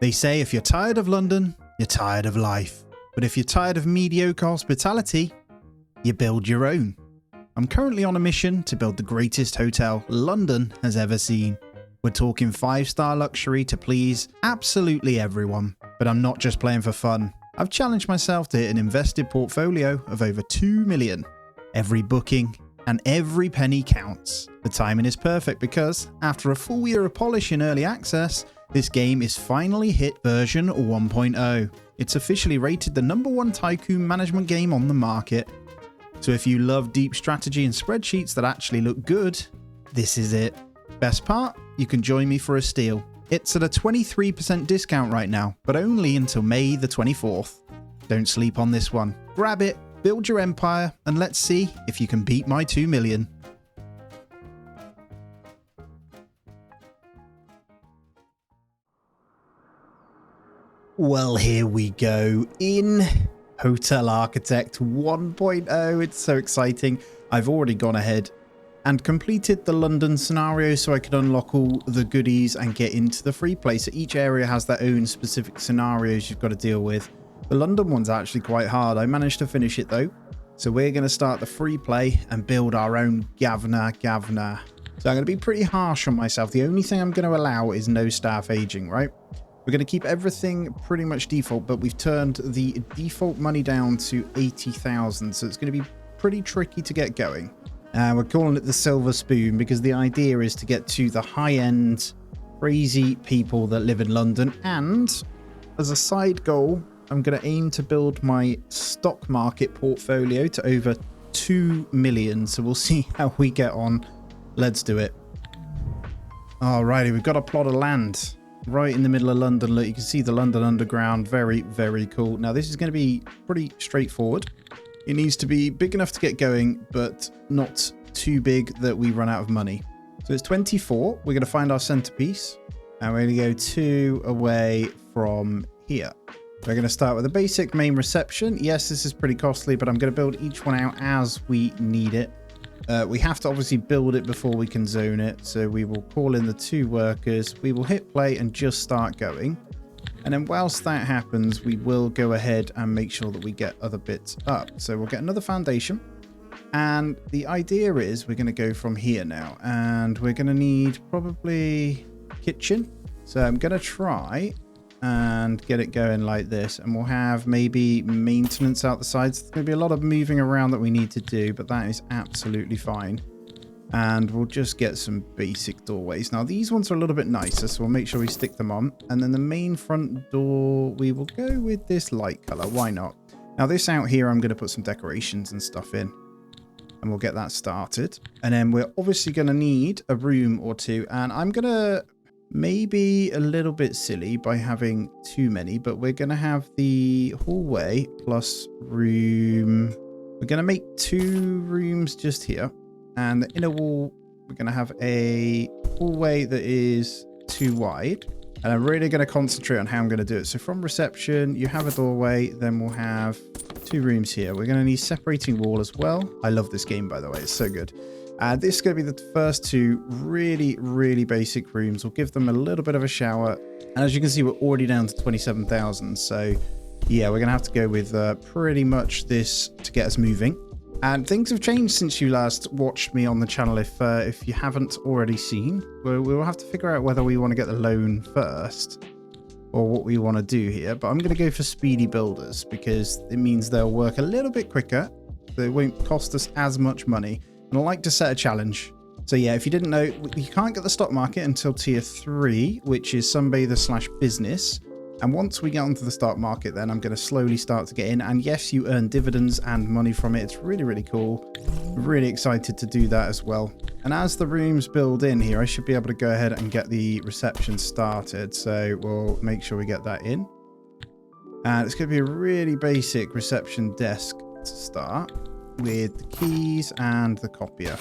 They say if you're tired of London, you're tired of life. But if you're tired of mediocre hospitality, you build your own. I'm currently on a mission to build the greatest hotel London has ever seen. We're talking 5-star luxury to please absolutely everyone. But I'm not just playing for fun. I've challenged myself to hit an invested portfolio of over 2 million. Every booking and every penny counts. The timing is perfect because, after a full year of polish in early access, this game is finally hit version 1.0. It's officially rated the #1 tycoon management game on the market. So if you love deep strategy and spreadsheets that actually look good, this is it. Best part, you can join me for a steal. It's at a 23% discount right now, but only until May the 24th. Don't sleep on this one. Grab it, build your empire, and let's see if you can beat my 2 million. Well, here we go in Hotel Architect 1.0. It's so exciting. I've already gone ahead and completed the London scenario so I could unlock all the goodies and get into the free play. So each area has their own specific scenarios you've got to deal with. The London one's actually quite hard. I managed to finish it though. So we're going to start the free play and build our own Gavna. So I'm going to be pretty harsh on myself. The only thing I'm going to allow is no staff aging, right? We're going to keep everything pretty much default, but we've turned the default money down to 80,000. So it's going to be pretty tricky to get going. We're calling it the silver spoon because the idea is to get to the high-end, crazy people that live in London. And as a side goal, I'm going to aim to build my stock market portfolio to over 2 million. So we'll see how we get on. Let's do it. Alrighty, we've got a plot of land right in the middle of London. Look, you can see the London Underground. Very, very cool. Now, this is going to be pretty straightforward. It needs to be big enough to get going, but not too big that we run out of money. So it's 24. We're going to find our centerpiece, and we're going to go 2 away from here. We're going to start with a basic main reception. Yes, this is pretty costly, but I'm going to build each one out as we need it. We have to obviously build it before we can zone it. So we will call in the 2 workers. We will hit play and just start going. And then whilst that happens, we will go ahead and make sure that we get other bits up. So we'll get another foundation. And the idea is we're going to go from here now. And we're going to need probably kitchen. So I'm going to try and get it going like this. And we'll have maybe maintenance out the sides. There's going to be a lot of moving around that we need to do, but that is absolutely fine. And we'll just get some basic doorways. Now, these ones are a little bit nicer, so we'll make sure we stick them on. And then the main front door, we will go with this light color. Why not? Now, this out here, I'm going to put some decorations and stuff in. And we'll get that started. And then we're obviously going to need a room or 2. And I'm going to maybe a little bit silly by having too many, but we're going to have the hallway plus room. We're going to make 2 rooms just here. And the inner wall, we're going to have a hallway that is 2 wide. And I'm really going to concentrate on how I'm going to do it. So from reception, you have a doorway. Then we'll have 2 rooms here. We're going to need separating wall as well. I love this game, by the way. It's so good. And this is going to be the first 2 really, really basic rooms. We'll give them a little bit of a shower. And as you can see, we're already down to 27,000. So yeah, we're going to have to go with pretty much this to get us moving. And things have changed since you last watched me on the channel. If you haven't already seen, we'll have to figure out whether we want to get the loan first or what we want to do here. But I'm going to go for speedy builders because it means they'll work a little bit quicker. They won't cost us as much money. And I like to set a challenge. So yeah, if you didn't know, you can't get the stock market until tier 3, which is sunbather/business. And once we get onto the stock market, then I'm going to slowly start to get in. And yes, you earn dividends and money from it. It's really, really cool. Really excited to do that as well. And as the rooms build in here, I should be able to go ahead and get the reception started. So we'll make sure we get that in. And it's going to be a really basic reception desk to start with the keys and the copier.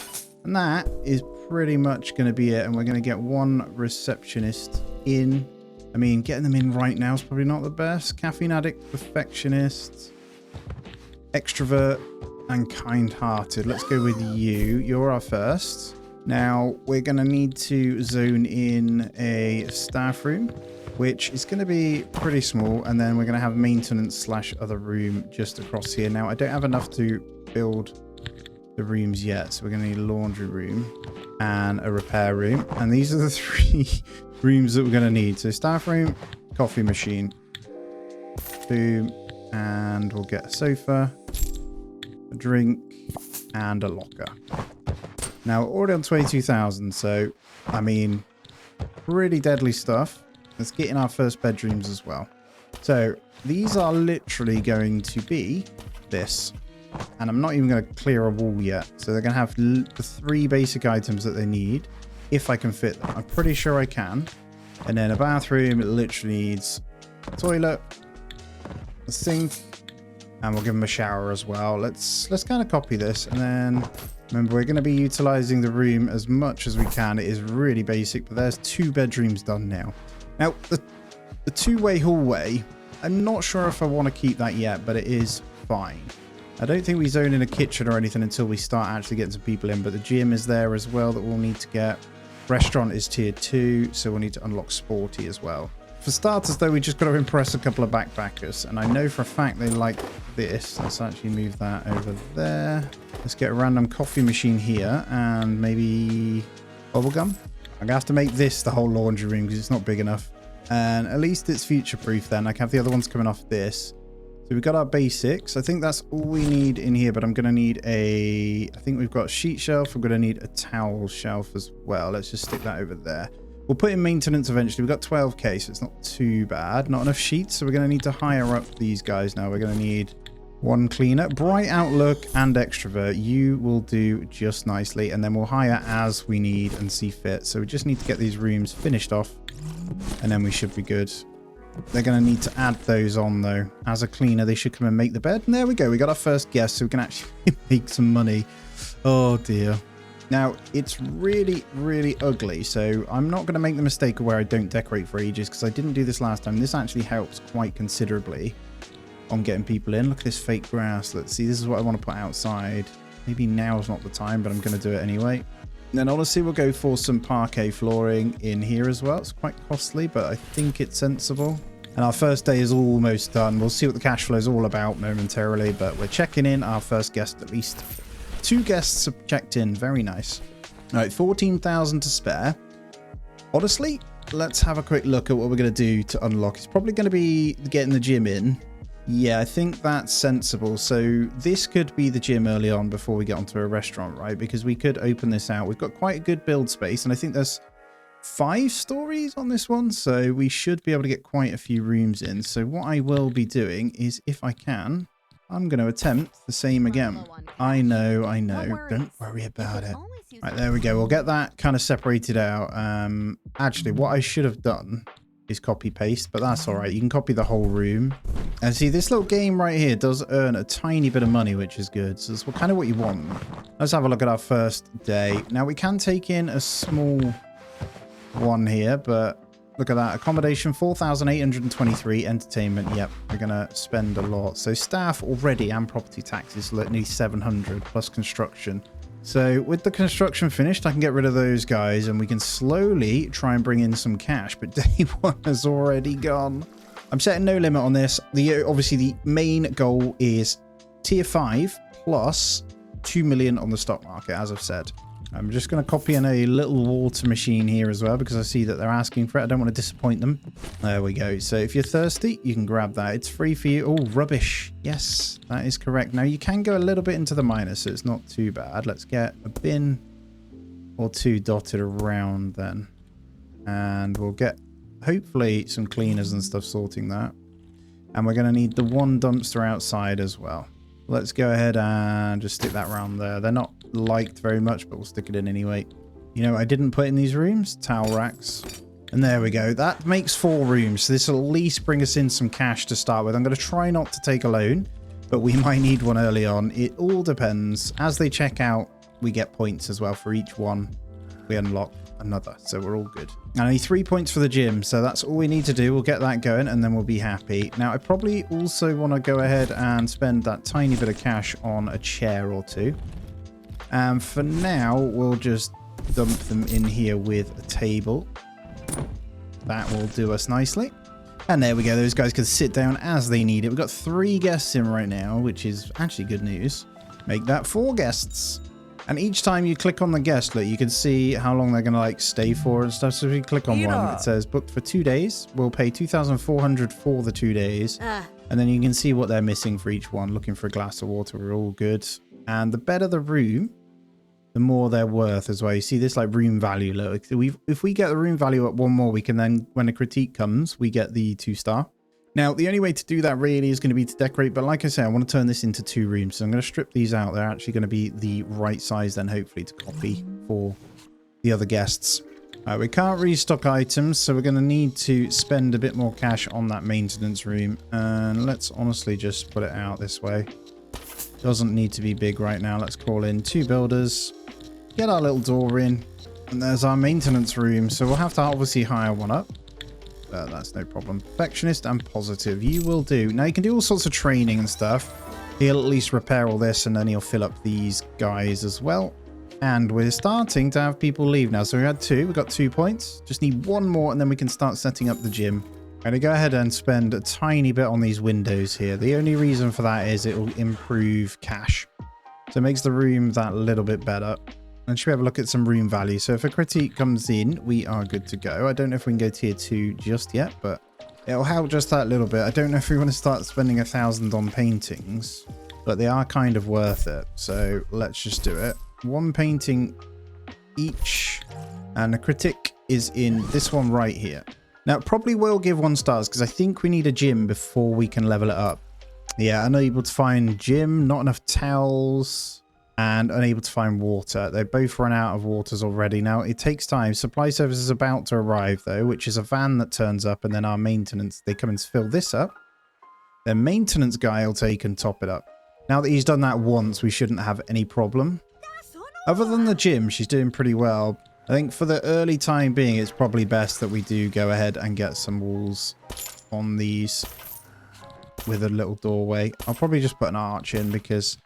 And that is pretty much going to be it. And we're going to get 1 receptionist in. I mean, getting them in right now is probably not the best. Caffeine addict, perfectionist, extrovert, and kind-hearted. Let's go with you. You're our first. Now, we're going to need to zone in a staff room, which is going to be pretty small. And then we're going to have maintenance / other room just across here. Now, I don't have enough to build the rooms yet. So we're going to need a laundry room and a repair room. And these are the 3 rooms that we're going to need. So staff room, coffee machine, boom. And we'll get a sofa, a drink, and a locker. Now, we're already on 22,000, so, I mean, pretty deadly stuff. Let's get in our first bedrooms as well. So, these are literally going to be this. And I'm not even going to clear a wall yet. So, they're going to have the 3 basic items that they need, if I can fit them. I'm pretty sure I can. And then a bathroom, it literally needs a toilet, a sink, and we'll give them a shower as well. Let's kind of copy this, and then remember, we're going to be utilizing the room as much as we can. It is really basic, but there's 2 bedrooms done now. Now, the 2-way hallway, I'm not sure if I want to keep that yet, but it is fine. I don't think we zone in a kitchen or anything until we start actually getting some people in, but the gym is there as well that we'll need to get. Restaurant is tier 2, so we'll need to unlock sporty as well. For starters, though, we just got to impress a couple of backpackers, and I know for a fact they like this. Let's actually move that over there. Let's get a random coffee machine here, and maybe bubblegum. I'm going to have to make this the whole laundry room because it's not big enough. And at least it's future-proof then. I can have the other ones coming off this. So we've got our basics. I think that's all we need in here, but I'm going to need I think we've got a sheet shelf. We're going to need a towel shelf as well. Let's just stick that over there. We'll put in maintenance eventually. We've got 12k, so it's not too bad. Not enough sheets, so we're going to need to hire up these guys now. We're going to need 1 cleaner. Bright outlook and extrovert. You will do just nicely, and then we'll hire as we need and see fit. So we just need to get these rooms finished off, and then we should be good. They're going to need to add those on, though. As a cleaner, they should come and make the bed. And there we go. We got our first guest, so we can actually make some money. Oh, dear. Now, it's really, really ugly, so I'm not going to make the mistake of where I don't decorate for ages, because I didn't do this last time. This actually helps quite considerably on getting people in. Look at this fake grass. Let's see, this is what I want to put outside. Maybe now is not the time, but I'm going to do it anyway. And then honestly, we'll go for some parquet flooring in here as well. It's quite costly, but I think it's sensible. And our first day is almost done. We'll see what the cash flow is all about momentarily, but we're checking in our first guest at least. 2 guests have checked in. Very nice. All right, 14,000 to spare. Honestly, let's have a quick look at what we're going to do to unlock. It's probably going to be getting the gym in. Yeah, I think that's sensible. So this could be the gym early on before we get onto a restaurant, right? Because we could open this out. We've got quite a good build space, and I think there's 5 stories on this one. So we should be able to get quite a few rooms in. So what I will be doing is, if I can, I'm going to attempt the same again. I know. Don't worry about it. Right, there we go. We'll get that kind of separated out. Actually, what I should have done is copy paste, but that's all right. You can copy the whole room. And see, this little game right here does earn a tiny bit of money, which is good. So it's kind of what you want. Let's have a look at our first day. Now, we can take in a small one here, but look at that. Accommodation, 4,823. Entertainment, yep, we're going to spend a lot. So staff already and property taxes, nearly 700 plus construction. So with the construction finished, I can get rid of those guys and we can slowly try and bring in some cash. But day 1 has already gone. I'm setting no limit on this. Obviously, the main goal is tier 5 plus 2 million on the stock market, as I've said. I'm just going to copy in a little water machine here as well, because I see that they're asking for it. I don't want to disappoint them. There we go. So if you're thirsty, you can grab that. It's free for you. Oh, rubbish. Yes, that is correct. Now, you can go a little bit into the minus, so it's not too bad. Let's get a bin or 2 dotted around then. And we'll get, hopefully, some cleaners and stuff sorting that. And we're going to need the 1 dumpster outside as well. Let's go ahead and just stick that around there. They're not liked very much, but we'll stick it in anyway. You know, I didn't put in these rooms, towel racks. And there we go. That makes 4 rooms. So this will at least bring us in some cash to start with. I'm going to try not to take a loan, but we might need one early on. It all depends. As they check out, we get points as well for each one. We unlock another, so we're all good. I need 3 points for the gym, so that's all we need to do. We'll get that going and then we'll be happy. Now, I probably also want to go ahead and spend that tiny bit of cash on a chair or 2. And for now, we'll just dump them in here with a table. That will do us nicely. And there we go. Those guys can sit down as they need it. We've got 3 guests in right now, which is actually good news. Make that 4 guests. And each time you click on the guest, look, you can see how long they're going to like stay for and stuff. So if you click on one, it says booked for 2 days. We'll pay 2,400 for the 2 days. And then you can see what they're missing for each one. Looking for a glass of water. We're all good. And the better the room, the more they're worth as well. You see this like room value. Look, if we get the room value up 1 more, we can then, when a critique comes, we get the 2-star. Now, the only way to do that really is going to be to decorate. But like I said, I want to turn this into 2 rooms. So I'm going to strip these out. They're actually going to be the right size then, hopefully, to copy for the other guests. We can't restock items, so we're going to need to spend a bit more cash on that maintenance room. And let's honestly just put it out this way. Doesn't need to be big right now. Let's call in 2 builders. Get our little door in. And there's our maintenance room. So we'll have to obviously hire one up. That's no problem. Perfectionist and positive. You will do. Now you can do all sorts of training and stuff. He'll at least repair all this and then he'll fill up these guys as well. And we're starting to have people leave now. So we had 2. We've got 2 points. Just need 1 more and then we can start setting up the gym. I'm going to go ahead and spend a tiny bit on these windows here. The only reason for that is it will improve cash. So it makes the room that little bit better. And should we have a look at some room value? So if a critique comes in, we are good to go. I don't know if we can go tier 2 just yet, but it'll help just that little bit. I don't know if we want to start spending 1,000 on paintings, but they are kind of worth it. So let's just do it. 1 painting each. And the critic is in this one right here. Now, it probably will give 1 stars because I think we need a gym before we can level it up. Yeah, unable to find gym, not enough towels, and unable to find water. They both run out of waters already. Now, it takes time. Supply service is about to arrive, though, which is a van that turns up, and then our maintenance, they come and fill this up. Their maintenance guy will take and top it up. Now that he's done that once, we shouldn't have any problem. Other than the gym, she's doing pretty well. I think for the early time being, it's probably best that we do go ahead and get some walls on these with a little doorway. I'll probably just put an arch in because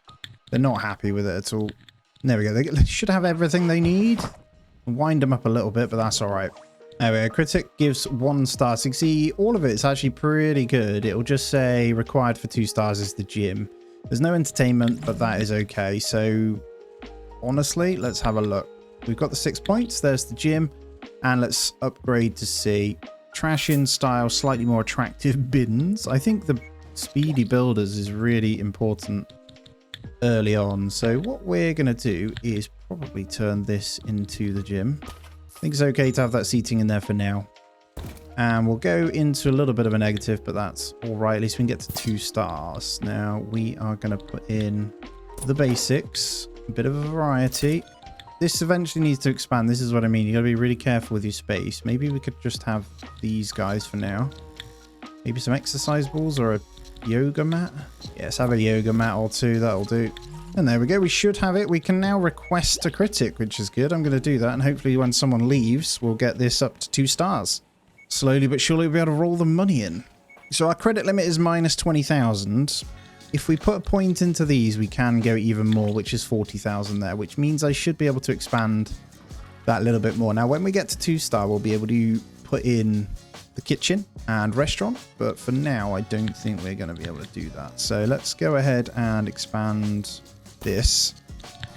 they're not happy with it at all. There we go. They should have everything they need. Wind them up a little bit, but that's all right. There we go. Critic gives 1 star. So you can see all of it's actually pretty good. It'll just say required for 2 stars is the gym. There's no entertainment, but that is okay. So honestly, let's have a look. We've got the 6 points. There's the gym. And let's upgrade to see trash in style, slightly more attractive bins. I think the speedy builders is really important early on. So what we're going to do is probably turn this into the gym. I think it's okay to have that seating in there for now. And we'll go into a little bit of a negative, but that's all right. At least we can get to 2 stars. Now we are going to put in the basics, a bit of a variety. This eventually needs to expand. This is what I mean. You got to be really careful with your space. Maybe we could just have these guys for now. Maybe some exercise balls or a yoga mat. Yes, have a yoga mat or 2. That'll do. And there we go. We should have it. We can now request a critic, which is good. I'm going to do that. And hopefully when someone leaves, we'll get this up to 2 stars. Slowly but surely we'll be able to roll the money in. So our credit limit is minus 20,000. If we put a point into these, we can go even more, which is 40,000 there, which means I should be able to expand that a little bit more. Now, when we get to 2 star, we'll be able to put in the kitchen and restaurant. But for now, I don't think we're going to be able to do that. So let's go ahead and expand this,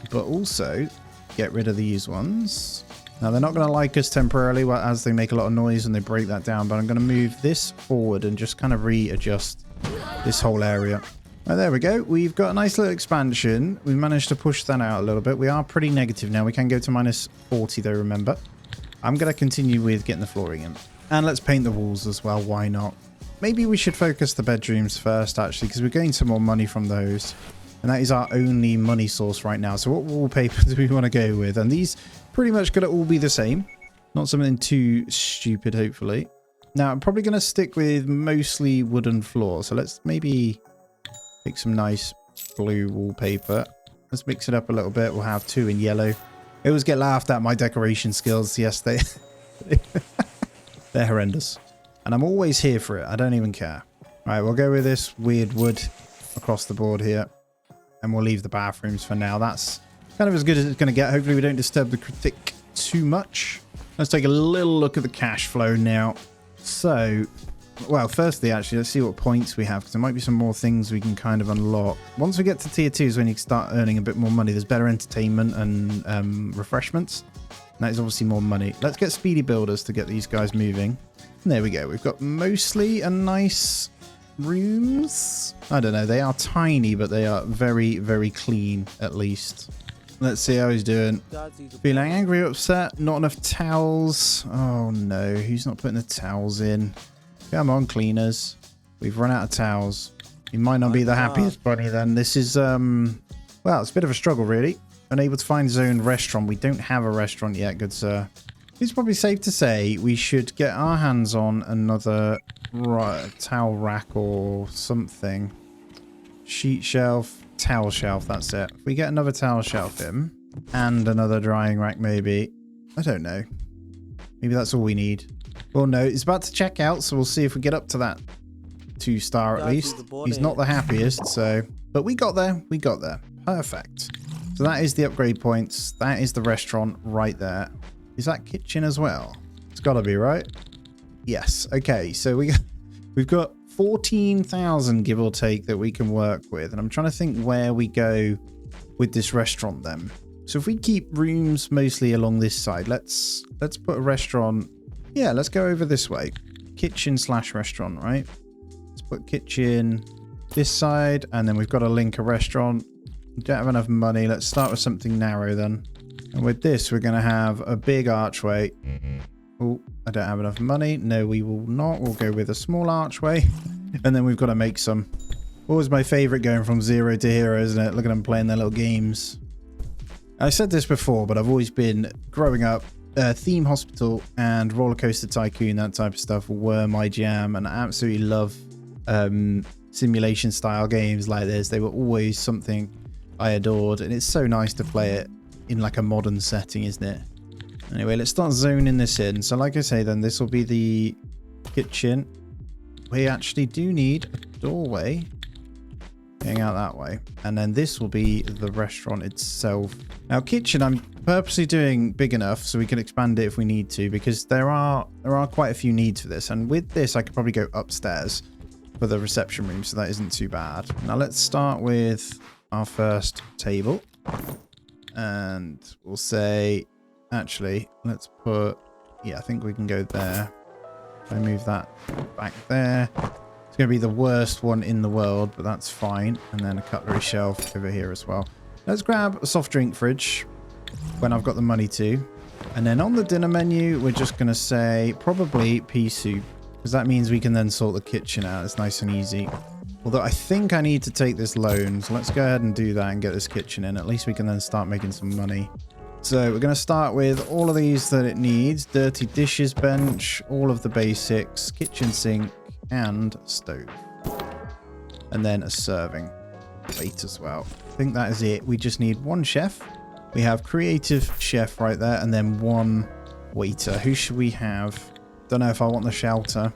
but also get rid of these ones. Now, they're not going to like us temporarily as they make a lot of noise and they break that down, but I'm going to move this forward and just kind of readjust this whole area. Oh, there we go. We've got a nice little expansion. We managed to push that out a little bit. We are pretty negative now. We can go to minus 40 though, remember. I'm going to continue with getting the flooring in. And let's paint the walls as well. Why not? Maybe we should focus the bedrooms first, actually, because we're getting some more money from those. And that is our only money source right now. So what wallpaper do we want to go with? And these pretty much going to all be the same. Not something too stupid, hopefully. Now, I'm probably going to stick with mostly wooden floor. So let's maybe pick some nice blue wallpaper. Let's mix it up a little bit. We'll have 2 in yellow. I always get laughed at my decoration skills. Yes, they're horrendous. And I'm always here for it. I don't even care. All right, we'll go with this weird wood across the board here. And we'll leave the bathrooms for now. That's kind of as good as it's going to get. Hopefully we don't disturb the critic too much. Let's take a little look at the cash flow now. So, well, firstly, actually, let's see what points we have, because there might be some more things we can kind of unlock. Once we get to tier 2 is when you start earning a bit more money. There's better entertainment and refreshments. And that is obviously more money. Let's get speedy builders to get these guys moving. And there we go. We've got mostly a nice rooms. I don't know. They are tiny, but they are very, very clean, at least. Let's see how he's doing. Feeling angry, upset. Not enough towels. Oh, no. Who's not putting the towels in? Come on, cleaners. We've run out of towels. He might not be the happiest bunny then. This is, well, it's a bit of a struggle, really. Unable to find his own restaurant. We don't have a restaurant yet, good sir. It's probably safe to say we should get our hands on another towel rack or something. Sheet shelf, towel shelf, that's it. If we get another towel shelf in and another drying rack maybe. I don't know. Maybe that's all we need. Well, no, it's about to check out, so we'll see if we get up to that 2-star at least. He's not the happiest, so... But we got there. We got there. Perfect. So that is the upgrade points. That is the restaurant right there. Is that kitchen as well? It's got to be, right? Yes. Okay, so we've got 14,000, give or take, that we can work with. And I'm trying to think where we go with this restaurant then. So if we keep rooms mostly along this side, let's put a restaurant... Yeah, let's go over this way. Kitchen / restaurant, right? Let's put kitchen this side, and then we've got to link a restaurant. We don't have enough money. Let's start with something narrow then. And with this, we're going to have a big archway. Oh, I don't have enough money. No, we will not. We'll go with a small archway. And then we've got to make some. Always my favorite going from 0 to hero, isn't it? Look at them playing their little games. I said this before, but I've always been, growing up, Theme Hospital and Roller Coaster Tycoon, that type of stuff were my jam. And I absolutely love simulation style games like this. They were always something I adored. And it's so nice to play it in like a modern setting, isn't it? Anyway, let's start zoning this in. So like I say, then this will be the kitchen. We actually do need a doorway going out that way. And then this will be the restaurant itself. Now, kitchen, I'm purposely doing big enough so we can expand it if we need to, because there are quite a few needs for this. And with this, I could probably go upstairs for the reception room, so that isn't too bad. Now, let's start with our first table. And we'll say, actually, let's put, yeah, I think we can go there. If I move that back there. It's going to be the worst one in the world, but that's fine. And then a cutlery shelf over here as well. Let's grab a soft drink fridge when I've got the money to. And then on the dinner menu, we're just going to say probably pea soup, because that means we can then sort the kitchen out. It's nice and easy. Although I think I need to take this loan, so let's go ahead and do that and get this kitchen in. At least we can then start making some money. So we're going to start with all of these that it needs. Dirty dishes bench, all of the basics, kitchen sink, and stove. And then a serving plate as well. I think that is it. We just need one chef. We have creative chef right there, and then one waiter. Who should we have? Don't know if I want the shelter.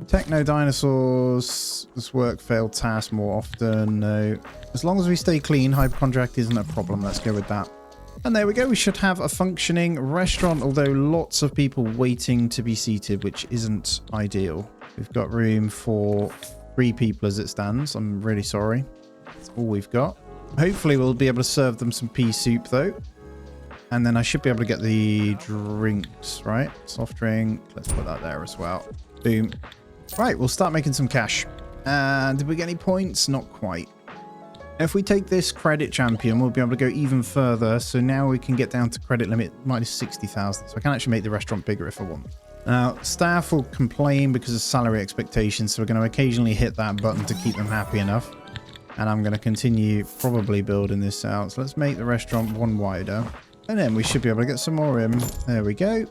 Techno dinosaurs. This work failed task more often. No. As long as we stay clean, hypochondriac isn't a problem. Let's go with that. And there we go. We should have a functioning restaurant, although lots of people waiting to be seated, which isn't ideal. We've got room for 3 people as it stands. I'm really sorry. That's all we've got. Hopefully we'll be able to serve them some pea soup though. And then I should be able to get the drinks, right? Soft drink. Let's put that there as well. Boom. Right, we'll start making some cash. And did we get any points? Not quite. If we take this credit champion, we'll be able to go even further. So now we can get down to credit limit minus 60,000. So I can actually make the restaurant bigger if I want. Now, staff will complain because of salary expectations. So we're going to occasionally hit that button to keep them happy enough. And I'm going to continue probably building this out. So let's make the restaurant one wider. And then we should be able to get some more in. There we go.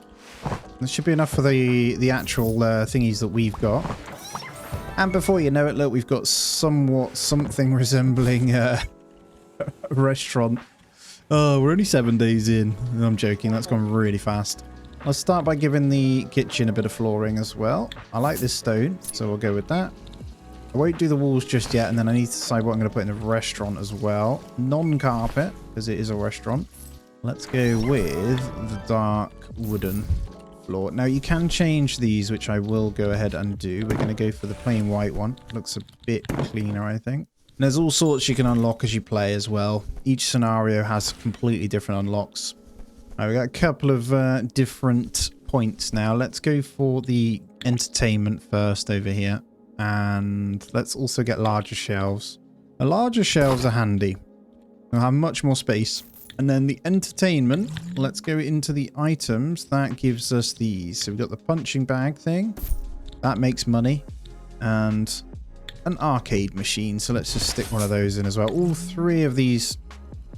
This should be enough for the actual thingies that we've got. And before you know it, look, we've got something resembling a restaurant. Oh, we're only 7 days in. I'm joking. That's gone really fast. I'll start by giving the kitchen a bit of flooring as well. I like this stone, so we'll go with that. I won't do the walls just yet, and then I need to decide what I'm going to put in the restaurant as well. Non-carpet, because it is a restaurant. Let's go with the dark wooden floor. Now you can change these, which I will go ahead and do. We're going to go for the plain white one. Looks a bit cleaner, I think. And there's all sorts you can unlock as you play as well. Each scenario has completely different unlocks. Right, we've got a couple of different points now. Let's go for the entertainment first over here. And let's also get larger shelves. The larger shelves are handy. They'll have much more space. And then the entertainment, let's go into the items. That gives us these. So we've got the punching bag thing. That makes money. And an arcade machine. So let's just stick one of those in as well. All three of these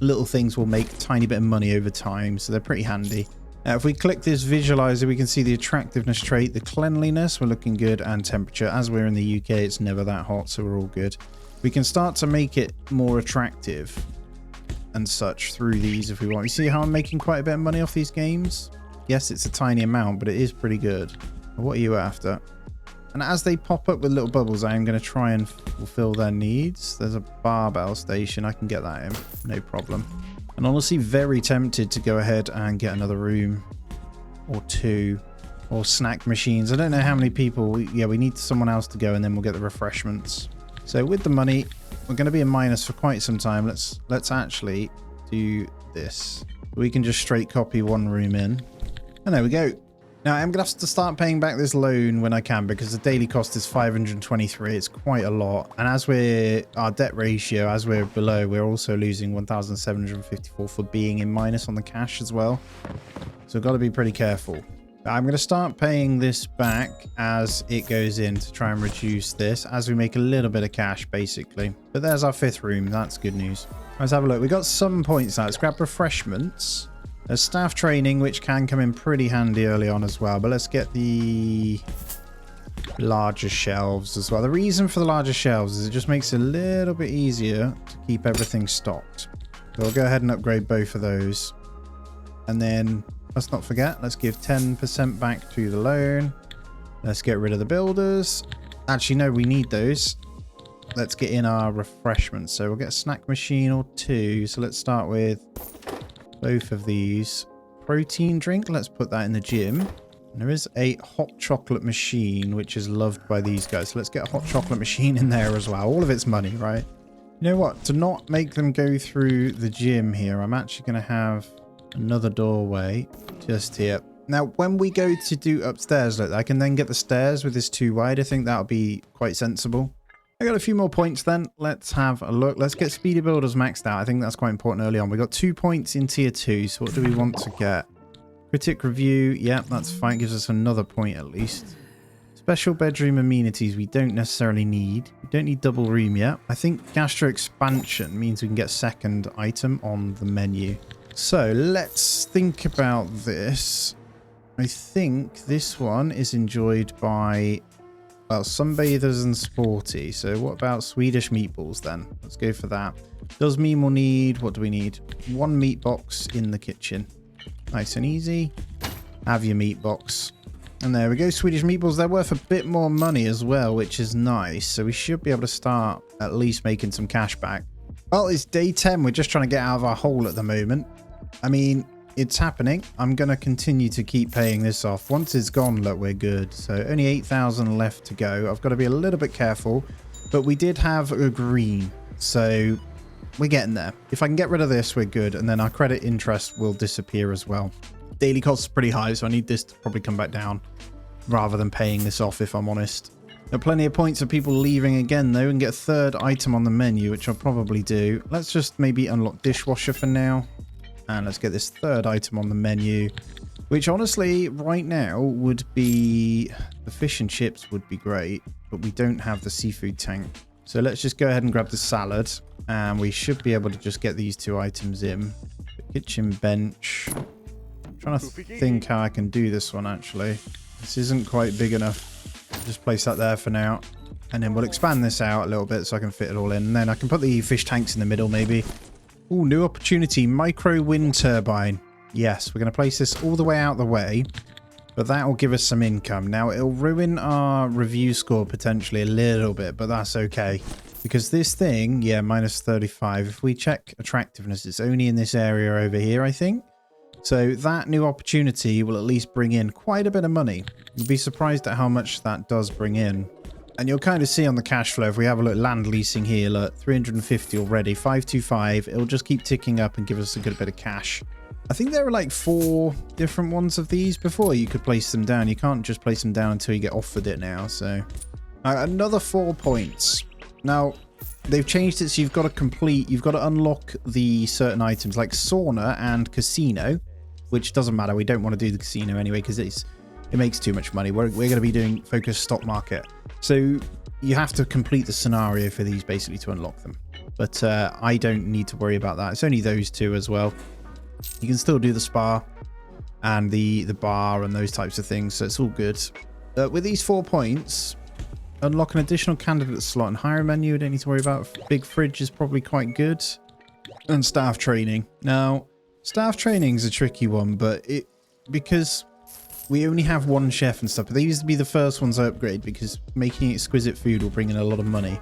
little things will make a tiny bit of money over time. So they're pretty handy. Now, if we click this visualizer, we can see the attractiveness trait, the cleanliness, we're looking good, and temperature. As we're in the UK, it's never that hot, so we're all good. We can start to make it more attractive and such through these if we want. You see how I'm making quite a bit of money off these games? Yes, it's a tiny amount, but it is pretty good. What are you after? And as they pop up with little bubbles, I am going to try and fulfill their needs. There's a barbell station. I can get that in. No problem. And honestly, very tempted to go ahead and get another room or two or snack machines. I don't know how many people. Yeah, we need someone else to go and then we'll get the refreshments. So with the money, we're going to be in minus for quite some time. Let's actually do this. We can just straight copy one room in. And there we go. Now I'm going to have to start paying back this loan when I can because the daily cost is 523. It's quite a lot. And as our debt ratio, as we're below, we're also losing 1,754 for being in minus on the cash as well. So we've got to be pretty careful. I'm going to start paying this back as it goes in to try and reduce this as we make a little bit of cash basically. But there's our fifth room. That's good news. Let's have a look. We got some points now. Let's grab refreshments. There's staff training, which can come in pretty handy early on as well. But let's get the larger shelves as well. The reason for the larger shelves is it just makes it a little bit easier to keep everything stocked. So we'll go ahead and upgrade both of those. And then let's not forget, let's give 10% back to the loan. Let's get rid of the builders. Actually, no, we need those. Let's get in our refreshments. So we'll get a snack machine or two. So let's start with both of these. Protein drink, let's put that in the gym. And there is a hot chocolate machine, which is loved by these guys. So let's get a hot chocolate machine in there as well. All of it's money, right? You know what? To not make them go through the gym here, I'm actually going to have another doorway just here. Now, when we go to do upstairs, look, I can then get the stairs with this too wide. I think that'll be quite sensible. I got a few more points then. Let's have a look. Let's get speedy builders maxed out. I think that's quite important early on. We got 2 points in tier 2. So what do we want to get? Critic review. Yeah, that's fine. Gives us another point at least. Special bedroom amenities we don't necessarily need. We don't need double room yet. I think gastro expansion means we can get second item on the menu. So let's think about this. I think this one is enjoyed by, well, sunbathers and sporty. So what about Swedish meatballs then? Let's go for that. Does Meme will need, what do we need? 1 meat box in the kitchen. Nice and easy. Have your meat box. And there we go, Swedish meatballs. They're worth a bit more money as well, which is nice. So we should be able to start at least making some cash back. Well, it's day 10. We're just trying to get out of our hole at the moment. I mean, it's happening. I'm going to continue to keep paying this off. Once it's gone, look, we're good. So only 8,000 left to go. I've got to be a little bit careful. But we did have a green. So we're getting there. If I can get rid of this, we're good. And then our credit interest will disappear as well. Daily cost is pretty high, so I need this to probably come back down rather than paying this off, if I'm honest. There are plenty of points of people leaving again, though, and get a third item on the menu, which I'll probably do. Let's just maybe unlock dishwasher for now. And let's get this third item on the menu, which honestly, right now, would be... the fish and chips would be great, but we don't have the seafood tank. So let's just go ahead and grab the salad, and we should be able to just get these 2 items in. The kitchen bench... trying to think how I can do this one, actually. This isn't quite big enough. Just place that there for now. And then we'll expand this out a little bit so I can fit it all in. And then I can put the fish tanks in the middle, maybe. Ooh, new opportunity. Micro wind turbine. Yes, we're going to place this all the way out the way. But that will give us some income. Now, it'll ruin our review score potentially a little bit, but that's okay. Because this thing, yeah, minus 35. If we check attractiveness, it's only in this area over here, I think. So that new opportunity will at least bring in quite a bit of money. You'll be surprised at how much that does bring in. And you'll kind of see on the cash flow, if we have a look, land leasing here, look, 350 already, 525. It'll just keep ticking up and give us a good bit of cash. I think there are like 4 different ones of these before you could place them down. You can't just place them down until you get offered it now. So another 4 points. Now, they've changed it so you've got to unlock the certain items like sauna and casino, which doesn't matter. We don't want to do the casino anyway because it makes too much money. We're going to be doing focused stock market. So you have to complete the scenario for these basically to unlock them. But I don't need to worry about that. It's only those 2 as well. You can still do the spa and the bar and those types of things. So it's all good. With these 4 points, unlock an additional candidate slot and hire menu. Don't need to worry about. Big fridge is probably quite good. And staff training. Now, staff training is a tricky one, but because we only have 1 chef and stuff. But they used to be the first ones I upgrade because making exquisite food will bring in a lot of money.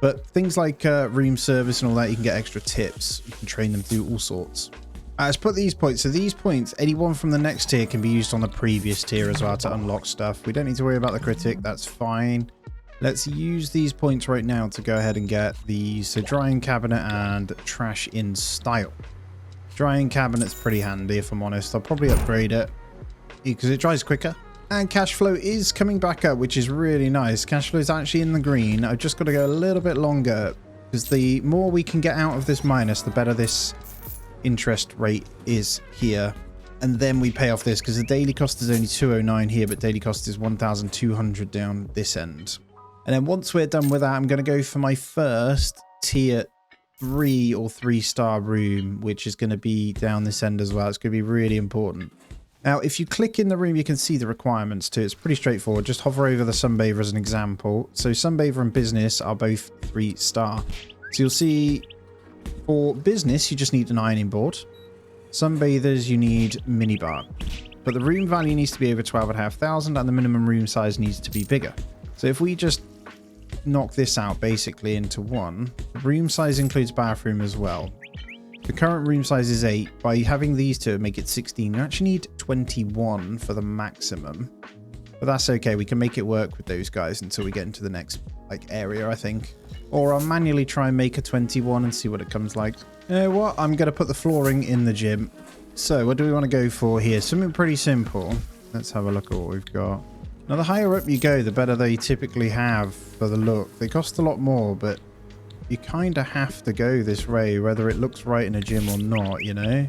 But things like room service and all that, you can get extra tips. You can train them to do all sorts. Let's put these points. So these points, anyone from the next tier can be used on the previous tier as well to unlock stuff. We don't need to worry about the critic. That's fine. Let's use these points right now to go ahead and get the drying cabinet and trash in style. Drying cabinet's pretty handy, if I'm honest. I'll probably upgrade it because it dries quicker. And cash flow is coming back up, which is really nice. Cash flow is actually in the green. I've just got to go a little bit longer because the more we can get out of this minus, the better this interest rate is here. And then we pay off this because the daily cost is only 209 here, but daily cost is 1,200 down this end. And then once we're done with that, I'm going to go for my first tier 3 or 3-star room, which is going to be down this end as well. It's going to be really important. Now, if you click in the room, you can see the requirements too. It's pretty straightforward. Just hover over the sunbather as an example. So sunbather and business are both 3-star. So you'll see for business, you just need an ironing board. Sunbathers, you need minibar. But the room value needs to be over 12,500 and the minimum room size needs to be bigger. So if we just knock this out basically into 1, room size includes bathroom as well. The current room size is 8. By having these 2, make it 16. You actually need 21 for the maximum. But that's okay. We can make it work with those guys until we get into the next area, I think. Or I'll manually try and make a 21 and see what it comes like. You know what? I'm going to put the flooring in the gym. So what do we want to go for here? Something pretty simple. Let's have a look at what we've got. Now, the higher up you go, the better they typically have for the look. They cost a lot more, but you kind of have to go this way, whether it looks right in a gym or not, you know?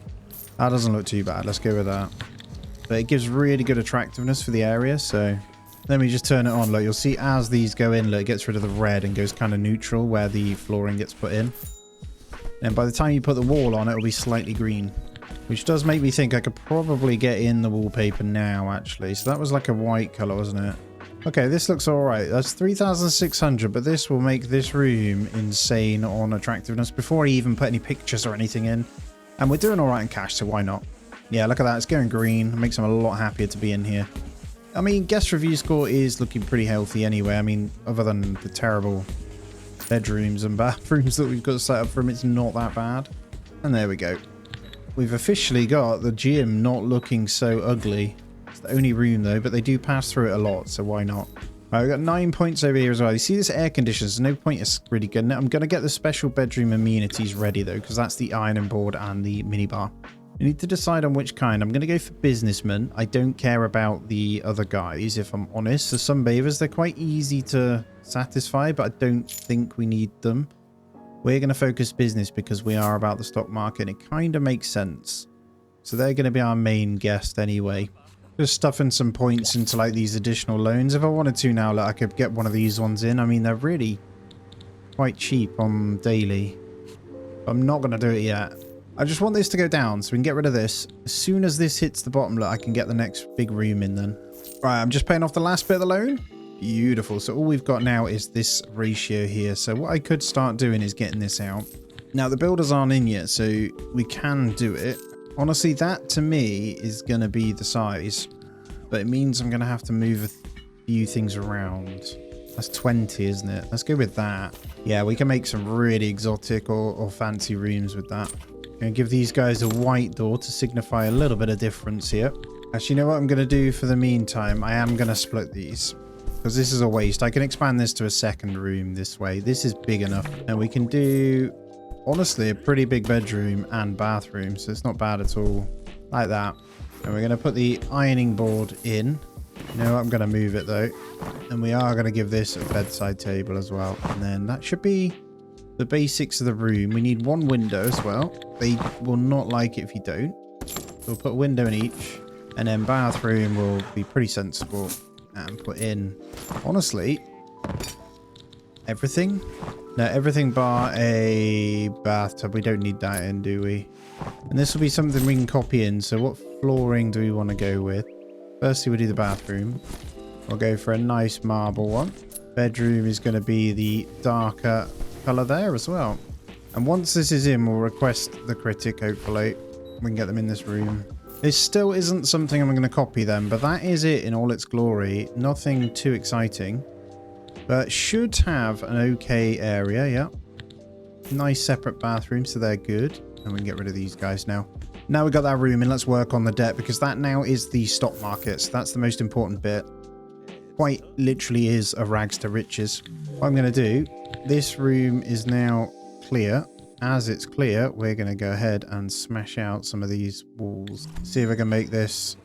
That doesn't look too bad. Let's go with that. But it gives really good attractiveness for the area, so let me just turn it on. Look, you'll see as these go in, look, it gets rid of the red and goes kind of neutral where the flooring gets put in. And by the time you put the wall on, it'll be slightly green. Which does make me think I could probably get in the wallpaper now, actually. So that was like a white colour, wasn't it? Okay, this looks alright. That's 3,600, but this will make this room insane on attractiveness before I even put any pictures or anything in. And we're doing alright in cash, so why not? Yeah, look at that. It's going green. It makes them a lot happier to be in here. I mean, guest review score is looking pretty healthy anyway. I mean, other than the terrible bedrooms and bathrooms that we've got set up for them, it's not that bad. And there we go. We've officially got the gym not looking so ugly. It's the only room though, but they do pass through it a lot, so why not? Right, we've got 9 points over here as well. You see this air conditioner, there's no point, it's really good. I'm going to get the special bedroom amenities ready though, because that's the ironing board and the minibar. You need to decide on which kind. I'm going to go for businessman. I don't care about the other guys, if I'm honest. So some bathers, they're quite easy to satisfy, but I don't think we need them. We're going to focus business because we are about the stock market. It kind of makes sense. So they're going to be our main guest anyway. Just stuffing some points into like these additional loans. If I wanted to now, like, I could get one of these ones in. I mean, they're really quite cheap on daily. I'm not going to do it yet. I just want this to go down so we can get rid of this. As soon as this hits the bottom, look, I can get the next big room in then. Right, I'm just paying off the last bit of the loan. Beautiful. So all we've got now is this ratio here. So what I could start doing is getting this out. Now, the builders aren't in yet, so we can do it. Honestly, that to me is going to be the size. But it means I'm going to have to move a few things around. That's 20, isn't it? Let's go with that. Yeah, we can make some really exotic or fancy rooms with that. Gonna give these guys a white door to signify a little bit of difference here. Actually, you know what I'm gonna do for the meantime? I am gonna split these because this is a waste. I can expand this to a second room this way. This is big enough, and we can do, honestly, a pretty big bedroom and bathroom, so it's not bad at all. Like that. And we're gonna put the ironing board in. You know what? I'm gonna move it though, and we are gonna give this a bedside table as well, and then that should be the basics of the room. We need one window as well. They will not like it if you don't. We'll put a window in each. And then bathroom will be pretty sensible. And put in, honestly, everything. No, everything bar a bathtub. We don't need that in, do we? And this will be something we can copy in. So what flooring do we want to go with? Firstly, we'll do the bathroom. We'll go for a nice marble one. Bedroom is going to be the darker color there as well. And once this is in, we'll request the critic. Hopefully we can get them in this room. This still isn't something I'm going to copy them, but that is it in all its glory. Nothing too exciting, but should have an okay area. Yeah, nice separate bathroom, so they're good. And we can get rid of these guys now. Now we've got that room in, let's work on the debt, because that now is the stock market, so that's the most important bit. Quite literally is a rags to riches. What I'm going to do, this room is now clear. As it's clear, we're going to go ahead and smash out some of these walls. See if I can make this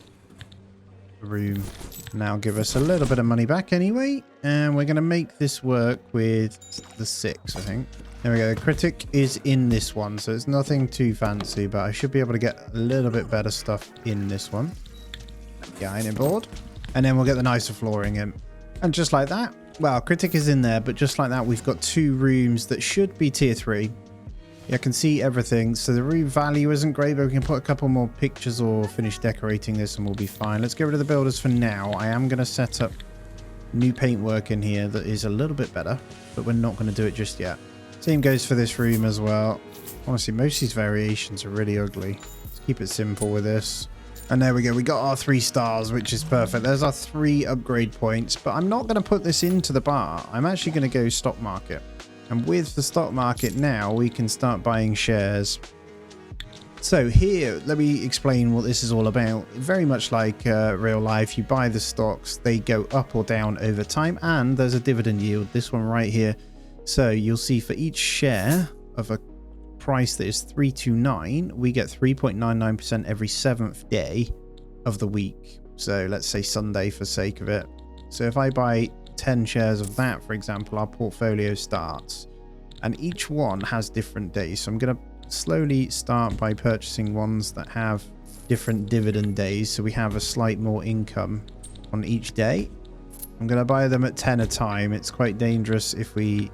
room now give us a little bit of money back anyway. And we're going to make this work with the 6, I think. There we go. The critic is in this one, so it's nothing too fancy, but I should be able to get a little bit better stuff in this one. Yeah, ironing board. And then we'll get the nicer flooring in. And just like that, well, critic is in there, but just like that, we've got 2 rooms that should be tier 3. Yeah, I can see everything. So the room value isn't great, but we can put a couple more pictures or finish decorating this and we'll be fine. Let's get rid of the builders for now. I am going to set up new paintwork in here that is a little bit better, but we're not going to do it just yet. Same goes for this room as well. Honestly, most of these variations are really ugly. Let's keep it simple with this. And there we go. We got our 3 stars, which is perfect. There's our 3 upgrade points, but I'm not going to put this into the bar. I'm actually going to go stock market. And with the stock market now, we can start buying shares. So here, let me explain what this is all about. Very much like real life, you buy the stocks, they go up or down over time, and there's a dividend yield, this one right here. So you'll see for each share of a price that is 329, we get 3.99% every 7th day of the week. So let's say Sunday for sake of it. So if I buy 10 shares of that, for example, our portfolio starts, and each one has different days. So I'm going to slowly start by purchasing ones that have different dividend days, so we have a slight more income on each day. I'm going to buy them at 10 a time. It's quite dangerous if we...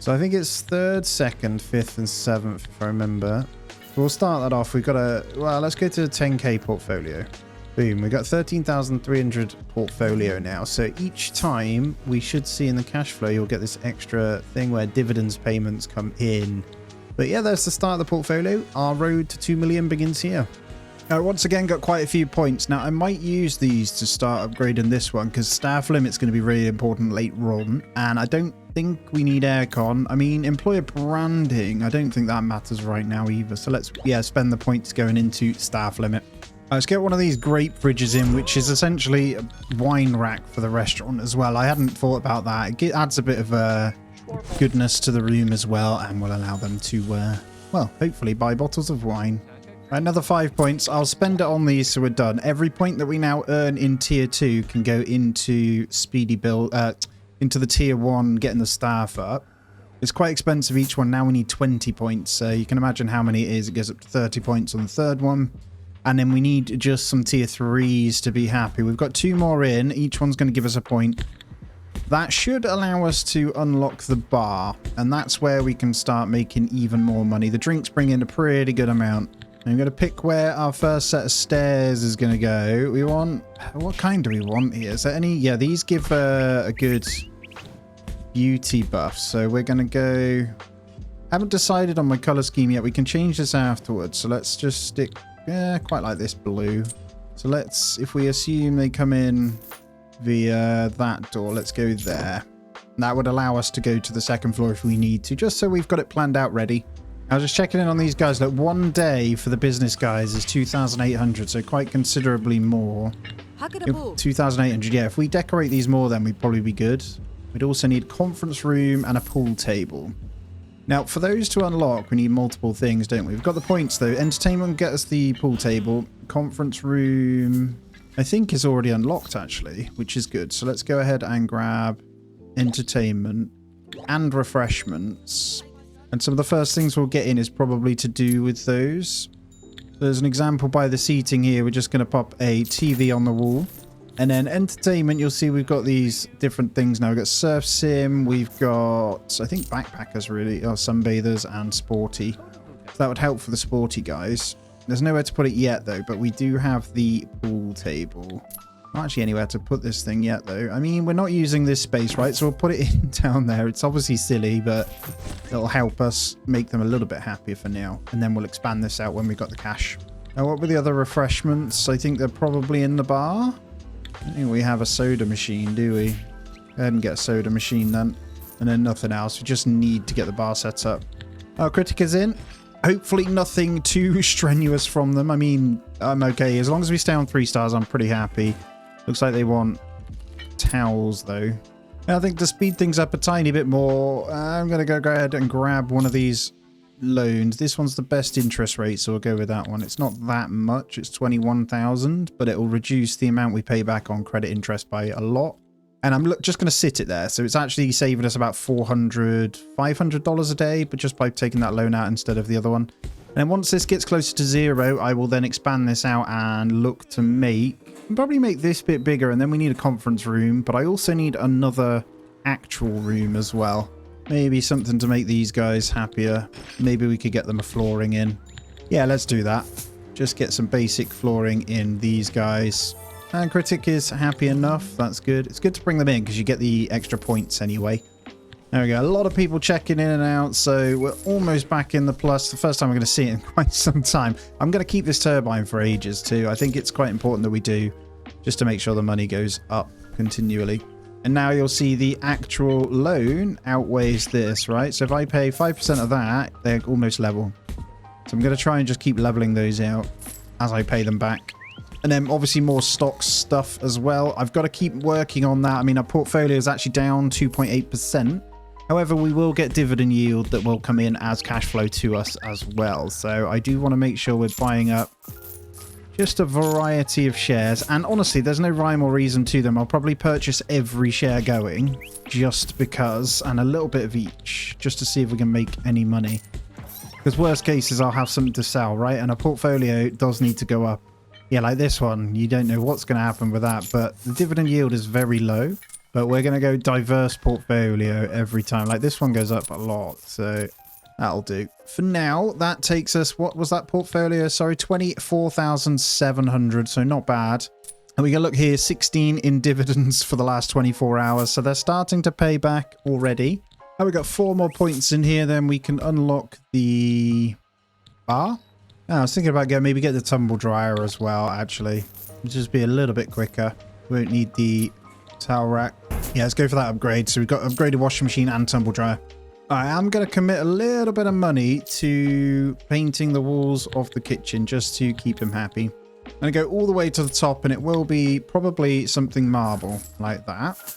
So I think it's 3rd, 2nd, 5th and 7th if I remember. So we'll start that off. We've got a... Well, let's go to the 10k portfolio. Boom, we got 13,300 portfolio now. So each time we should see in the cash flow, you'll get this extra thing where dividends payments come in. But yeah, that's the start of the portfolio. Our road to 2 million begins here. Once again, got quite a few points. Now, I might use these to start upgrading this one because staff limit's going to be really important later on. And I don't think we need aircon. I mean, employer branding, I don't think that matters right now either. So let's, yeah, spend the points going into staff limit. Let's get one of these grape fridges in, which is essentially a wine rack for the restaurant as well. I hadn't thought about that. It adds a bit of goodness to the room as well, and will allow them to, well, hopefully buy bottles of wine. Another 5 points. I'll spend it on these so we're done. Every point that we now earn in tier 2 can go into speedy build, into the tier 1, getting the staff up. It's quite expensive each one. Now we need 20 points. So you can imagine how many it is. It goes up to 30 points on the 3rd one. And then we need just some tier 3s to be happy. We've got 2 more in. Each one's going to give us a point. That should allow us to unlock the bar. And that's where we can start making even more money. The drinks bring in a pretty good amount. I'm going to pick where our first set of stairs is going to go. We want... What kind do we want here? Is there any... Yeah, these give a good beauty buff. So we're going to go... I haven't decided on my color scheme yet. We can change this afterwards. So let's just stick... Yeah, quite like this blue. So let's, if we assume they come in via that door, let's go there. That would allow us to go to the 2nd floor if we need to, just so we've got it planned out ready. I was just checking in on these guys. Look, 1 day for the business guys is 2,800, so quite considerably more. 2,800, yeah. If we decorate these more, then we'd probably be good. We'd also need a conference room and a pool table. Now, for those to unlock, we need multiple things, don't we? We've got the points, though. Entertainment get us the pool table. Conference room, I think, is already unlocked, actually, which is good. So let's go ahead and grab entertainment and refreshments. And some of the first things we'll get in is probably to do with those. There's an example by the seating here. We're just going to pop a TV on the wall. And then entertainment, you'll see we've got these different things now. We've got surf sim, we've got, I think, backpackers really, or sunbathers and sporty. So that would help for the sporty guys. There's nowhere to put it yet though, but we do have the pool table. Not actually anywhere to put this thing yet though. I mean, we're not using this space, right? So we'll put it in down there. It's obviously silly, but it'll help us make them a little bit happier for now. And then we'll expand this out when we've got the cash. Now, what were the other refreshments? I think they're probably in the bar. I don't think we have a soda machine, do we? Go ahead and get a soda machine then. And then nothing else. We just need to get the bar set up. Our critic is in. Hopefully nothing too strenuous from them. I mean, I'm okay. As long as we stay on 3 stars, I'm pretty happy. Looks like they want towels, though. And I think to speed things up a tiny bit more, I'm going to go ahead and grab one of these loans. This one's the best interest rate, so we'll go with that one. It's not that much. It's 21,000, but it will reduce the amount we pay back on credit interest by a lot. And I'm just going to sit it there. So it's actually saving us about $500 a day, but just by taking that loan out instead of the other one. And once this gets closer to 0, I will then expand this out and look to probably make this bit bigger. And then we need a conference room, but I also need another actual room as well. Maybe something to make these guys happier. Maybe we could get them a flooring in. Yeah, let's do that. Just get some basic flooring in these guys. And critic is happy enough. That's good. It's good to bring them in because you get the extra points anyway. There we go. A lot of people checking in and out. So we're almost back in the plus. The first time we're going to see it in quite some time. I'm going to keep this turbine for ages too. I think it's quite important that we do, just to make sure the money goes up continually. And now you'll see the actual loan outweighs this, right? So if I pay 5% of that, they're almost level. So I'm going to try and just keep leveling those out as I pay them back. And then obviously more stocks stuff as well. I've got to keep working on that. I mean, our portfolio is actually down 2.8%. However, we will get dividend yield that will come in as cash flow to us as well. So I do want to make sure we're buying up just a variety of shares. And honestly, there's no rhyme or reason to them. I'll probably purchase every share going just because, and a little bit of each, just to see if we can make any money. Because worst case is I'll have something to sell, right? And a portfolio does need to go up. Yeah, like this one, you don't know what's going to happen with that, but the dividend yield is very low. But we're going to go diverse portfolio every time. Like this one goes up a lot, so that'll do. For now, that takes us, what was that portfolio? Sorry, 24,700, so not bad. And we can look here, 16 in dividends for the last 24 hours. So they're starting to pay back already. And we got 4 more points in here, then we can unlock the bar. Oh, I was thinking about maybe get the tumble dryer as well, actually. It'll just be a little bit quicker. We won't need the towel rack. Yeah, let's go for that upgrade. So we've got upgraded washing machine and tumble dryer. I am going to commit a little bit of money to painting the walls of the kitchen just to keep him happy. I'm going to go all the way to the top, and it will be probably something marble like that.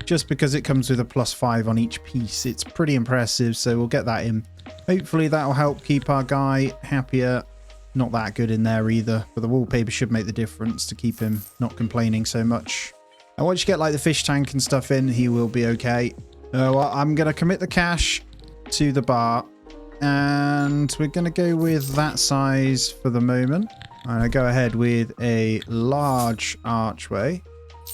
Just because it comes with a +5 on each piece. It's pretty impressive, so we'll get that in. Hopefully that will help keep our guy happier. Not that good in there either, but the wallpaper should make the difference to keep him not complaining so much. And once you get like the fish tank and stuff in, he will be okay. Well, I'm going to commit the cash to the bar, and we're going to go with that size for the moment. I'm going to go ahead with a large archway,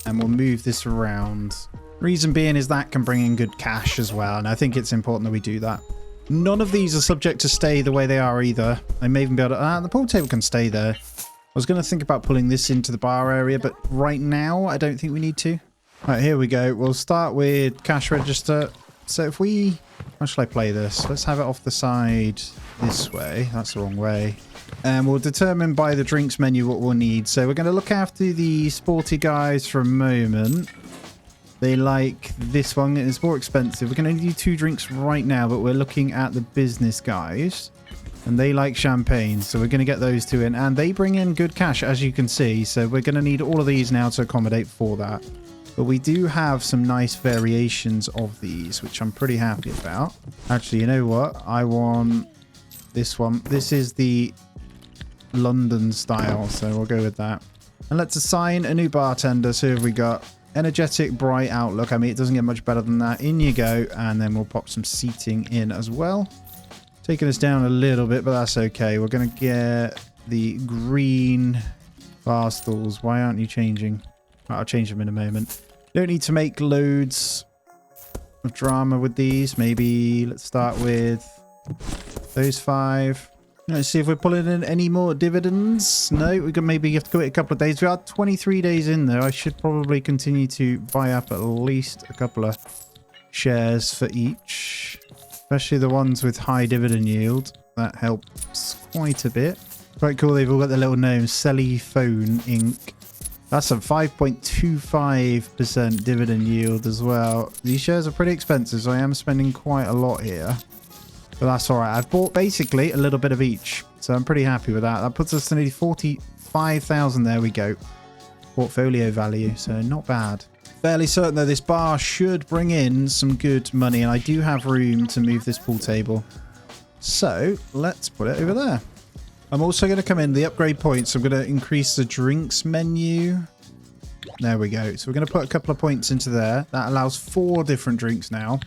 and we'll move this around. Reason being is that can bring in good cash as well, and I think it's important that we do that. None of these are subject to stay the way they are either. I may even be able to... the pool table can stay there. I was going to think about pulling this into the bar area, but right now I don't think we need to. Right, here we go. We'll start with cash register. So if we... How shall I play this? Let's have it off the side this way. That's the wrong way. And we'll determine by the drinks menu what we'll need. So we're going to look after the sporty guys for a moment. They like this one. It's more expensive. We can only do 2 drinks right now, but we're looking at the business guys. And they like champagne, so we're going to get those 2 in. And they bring in good cash, as you can see. So we're going to need all of these now to accommodate for that. But we do have some nice variations of these, which I'm pretty happy about. Actually, you know what? I want this one. This is the London style, so we'll go with that. And let's assign a new bartender. So have we got energetic, bright outlook. I mean, it doesn't get much better than that. In you go. And then we'll pop some seating in as well. Taking us down a little bit, but that's okay. We're going to get the green bar stools. Why aren't you changing? I'll change them in a moment. Don't need to make loads of drama with these. Maybe let's start with those 5. Let's see if we're pulling in any more dividends. No, we can maybe have to wait a couple of days. We are 23 days in there. I should probably continue to buy up at least a couple of shares for each. Especially the ones with high dividend yield. That helps quite a bit. Quite cool. They've all got their little names. Selly Phone Inc. That's a 5.25% dividend yield as well. These shares are pretty expensive, so I am spending quite a lot here. But that's all right. I've bought basically a little bit of each. So I'm pretty happy with that. That puts us to nearly 45,000. There we go. Portfolio value. So not bad. Fairly certain though this bar should bring in some good money, and I do have room to move this pool table, so let's put it over there. I'm also going to come in the upgrade points. I'm going to increase the drinks menu. There we go. So we're going to put a couple of points into there. That allows 4 different drinks now,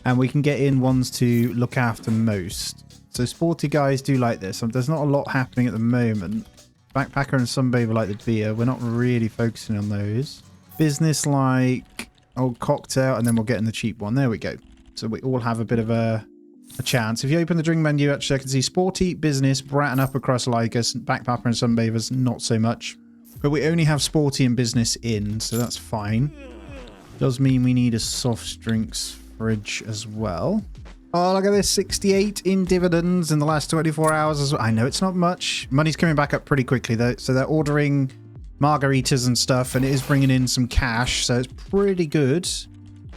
and we can get in ones to look after most. So sporty guys do like this. There's not a lot happening at the moment. Backpacker and Sunbather like the beer. We're not really focusing on those. Business like old cocktail, and then we'll get in the cheap one. There we go. So we all have a bit of a chance. If you open the drink menu, actually I can see sporty, business, brat and upper crust like us, backpacker and sunbathers not so much. But we only have sporty and business in, so that's fine. Does mean we need a soft drinks fridge as well. Oh, look at this, 68 in dividends in the last 24 hours as well. I know it's not much. Money's coming back up pretty quickly though, so they're ordering margaritas and stuff, and it is bringing in some cash, so it's pretty good.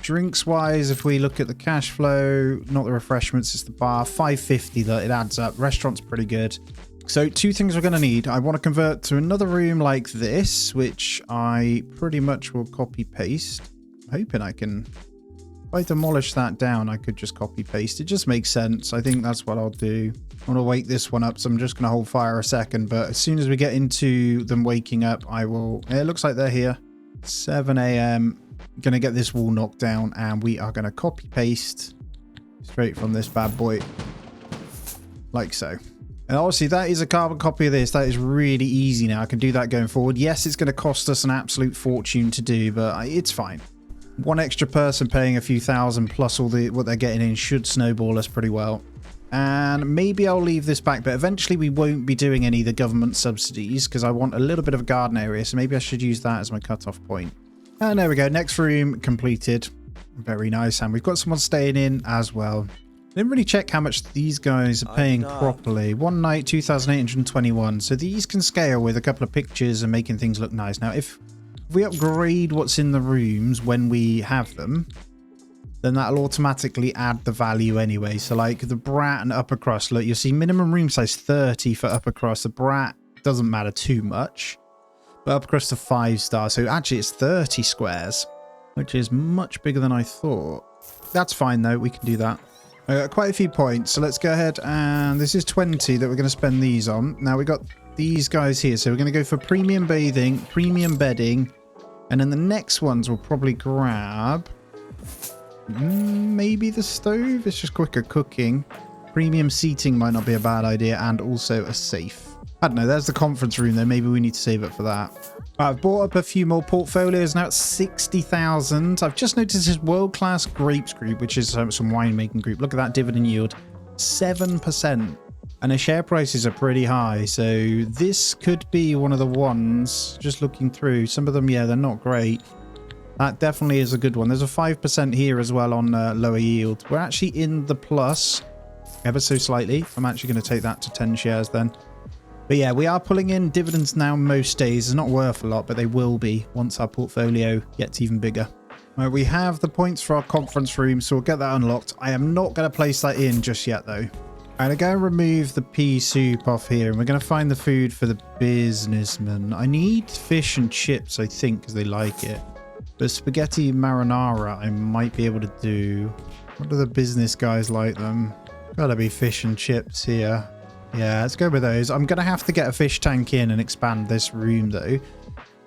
Drinks wise, if we look at the cash flow, not the refreshments, it's the bar, 550 that it adds up. Restaurant's pretty good. So 2 things we're going to need. I want to convert to another room like this, which I pretty much will copy paste. I'm hoping I can, if I demolish that down, I could just copy paste. It just makes sense. I think that's what I'll do. I want to wake this one up, so I'm just going to hold fire a second, but as soon as we get into them waking up, I will... It looks like they're here. 7 a.m. Going to get this wall knocked down, and we are going to copy paste straight from this bad boy. Like so. And obviously that is a carbon copy of this. That is really easy now. I can do that going forward. Yes, it's going to cost us an absolute fortune to do, but it's fine. One extra person paying a few thousand plus all the what they're getting in should snowball us pretty well. And maybe I'll leave this back, but eventually we won't be doing any of the government subsidies because I want a little bit of a garden area, so maybe I should use that as my cutoff point. And there we go, next room completed. Very nice, and we've got someone staying in as well. Didn't really check how much these guys are paying properly. One night, 2,821. So these can scale with a couple of pictures and making things look nice. Now, if we upgrade what's in the rooms when we have them, then that'll automatically add the value anyway. So like the brat and upper crust, look, you'll see minimum room size 30 for upper crust. The brat doesn't matter too much, but upper crust a 5-star. So actually it's 30 squares, which is much bigger than I thought. That's fine though, we can do that. I got quite a few points, so let's go ahead, and this is 20 that we're going to spend these on. Now we got these guys here, so we're going to go for premium bathing, premium bedding, and then the next ones we'll probably grab maybe the stove. It's just quicker cooking. Premium seating might not be a bad idea, and also a safe. I don't know, there's the conference room though. Maybe we need to save it for that. I've bought up a few more portfolios now at 60,000. I've just noticed this world-class grapes group, which is some winemaking group. Look at that dividend yield, 7%. And the share prices are pretty high. So this could be one of the ones, just looking through. Some of them, yeah, they're not great. That definitely is a good one. There's a 5% here as well on lower yield. We're actually in the plus ever so slightly. I'm actually going to take that to 10 shares then. But yeah, we are pulling in dividends now most days. It's not worth a lot, but they will be once our portfolio gets even bigger. Right, we have the points for our conference room, so we'll get that unlocked. I am not going to place that in just yet, though. I'm going to remove the pea soup off here, and we're going to find the food for the businessman. I need fish and chips, I think, because they like it. But spaghetti marinara, I might be able to do. What do the business guys like them? Gotta be fish and chips here. Yeah, let's go with those. I'm going to have to get a fish tank in and expand this room, though.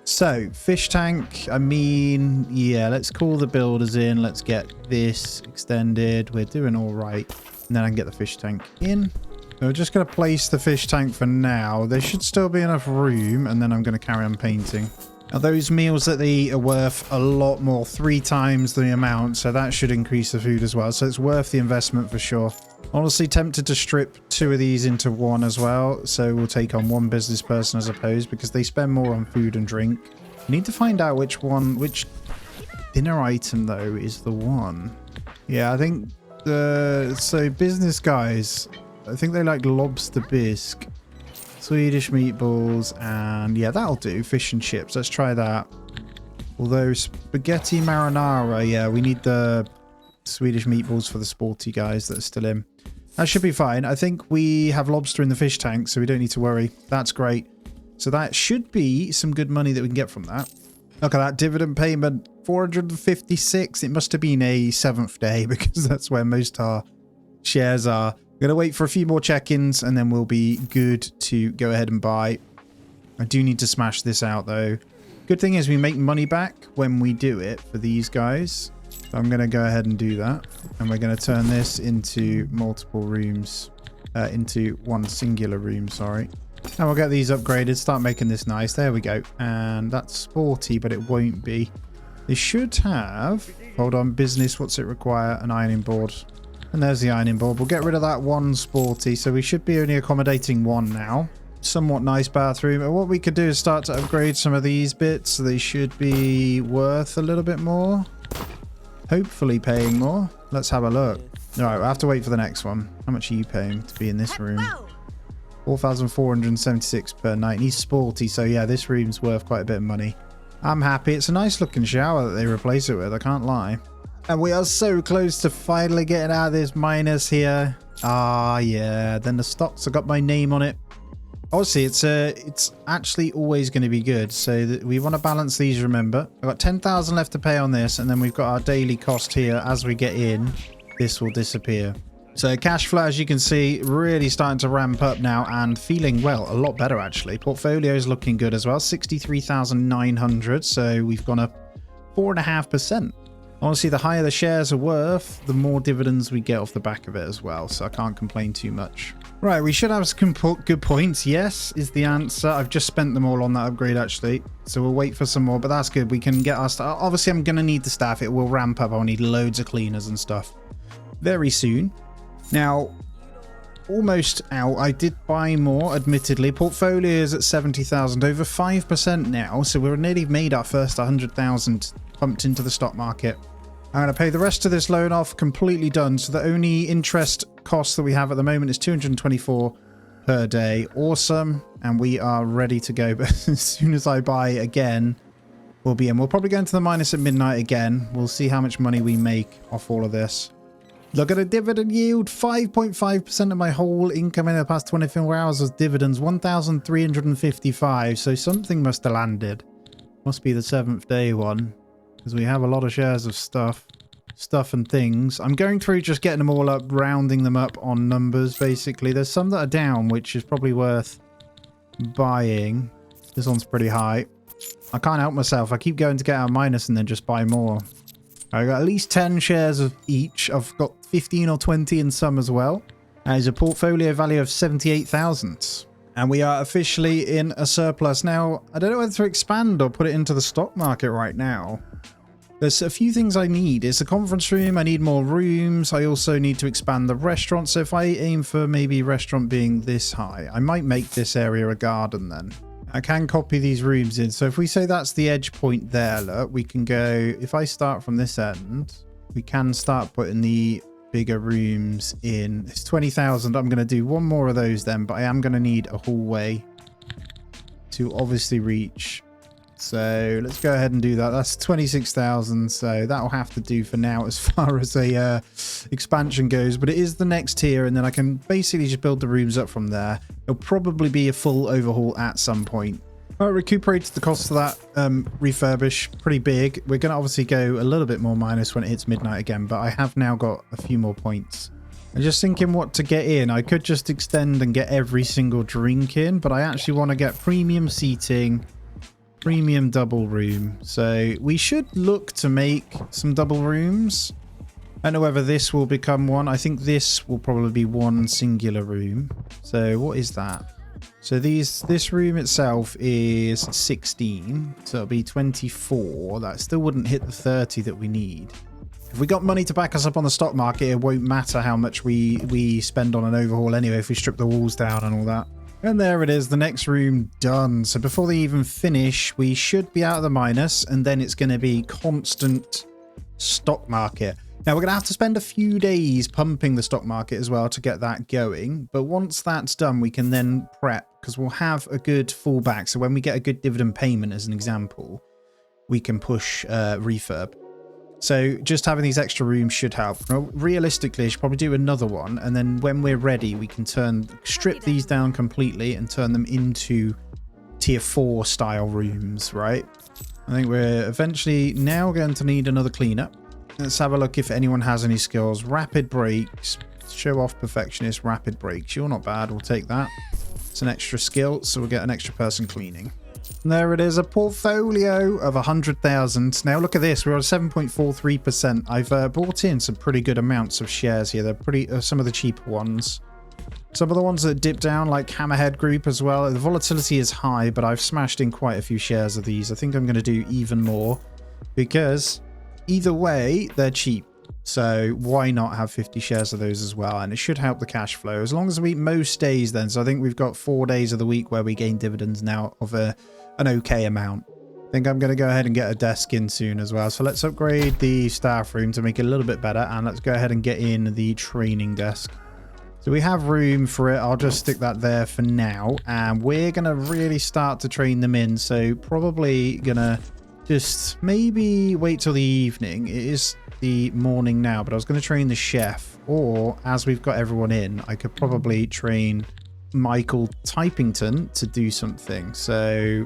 So, fish tank, I mean, yeah, let's call the builders in. Let's get this extended. We're doing all right. And then I can get the fish tank in. So we're just going to place the fish tank for now. There should still be enough room, and then I'm going to carry on painting. Now, those meals that they eat are worth a lot more, 3 times the amount, so that should increase the food as well. So it's worth the investment for sure. Honestly, tempted to strip 2 of these into 1 as well, so we'll take on 1 business person as opposed, because they spend more on food and drink. We need to find out which dinner item, though, is the one. Yeah, I think so business guys, I think they like lobster bisque, Swedish meatballs, and yeah, that'll do. Fish and chips, let's try that. Although spaghetti marinara, yeah, we need the Swedish meatballs for the sporty guys that are still in. That should be fine. I think we have lobster in the fish tank, so we don't need to worry. That's great. So that should be some good money that we can get from that. Look at that dividend payment, 456. It must have been a 7th day, because that's where most our shares are. We're going to wait for a few more check-ins, and then we'll be good to go ahead and buy. I do need to smash this out, though. Good thing is we make money back when we do it for these guys. So I'm going to go ahead and do that. And we're going to turn this into multiple rooms. Into one singular room, sorry. And we'll get these upgraded, start making this nice. There we go. And that's sporty, but it won't be. They should have, hold on, business, what's it require? An ironing board. And there's the ironing board. We'll get rid of that 1 sporty, so we should be only accommodating 1 now. Somewhat nice bathroom. And what we could do is start to upgrade some of these bits. They should be worth a little bit more. Hopefully paying more. Let's have a look. All right, we'll have to wait for the next one. How much are you paying to be in this room? 4,476 per night. He's sporty, so yeah, this room's worth quite a bit of money. I'm happy. It's a nice looking shower that they replace it with, I can't lie. And we are so close to finally getting out of this minus here. Ah, yeah. Then the stocks have got my name on it. Obviously, it's actually always going to be good. So that we want to balance these, remember. I've got 10,000 left to pay on this. And then we've got our daily cost here. As we get in, this will disappear. So cash flow, as you can see, really starting to ramp up now and feeling, well, a lot better, actually. Portfolio is looking good as well. 63,900. So we've gone up 4.5%. Honestly, the higher the shares are worth, the more dividends we get off the back of it as well. So I can't complain too much. Right, we should have some good points. Yes, is the answer. I've just spent them all on that upgrade, actually. So we'll wait for some more, but that's good. We can get our staff. Obviously, I'm going to need the staff. It will ramp up. I'll need loads of cleaners and stuff very soon. Now, almost out. I did buy more, admittedly. Portfolio is at 70,000, over 5% now. So we're nearly made our first 100,000 pumped into the stock market. I'm going to pay the rest of this loan off, completely done. So the only interest cost that we have at the moment is 224 per day. Awesome. And we are ready to go. But as soon as I buy again, we'll be in. We'll probably go into the minus at midnight again. We'll see how much money we make off all of this. Look at a dividend yield. 5.5% of my whole income in the past 24 hours was dividends. 1,355. So something must have landed. Must be the 7th day one. Because we have a lot of shares of stuff and things. I'm going through just getting them all up, rounding them up on numbers, basically. There's some that are down, which is probably worth buying. This one's pretty high. I can't help myself. I keep going to get out minus and then just buy more. I got at least 10 shares of each. I've got 15 or 20 in some as well. There's a portfolio value of 78,000. And we are officially in a surplus. Now, I don't know whether to expand or put it into the stock market right now. There's a few things I need. It's a conference room. I need more rooms. I also need to expand the restaurant. So if I aim for maybe restaurant being this high, I might make this area a garden then. I can copy these rooms in. So if we say that's the edge point there, look, we can go, if I start from this end, we can start putting the bigger rooms in. It's 20,000. I'm going to do one more of those then, but I am going to need a hallway to obviously reach So let's go ahead and do that. That's 26,000. So that'll have to do for now as far as a expansion goes. But it is the next tier, and then I can basically just build the rooms up from there. It'll probably be a full overhaul at some point. All right, recuperated the cost of that refurbish pretty big. We're going to obviously go a little bit more minus when it hits midnight again, but I have now got a few more points. I'm just thinking what to get in. I could just extend and get every single drink in, but I actually want to get premium seating, premium double room. So we should look to make some double rooms. I don't know whether this will become one. I think this will probably be one singular room. So what is that? So this room itself is 16. So it'll be 24. That still wouldn't hit the 30 that we need. If we got money to back us up on the stock market, it won't matter how much we spend on an overhaul anyway if we strip the walls down and all that. And there it is, the next room done. So before they even finish, we should be out of the minus, and then it's going to be constant stock market. Now we're going to have to spend a few days pumping the stock market as well to get that going. But once that's done, we can then prep, because we'll have a good fallback. So when we get a good dividend payment, as an example, we can push refurb. So just having these extra rooms should help. Well, realistically, I should probably do another one. And then when we're ready, we can strip these down completely and turn them into tier 4 style rooms, right? I think we're eventually now going to need another cleanup. Let's have a look if anyone has any skills. Rapid breaks. Show off perfectionist. Rapid breaks. You're not bad. We'll take that. It's an extra skill, so we'll get an extra person cleaning. And there it is, a portfolio of 100,000. Now look at this, we're at 7.43%. I've bought in some pretty good amounts of shares here. They're pretty some of the cheaper ones. Some of the ones that dip down, like Hammerhead Group as well. The volatility is high, but I've smashed in quite a few shares of these. I think I'm going to do even more because either way, they're cheap. So why not have 50 shares of those as well? And it should help the cash flow as long as we most days then. So I think we've got 4 days of the week where we gain dividends now of an okay amount. I think I'm going to go ahead and get a desk in soon as well. So let's upgrade the staff room to make it a little bit better. And let's go ahead and get in the training desk. So we have room for it. I'll just stick that there for now. And we're going to really start to train them in. So probably going to just maybe wait till the evening. It is the morning now, but I was going to train the chef, or as we've got everyone in, I could probably train Michael Typington to do something. So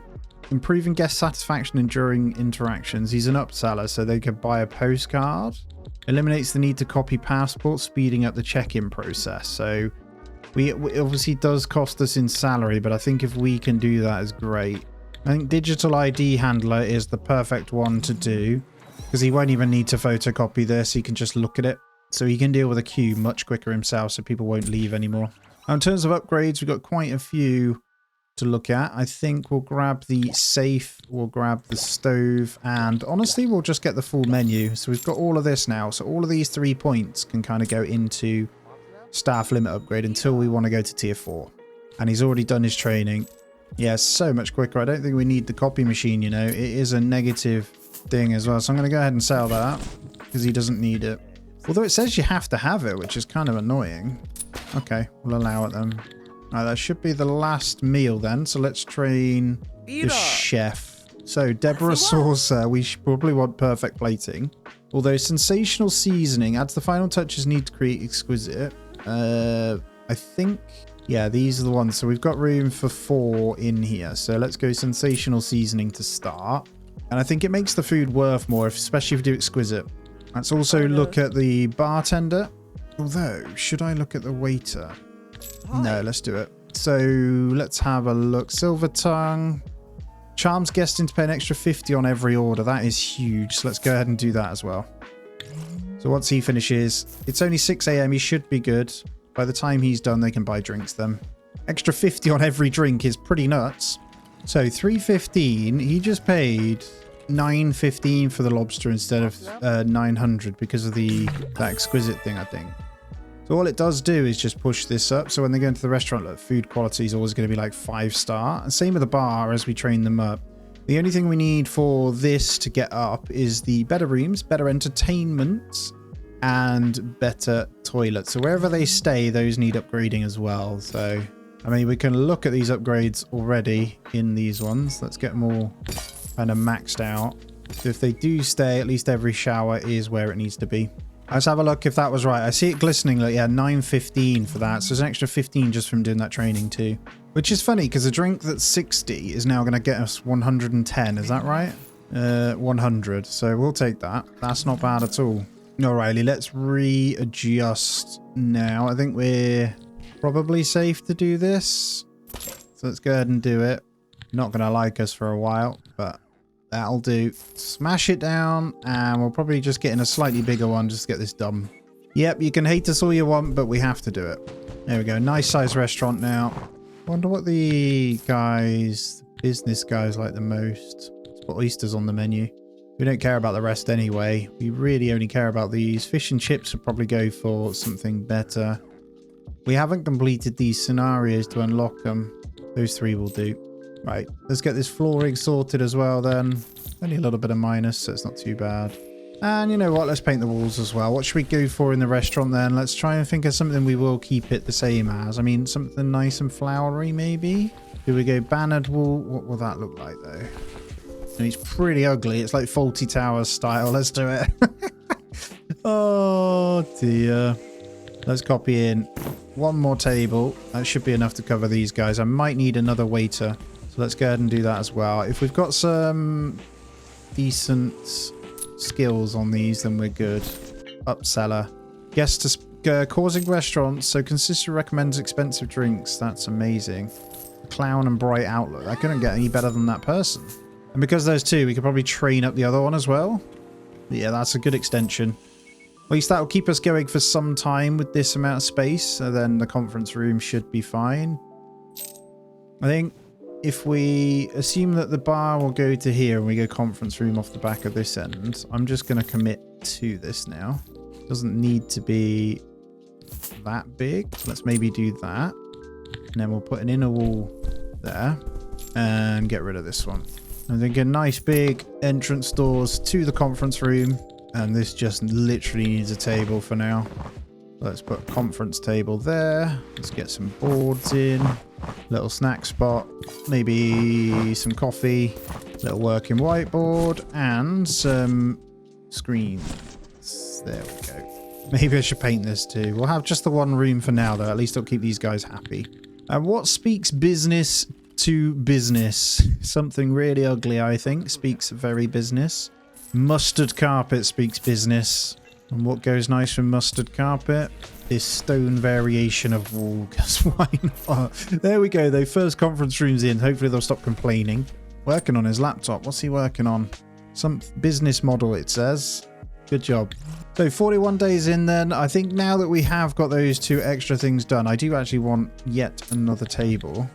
improving guest satisfaction and during interactions. He's an upseller, so they could buy a postcard. Eliminates the need to copy passports, speeding up the check-in process. So it obviously does cost us in salary, but I think if we can do that is great. I think digital ID handler is the perfect one to do, because he won't even need to photocopy this. He can just look at it. So he can deal with a queue much quicker himself, so people won't leave anymore. Now, in terms of upgrades, we've got quite a few to look at. I think we'll grab the safe, we'll grab the stove, and honestly, we'll just get the full menu. So we've got all of this now. So all of these 3 points can kind of go into staff limit upgrade until we want to go to tier 4. And he's already done his training. Yeah, so much quicker. I don't think we need the copy machine, you know. It is a negative thing as well. So I'm going to go ahead and sell that because he doesn't need it. Although it says you have to have it, which is kind of annoying. Okay, we'll allow it then. All right, that should be the last meal then. So let's train the chef. So Deborah Saucer, we should probably want perfect plating. Although sensational seasoning adds the final touches need to create exquisite. I think, yeah, these are the ones. So we've got room for 4 in here. So let's go sensational seasoning to start. And I think it makes the food worth more, especially if you do exquisite. Let's also look at the bartender. Although, should I look at the waiter? No, let's do it. So let's have a look. Silver tongue. Charms guest into pay an extra 50 on every order. That is huge. So let's go ahead and do that as well. So once he finishes, it's only 6 a.m. He should be good. By the time he's done, they can buy drinks then. Extra 50 on every drink is pretty nuts. So 315, he just paid 915 for the lobster instead of 900 because of that exquisite thing, I think. So all it does do is just push this up. So when they go into the restaurant, look, food quality is always going to be like 5-star. And same with the bar as we train them up. The only thing we need for this to get up is the better rooms, better entertainment, and better toilets. So wherever they stay, those need upgrading as well. So, I mean, we can look at these upgrades already in these ones. Let's get more kind of maxed out. So if they do stay, at least every shower is where it needs to be. Let's have a look if that was right. I see it glistening. Like, yeah, 915 for that. So there's an extra 15 just from doing that training too. Which is funny because a drink that's 60 is now going to get us 110. Is that right? 100. So we'll take that. That's not bad at all. Alrighty, let's readjust now. I think we're probably safe to do this. So let's go ahead and do it. Not going to like us for a while, but that'll do. Smash it down, and we'll probably just get in a slightly bigger one just to get this done. Yep, you can hate us all you want, but we have to do it. There we go. Nice size restaurant now. Wonder what the business guys like the most. Let's put oysters on the menu. We don't care about the rest anyway. We really only care about these. Fish and chips would probably go for something better. We haven't completed these scenarios to unlock them. Those 3 will do. Right, let's get this flooring sorted as well then. Only a little bit of minus, so it's not too bad. And you know what? Let's paint the walls as well. What should we go for in the restaurant then? Let's try and think of something we will keep it the same as. I mean, something nice and flowery maybe? Do we go bannered wall? What will that look like though? And it's pretty ugly. It's like Faulty Towers style. Let's do it. Oh dear. Let's copy in 1 more table. That should be enough to cover these guys. I might need another waiter. So let's go ahead and do that as well. If we've got some decent skills on these, then we're good. Upseller. Guest to causing restaurants. So consistent recommends expensive drinks. That's amazing. Clown and bright outlook. I couldn't get any better than that person. And because there's 2, we could probably train up the other one as well. Yeah, that's a good extension. At least that'll keep us going for some time with this amount of space. So then the conference room should be fine. I think if we assume that the bar will go to here and we go conference room off the back of this end, I'm just going to commit to this now. Doesn't need to be that big. Let's maybe do that. And then we'll put an inner wall there and get rid of this one. I think a nice big entrance doors to the conference room. And this just literally needs a table for now. Let's put conference table there. Let's get some boards in. Little snack spot. Maybe some coffee. Little working whiteboard. And some screens. There we go. Maybe I should paint this too. We'll have just the 1 room for now though. At least it'll keep these guys happy. And what speaks business to business? Something really ugly, I think. Speaks very business. Mustard carpet speaks business. And what goes nice with mustard carpet? This stone variation of wall. Because why not? There we go though. First conference room's in. Hopefully they'll stop complaining. Working on his laptop. What's he working on? Some business model it says. Good job. So 41 days in then. I think now that we have got those 2 extra things done, I do actually want yet another table.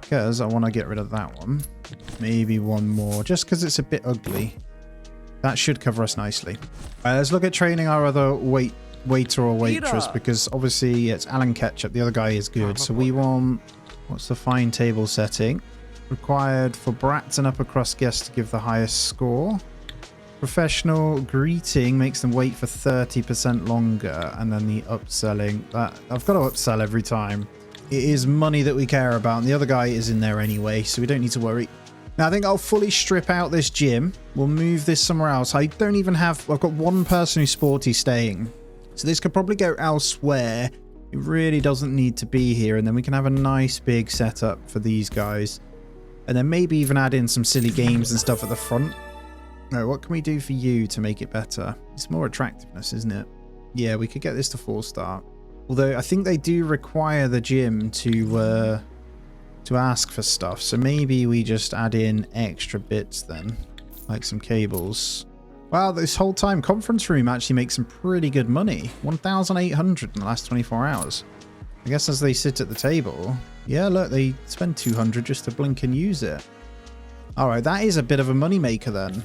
Because I want to get rid of that one. Maybe 1 more. Just because it's a bit ugly. That should cover us nicely. Right, let's look at training our other waiter or waitress, because obviously it's Alan Ketchup. The other guy is good. So we want... What's the fine table setting? Required for brats and upper crust guests to give the highest score. Professional greeting makes them wait for 30% longer. And then the upselling. I've got to upsell every time. It is money that we care about. And the other guy is in there anyway, so we don't need to worry. Now, I think I'll fully strip out this gym. We'll move this somewhere else. I don't even have... I've got 1 person who's sporty staying. So this could probably go elsewhere. It really doesn't need to be here. And then we can have a nice big setup for these guys. And then maybe even add in some silly games and stuff at the front. No, what can we do for you to make it better? It's more attractiveness, isn't it? Yeah, we could get this to 4-star. Although I think they do require the gym to ask for stuff. So maybe we just add in extra bits then. Like some cables. Wow, this whole time conference room actually makes some pretty good money. 1,800 in the last 24 hours. I guess as they sit at the table. Yeah, look, they spend 200 just to blink and use it. Alright, that is a bit of a money maker then.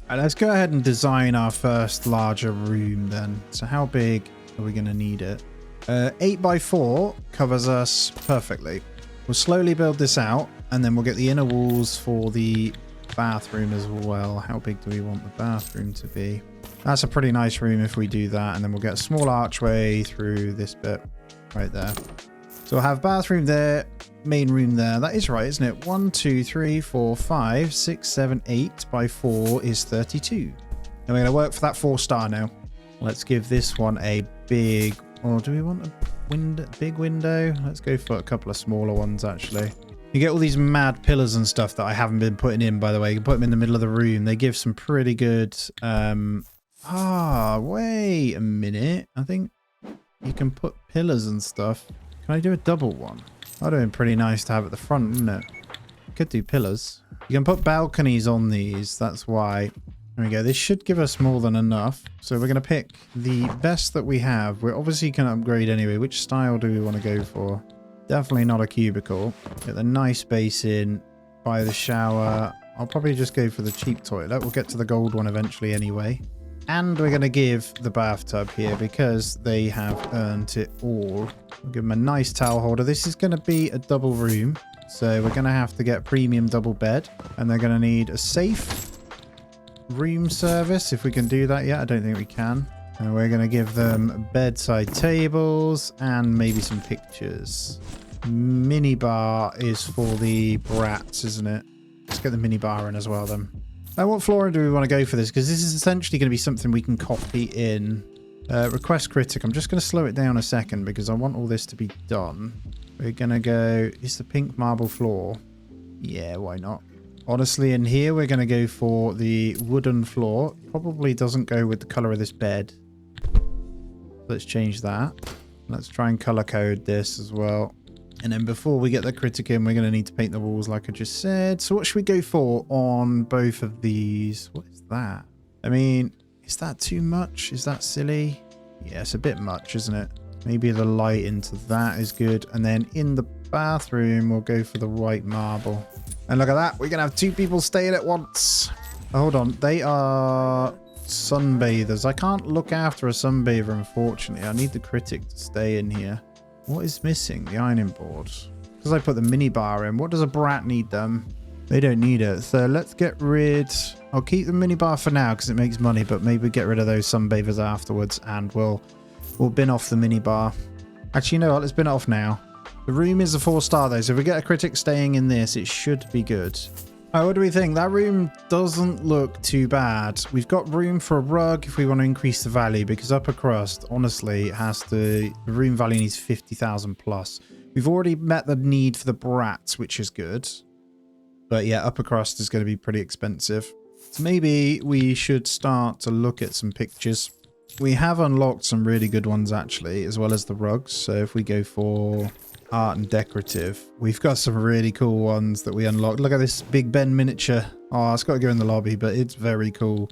Right, let's go ahead and design our first larger room then. So how big are we going to need it? 8x4 covers us perfectly. We'll slowly build this out, and then we'll get the inner walls for the bathroom as well. How big do we want the bathroom to be? That's a pretty nice room if we do that, and then we'll get a small archway through this bit right there. So we'll have bathroom there, main room there. That is right, isn't it? 1, 2, 3, 4, 5, 6, 7, 8 by 4 is 32. And we're going to work for that 4-star now. Let's give this one a big... Or do we want a big window? Let's go for a couple of smaller ones, actually. You get all these mad pillars and stuff that I haven't been putting in, by the way. You can put them in the middle of the room. They give some pretty good... wait a minute. I think you can put pillars and stuff. Can I do a double one? That would have been pretty nice to have at the front, wouldn't it? Could do pillars. You can put balconies on these. That's why. There we go. This should give us more than enough. So we're going to pick the best that we have. We're obviously going to upgrade anyway. Which style do we want to go for? Definitely not a cubicle. Get the nice basin by the shower. I'll probably just go for the cheap toilet. We'll get to the gold one eventually anyway. And we're going to give the bathtub here because they have earned it all. We'll give them a nice towel holder. This is going to be a double room. So we're going to have to get premium double bed. And they're going to need a safe room service. If we can do that yet. I don't think we can. And we're going to give them bedside tables and maybe some pictures. Mini bar is for the brats, isn't it? Let's get the mini bar in as well then. Now, what flooring do we want to go for this? Because this is essentially going to be something we can copy in. Request critic. I'm just going to slow it down a second because I want all this to be done. We're going to go... Is the pink marble floor? Yeah, why not? Honestly, in here, we're going to go for the wooden floor. Probably doesn't go with the colour of this bed. Let's change that. Let's try and colour code this as well. And then before we get the critic in, we're going to need to paint the walls like I just said. So what should we go for on both of these? What is that? I mean, is that too much? Is that silly? Yeah, it's a bit much, isn't it? Maybe the light into that is good. And then in the bathroom, we'll go for the white marble. And look at that. We're going to have 2 people staying at once. Oh, hold on. They are sunbathers. I can't look after a sunbather, unfortunately. I need the critic to stay in here. What is missing? The ironing board. Because I put the mini bar in. What does a brat need them? They don't need it. So let's get rid... I'll keep the mini bar for now because it makes money. But maybe get rid of those sunbathers afterwards. And we'll bin off the mini bar. Actually, you know what? Let's bin it off now. The room is a 4-star though. So if we get a critic staying in this, it should be good. Oh, what do we think? That room doesn't look too bad. We've got room for a rug if we want to increase the value because upper crust, honestly, has the room value needs 50,000 plus. We've already met the need for the brats, which is good. But yeah, upper crust is going to be pretty expensive. So maybe we should start to look at some pictures. We have unlocked some really good ones actually, as well as the rugs. So if we go for... art and decorative, we've got some really cool ones that we unlocked. Look at this Big Ben miniature. Oh, it's got to go in the lobby, but it's very cool.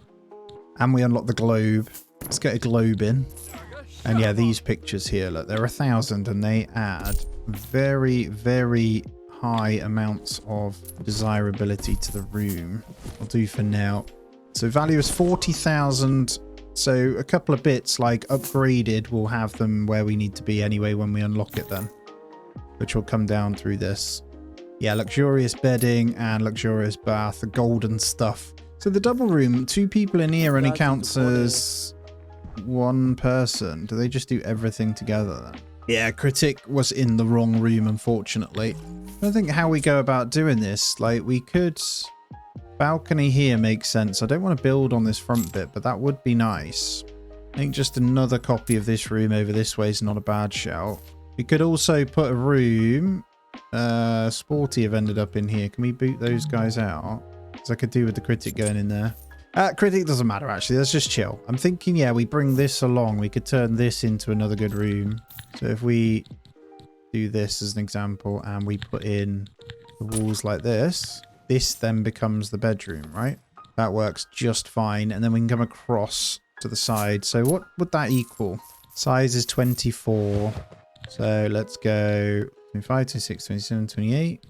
And we unlocked the globe. Let's get a globe in. And yeah, these pictures here, look, they're 1,000 and they add very, very high amounts of desirability to the room. I'll do for now. So value is 40,000. So a couple of bits like upgraded will have them where we need to be anyway when we unlock it then. Which will come down through this. Yeah, luxurious bedding and luxurious bath, the golden stuff. So the double room, 2 people in here only counts as 1 person. Do they just do everything together then? Yeah, critic was in the wrong room, unfortunately. I don't think how we go about doing this. Like, we could... balcony here makes sense. I don't want to build on this front bit, but that would be nice. I think just another copy of this room over this way is not a bad shout. We could also put a room. Sporty have ended up in here. Can we boot those guys out? Because I could do with the critic going in there. Critic doesn't matter, actually. Let's just chill. I'm thinking, yeah, we bring this along. We could turn this into another good room. So if we do this as an example and we put in the walls like this, this then becomes the bedroom, right? That works just fine. And then we can come across to the side. So what would that equal? Size is 24. So let's go 25, 26, 27, 28.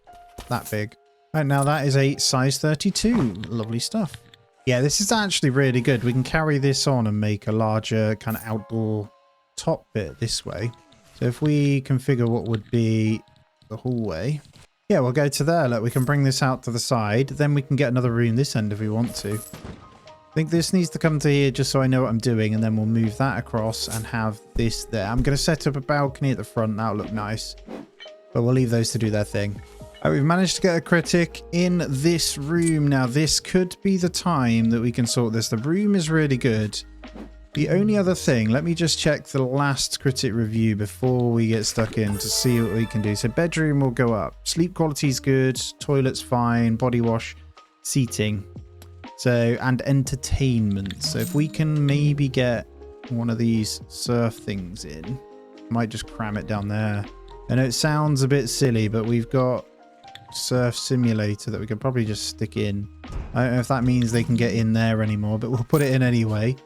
That big. Right, now that is a size 32. Lovely stuff. Yeah, this is actually really good. We can carry this on and make a larger kind of outdoor top bit this way. So if we configure what would be the hallway. Yeah, we'll go to there. Look, we can bring this out to the side. Then we can get another room this end if we want to. I think this needs to come to here just so I know what I'm doing, and then we'll move that across and have this there. I'm going to set up a balcony at the front. That'll look nice. but we'll leave those to do their thing. We've managed to get a critic in this room. Now, this could be the time that we can sort this. The room is really good. The only other thing, let me just check the last critic review before we get stuck in to see what we can do. So bedroom will go up. Sleep quality is good. Toilet's fine. Body wash. Seating. So, and entertainment. So if we can maybe get one of these surf things in, might just cram it down there. I know it sounds a bit silly, but we've got surf simulator that we could probably just stick in. I don't know if that means they can get in there anymore, but we'll put it in anyway,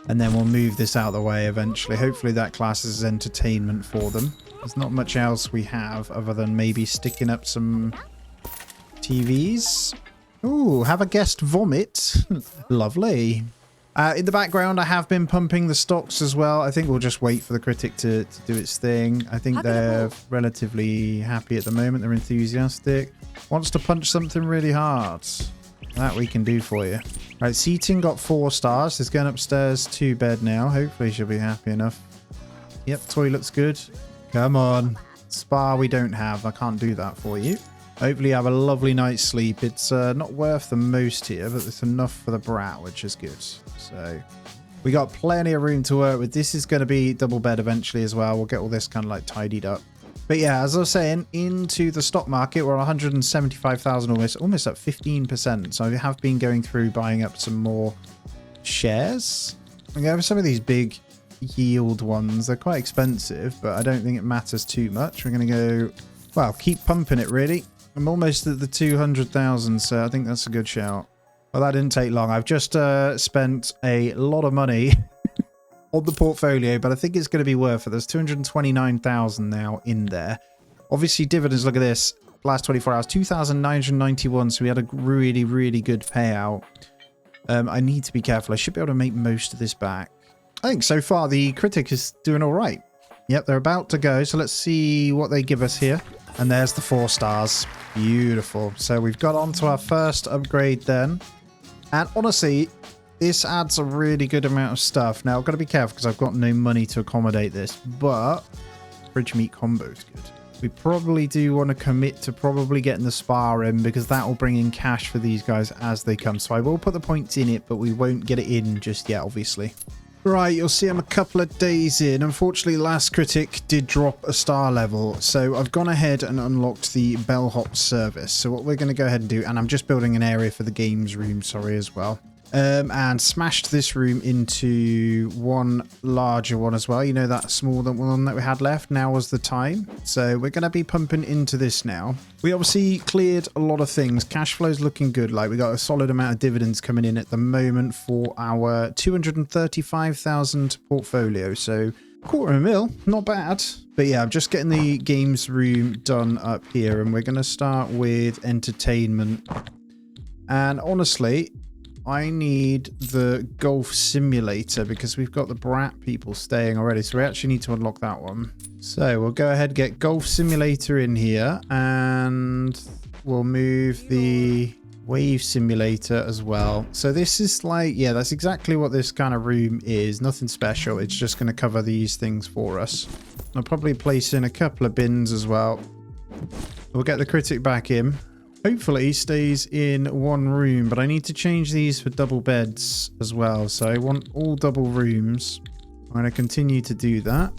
and then we'll move this out of the way eventually. Hopefully that classes as entertainment for them. There's not much else we have other than maybe sticking up some TVs. Ooh, have a guest vomit. Lovely. In the background, I have been pumping the stocks as well. I think we'll just wait for the critic to do its thing. I think they're relatively happy at the moment. They're enthusiastic. Wants to punch something really hard. That we can do for you. Right, seating got 4 stars. It's going upstairs to bed now. Hopefully she'll be happy enough. Yep, toilet's good. Come on. Spa we don't have. I can't do that for you. Hopefully you have a lovely night's sleep. It's not worth the most here, but it's enough for the brat, which is good. So we got plenty of room to work with. This is going to be double bed eventually as well. We'll get all this kind of like tidied up. But yeah, as I was saying, into the stock market, we're 175,000 almost up 15%. So I have been going through buying up some more shares. We have some of these big yield ones. They're quite expensive, but I don't think it matters too much. We're going to go, well, keep pumping it really. I'm almost at the 200,000, so I think that's a good shout. Well, that didn't take long. I've just spent a lot of money on the portfolio, but I think it's going to be worth it. There's 229,000 now in there. Obviously, dividends, look at this. Last 24 hours, 2,991, so we had a really, really good payout. I need to be careful. I should be able to make most of this back. I think so far the critic is doing all right. Yep, they're about to go, so let's see what they give us here. And there's the 4 stars. Beautiful. So we've got on to our first upgrade then. And honestly, this adds a really good amount of stuff. Now, I've got to be careful because I've got no money to accommodate this. But fridge meat combo is good. We probably do want to commit to probably getting the spa in because that will bring in cash for these guys as they come. So I will put the points in it, but we won't get it in just yet, obviously. Right, you'll see I'm a couple of days in. Unfortunately, last critic did drop a star level. So I've gone ahead and unlocked the bellhop service. So what we're going to go ahead and do, and I'm just building an area for the games room, sorry, as well. And smashed this room into one larger one as well. You know, that smaller one that we had left. Now was the time. So we're going to be pumping into this now. We obviously cleared a lot of things. Cash flow's looking good. Like, we got a solid amount of dividends coming in at the moment for our 235,000 portfolio. So $250,000, not bad. But yeah, I'm just getting the games room done up here. And we're going to start with entertainment. And honestly, I need the golf simulator because we've got the brat people staying already. So we actually need to unlock that one. So we'll go ahead and get golf simulator in here. And we'll move the wave simulator as well. So this is like, yeah, that's exactly what this kind of room is. Nothing special. It's just going to cover these things for us. I'll probably place in a couple of bins as well. We'll get the critic back in. Hopefully he stays in one room, but I need to change these for double beds as well. So I want all double rooms. I'm going to continue to do that.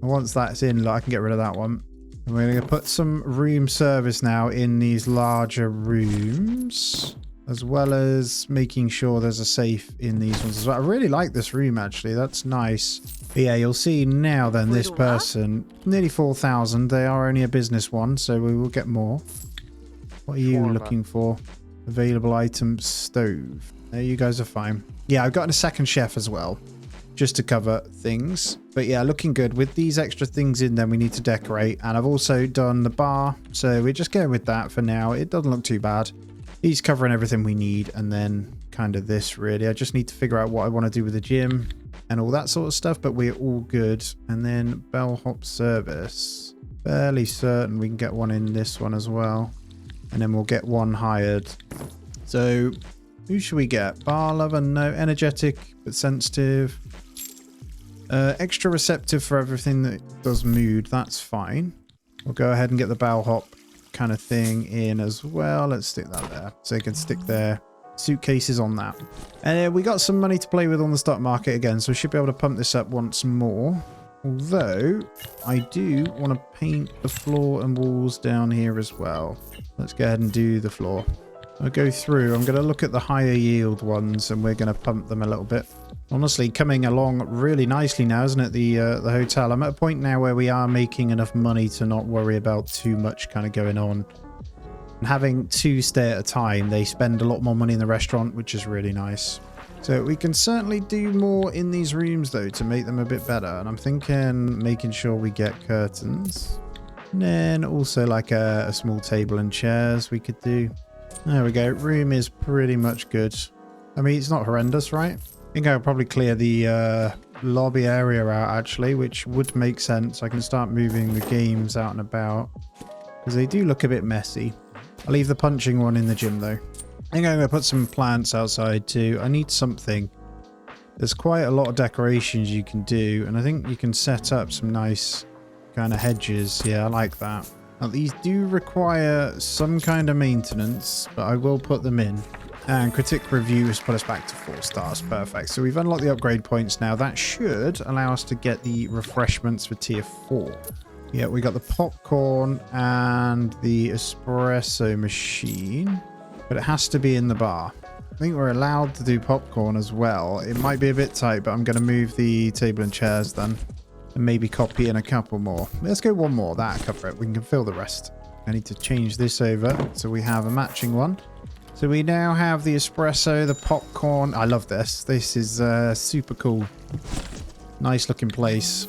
And once that's in, I can get rid of that one. And we're going to put some room service now in these larger rooms, as well as making sure there's a safe in these ones as well. I really like this room, actually. That's nice. But yeah, you'll see now then this person, nearly 4,000. They are only a business one, so we will get more. What are you looking for? Available items, stove. There, you guys are fine. Yeah, I've gotten a second chef as well, just to cover things. But yeah, looking good. With these extra things in, then we need to decorate. And I've also done the bar, so we're just going with that for now. It doesn't look too bad. He's covering everything we need, and then kind of this really. I just need to figure out what I want to do with the gym and all that sort of stuff, but we're all good. And then bellhop service. Fairly certain we can get one in this one as well. And then we'll get one hired. So who should we get? Bar lover, no. Energetic but sensitive. Extra receptive for everything that does mood. That's fine. We'll go ahead and get the bellhop kind of thing in as well. Let's stick that there. So you can stick their suitcases on that. And we got some money to play with on the stock market again, so we should be able to pump this up once more. Although, I do want to paint the floor and walls down here as well. Let's go ahead and do the floor. I'll go through. I'm going to look at the higher yield ones and we're going to pump them a little bit. Honestly, coming along really nicely now, isn't it? The hotel. I'm at a point now where we are making enough money to not worry about too much kind of going on. And having 2 stay at a time, they spend a lot more money in the restaurant, which is really nice. So we can certainly do more in these rooms though to make them a bit better. And I'm thinking making sure we get curtains. And then also like a small table and chairs we could do. There we go. Room is pretty much good. I mean, it's not horrendous, right? I think I'll probably clear the lobby area out actually, which would make sense. I can start moving the games out and about because they do look a bit messy. I'll leave the punching one in the gym though. I think I'm going to put some plants outside too. I need something. There's quite a lot of decorations you can do, and I think you can set up some nice kind of hedges. Yeah, I like that. Now, these do require some kind of maintenance, but I will put them in. And critic review has put us back to 4 stars. Perfect. So we've unlocked the upgrade points now. That should allow us to get the refreshments for tier 4. Yeah, we got the popcorn and the espresso machine, but it has to be in the bar. I think we're allowed to do popcorn as well. It might be a bit tight, but I'm going to move the table and chairs then. And maybe copy in a couple more. Let's go one more. That'll cover it. We can fill the rest. I need to change this over so we have a matching one. So we now have the espresso, the popcorn. I love this. This is super cool. Nice looking place.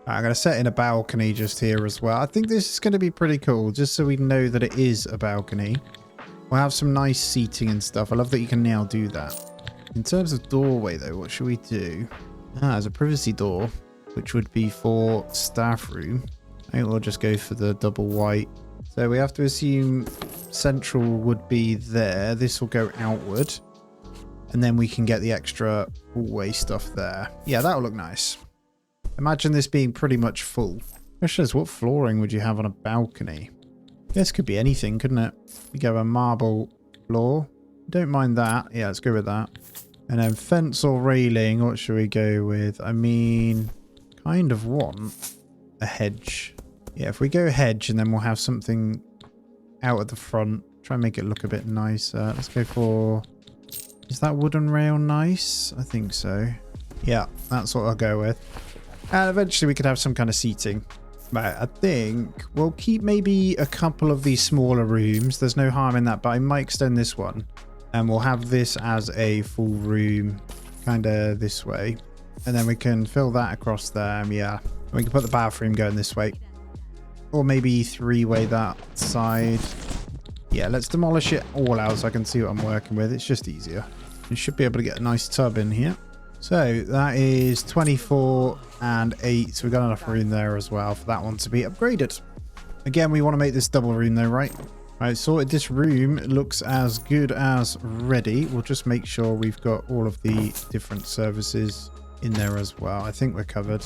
I'm going to set in a balcony just here as well. I think this is going to be pretty cool, just so we know that it is a balcony. We'll have some nice seating and stuff. I love that you can now do that. In terms of doorway though, what should we do? There's a privacy door, which would be for staff room. I think we'll just go for the double white. So we have to assume central would be there. This will go outward. And then we can get the extra hallway stuff there. Yeah, that'll look nice. Imagine this being pretty much full. Question is, what flooring would you have on a balcony? This could be anything, couldn't it? We go a marble floor. Don't mind that. Yeah, let's go with that. And then fence or railing, what should we go with? I mean, kind of want a hedge. Yeah, if we go hedge and then we'll have something out at the front. Try and make it look a bit nicer. Let's go for... Is that wooden rail nice? I think so. Yeah, that's what I'll go with. And eventually we could have some kind of seating. But I think we'll keep maybe a couple of these smaller rooms. There's no harm in that, but I might extend this one. And we'll have this as a full room, kind of this way. And then we can fill that across there. Yeah, we can put the bathroom going this way. Or maybe 3-way that side. Yeah, let's demolish it all out so I can see what I'm working with. It's just easier. You should be able to get a nice tub in here. So that is 24 and 8. So we've got enough room there as well for that one to be upgraded. Again, we want to make this double room though, right? Right, sorted. This room looks as good as ready. We'll just make sure we've got all of the different services in there as well. I think we're covered.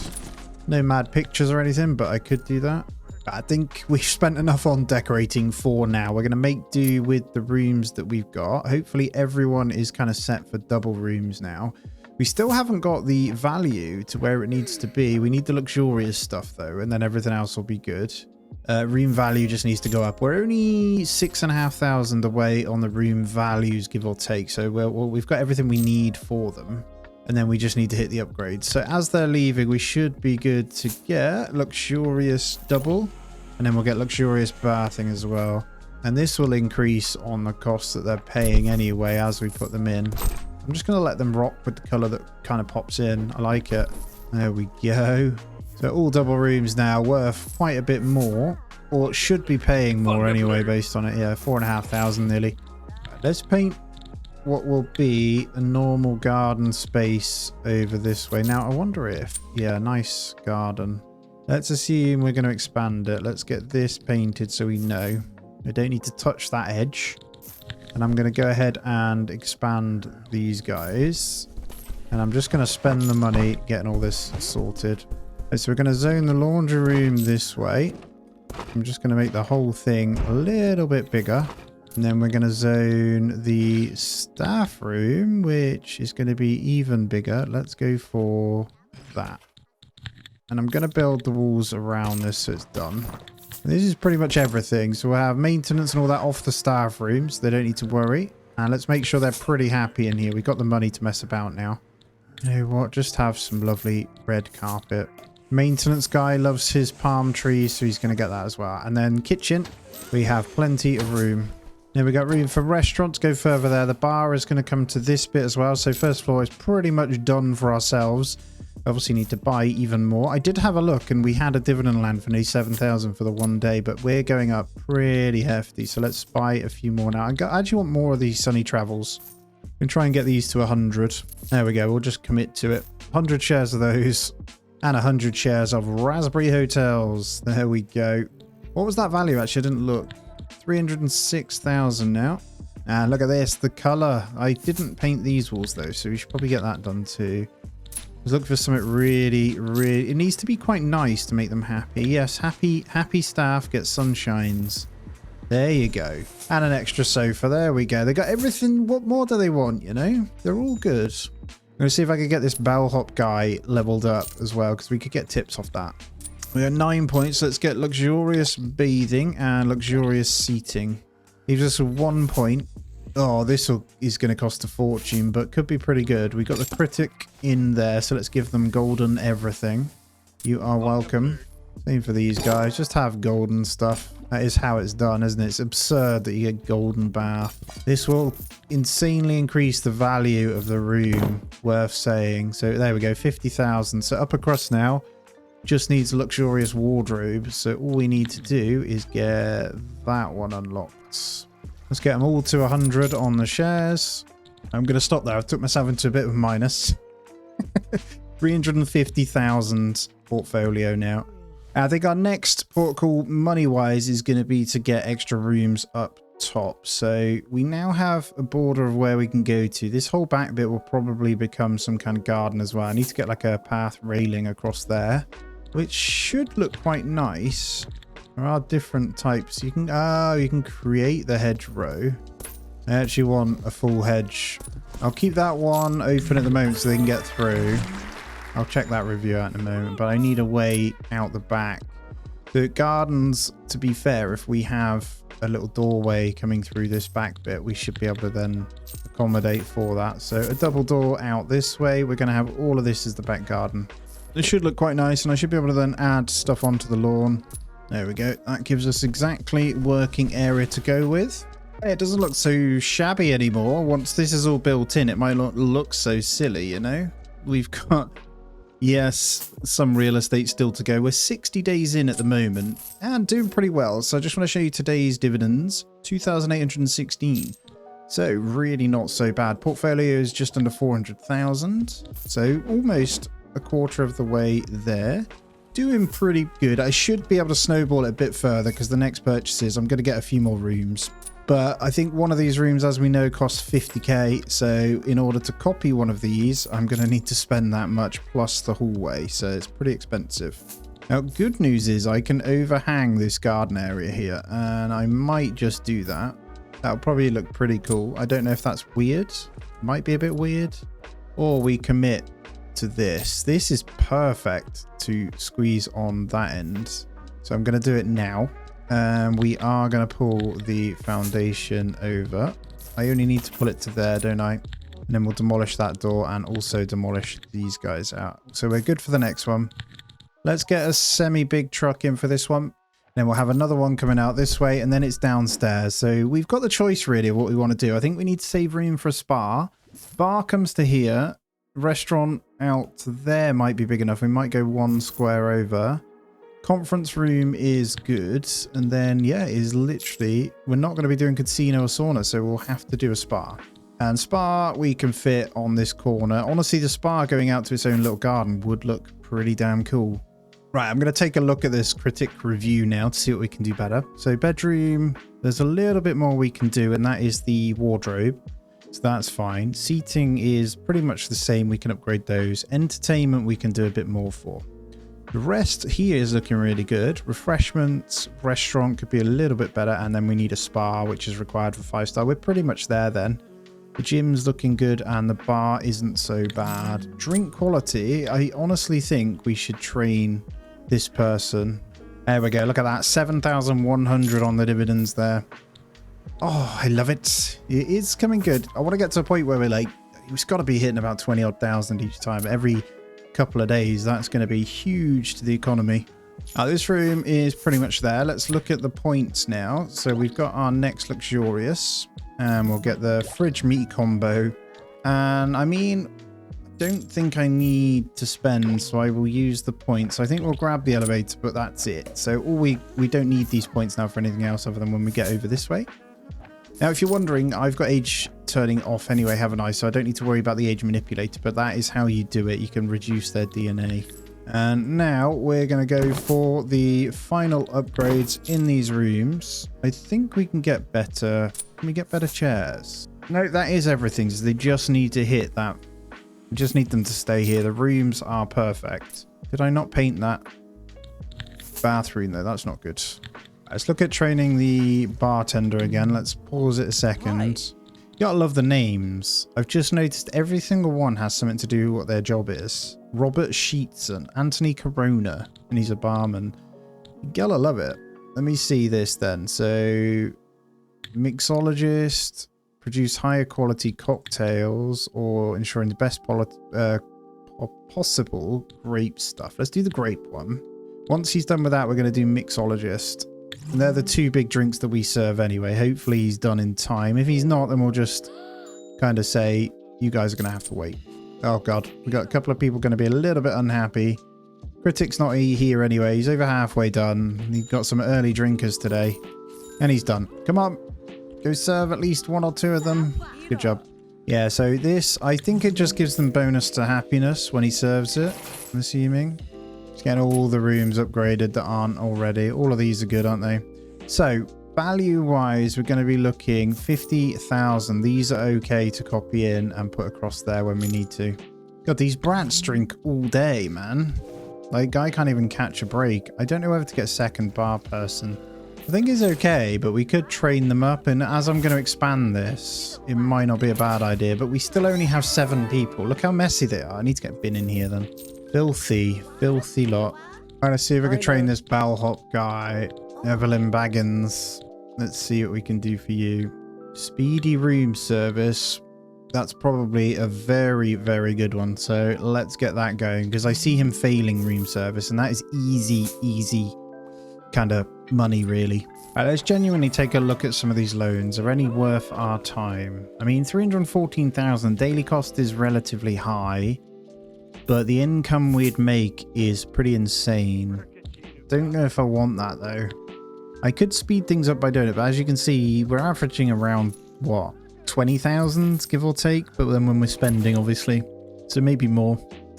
No mad pictures or anything, but I could do that. I think we've spent enough on decorating for now. We're going to make do with the rooms that we've got. Hopefully everyone is kind of set for double rooms now. We still haven't got the value to where it needs to be. We need the luxurious stuff though, and then everything else will be good. Room value just needs to go up. We're only 6,500 away on the room values, give or take. So we've got everything we need for them. And then we just need to hit the upgrades. So as they're leaving, we should be good to get luxurious double. And then we'll get luxurious bathing as well. And this will increase on the costs that they're paying anyway as we put them in. I'm just going to let them rock with the colour that kind of pops in. I like it. There we go. So all double rooms now worth quite a bit more. Or should be paying more anyway based on it. Yeah, 4,500 nearly. Let's paint what will be a normal garden space over this way. Now, I wonder if... Yeah, nice garden. Let's assume we're going to expand it. Let's get this painted so we know. We don't need to touch that edge. And I'm going to go ahead and expand these guys. And I'm just going to spend the money getting all this sorted. Okay, so we're going to zone the laundry room this way. I'm just going to make the whole thing a little bit bigger. And then we're going to zone the staff room, which is going to be even bigger. Let's go for that. And I'm going to build the walls around this so it's done. And this is pretty much everything. So we'll have maintenance and all that off the staff rooms. They don't need to worry. And let's make sure they're pretty happy in here. We've got the money to mess about now. You know what? Just have some lovely red carpet. Maintenance guy loves his palm trees, so he's going to get that as well. And then kitchen, we have plenty of room. Now we got room for restaurants. Go further there. The bar is going to come to this bit as well. So first floor is pretty much done for ourselves. Obviously need to buy even more. I did have a look and we had a dividend land for nearly 7,000 for the one day, but we're going up pretty hefty. So let's buy a few more now. I actually want more of these sunny travels. I'm going to try and get these to 100. There we go. We'll just commit to it. 100 shares of those and 100 shares of Raspberry Hotels. There we go. What was that value? Actually, I didn't look. 306,000 now. And look at this, the color. I didn't paint these walls though, so we should probably get that done too. Let's look for something really, it needs to be quite nice to make them happy. Yes, happy staff get sunshines. There you go. And an extra sofa. There we go. They got everything. What more do they want, you know? They're all good. I'm going to see if I can get this bellhop guy leveled up as well, because we could get tips off that. We got 9 points. Let's get luxurious bathing and luxurious seating. Leaves us with 1 point. Oh, this is going to cost a fortune, but could be pretty good. We got the critic in there, so let's give them golden everything. You are welcome. Same for these guys. Just have golden stuff. That is how it's done, isn't it? It's absurd that you get golden bath. This will insanely increase the value of the room, worth saying. So there we go, 50,000. So upper crust now just needs a luxurious wardrobe. So all we need to do is get that one unlocked. Let's get them all to 100 on the shares. I'm going to stop there. I took myself into a bit of a minus. 350,000 portfolio now. I think our next port call money-wise is going to be to get extra rooms up top. So we now have a border of where we can go to. This whole back bit will probably become some kind of garden as well. I need to get like a path railing across there, which should look quite nice. There are different types. You can create the hedgerow. I actually want a full hedge. I'll keep that one open at the moment so they can get through. I'll check that review out in a moment, but I need a way out the back. The gardens, to be fair, if we have a little doorway coming through this back bit, we should be able to then accommodate for that. So a double door out this way. We're going to have all of this as the back garden. This should look quite nice, and I should be able to then add stuff onto the lawn. There we go. That gives us exactly working area to go with. It doesn't look so shabby anymore. Once this is all built in, it might not look so silly, you know? We've got... Yes, some real estate still to go. We're 60 days in at the moment and doing pretty well. So I just want to show you today's dividends, 2,816. So really not so bad. Portfolio is just under 400,000. So almost a quarter of the way there. Doing pretty good. I should be able to snowball it a bit further because the next purchases, I'm going to get a few more rooms. But I think one of these rooms, as we know, costs 50k. So in order to copy one of these, I'm going to need to spend that much plus the hallway. So it's pretty expensive. Now, good news is I can overhang this garden area here. And I might just do that. That'll probably look pretty cool. I don't know if that's weird. Might be a bit weird. Or we commit to this. This is perfect to squeeze on that end. So I'm going to do it now. We are going to pull the foundation over. I only need to pull it to there, don't I? And then we'll demolish that door and also demolish these guys out. So we're good for the next one. Let's get a semi-big truck in for this one. Then we'll have another one coming out this way, and then it's downstairs. So we've got the choice really of what we want to do. I think we need to save room for a spa. Bar comes to here. Restaurant out there might be big enough. We might go one square over. Conference room is good, and then yeah, is literally, we're not going to be doing casino or sauna, so we'll have to do a spa. And spa we can fit on this corner. Honestly, the spa going out to its own little garden would look pretty damn cool. Right, I'm going to take a look at this critic review now to see what we can do better. So bedroom, there's a little bit more we can do, and that is the wardrobe. So that's fine. Seating is pretty much the same. We can upgrade those. Entertainment we can do a bit more for. The rest here is looking really good. Refreshments, restaurant could be a little bit better. And then we need a spa, which is required for 5-star. We're pretty much there then. The gym's looking good and the bar isn't so bad. Drink quality, I honestly think we should train this person. There we go. Look at that. 7,100 on the dividends there. Oh, I love it. It is coming good. I want to get to a point where we're like, it's got to be hitting about 20 odd thousand each time. Every couple of days, that's going to be huge to the economy. This room is pretty much there. Let's look at the points now. So we've got our next luxurious and we'll get the fridge meat combo. And I mean, don't think I need to spend, so I will use the points. I think we'll grab the elevator, but that's it. So all we don't need these points now for anything else other than when we get over this way. Now, if you're wondering, I've got age turning off anyway, haven't I? So I don't need to worry about the age manipulator, but that is how you do it. You can reduce their DNA. And now we're going to go for the final upgrades in these rooms. I think we can get better. Can we get better chairs? No, that is everything. So they just need to hit that. We just need them to stay here. The rooms are perfect. Did I not paint that bathroom though? That's not good. Let's look at training the bartender again. Let's pause it a second. You gotta love the names. I've just noticed every single one has something to do with what their job is. Robert Sheetson, Anthony Corona, and he's a barman. You gotta love it. Let me see this then. So, mixologist, produce higher quality cocktails or ensuring the best possible grape stuff. Let's do the grape one. Once he's done with that, we're going to do mixologist. And they're the two big drinks that we serve anyway. Hopefully he's done in time. If he's not, then we'll just kind of say, you guys are going to have to wait. Oh, God. We got a couple of people going to be a little bit unhappy. Critic's not here anyway. He's over halfway done. He's got some early drinkers today. And he's done. Come on. Go serve at least one or two of them. Good job. Yeah, so this, I think it just gives them bonus to happiness when he serves it. I'm assuming. Just getting all the rooms upgraded that aren't already. All of these are good, aren't they? So, value-wise, we're going to be looking 50,000. These are okay to copy in and put across there when we need to. God, these brats drink all day, man. Like, guy can't even catch a break. I don't know whether to get a second bar person. I think it's okay, but we could train them up. And as I'm going to expand this, it might not be a bad idea. But we still only have 7 people. Look how messy they are. I need to get a bin in here then. Filthy, filthy lot. All right, let's see if I can train this bellhop guy. Evelyn Baggins. Let's see what we can do for you. Speedy room service. That's probably a very, very good one. So let's get that going because I see him failing room service and that is easy kind of money really. All right, let's genuinely take a look at some of these loans. Are any worth our time? I mean, 314,000 daily cost is relatively high, but the income we'd make is pretty insane. Don't know if I want that though. I could speed things up by doing it, but as you can see, we're averaging around what, 20,000 give or take, but then when we're spending obviously, so maybe more.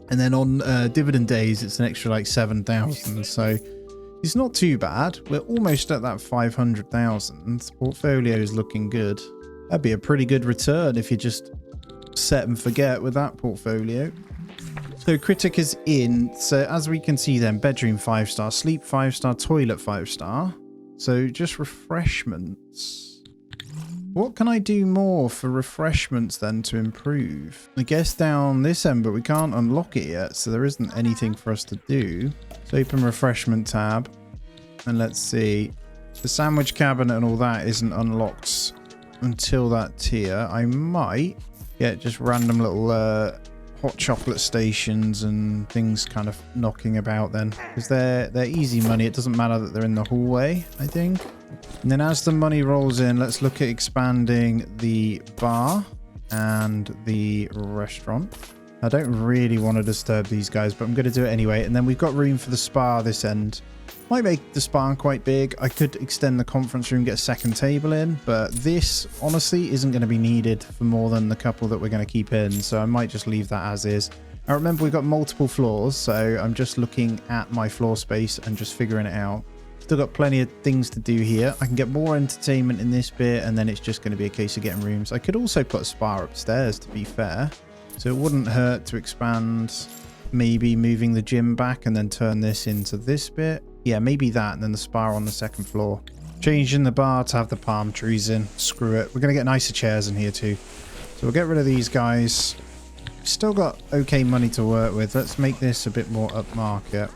And then on dividend days it's an extra like 7,000, so it's not too bad. We're almost at that 500,000. Portfolio is looking good. That'd be a pretty good return if you just set and forget with that portfolio. So critic is in. So as we can see then, bedroom 5-star, sleep 5-star, toilet 5-star. So just refreshments. What can I do more for refreshments then to improve? I guess down this end, but we can't unlock it yet, so there isn't anything for us to do. So open refreshment tab, and let's see. The sandwich cabinet and all that isn't unlocked until that tier. I might get just random little hot chocolate stations and things kind of knocking about then, because they're easy money. It doesn't matter that they're in the hallway, I think. And then as the money rolls in, let's look at expanding the bar and the restaurant. I don't really want to disturb these guys, but I'm going to do it anyway. And then we've got room for the spa this end. Might make the spa quite big. I could extend the conference room, get a second table in, but this honestly isn't going to be needed for more than the couple that we're going to keep in. So I might just leave that as is. Now remember, we've got multiple floors, so I'm just looking at my floor space and just figuring it out. Still got plenty of things to do here. I can get more entertainment in this bit, and then it's just going to be a case of getting rooms. I could also put a spa upstairs, to be fair. So it wouldn't hurt to expand maybe moving the gym back and then turn this into this bit. Yeah, maybe that, and then the spa on the second floor. Changing the bar to have the palm trees in. Screw it. We're going to get nicer chairs in here too. So we'll get rid of these guys. Still got okay money to work with. Let's make this a bit more upmarket.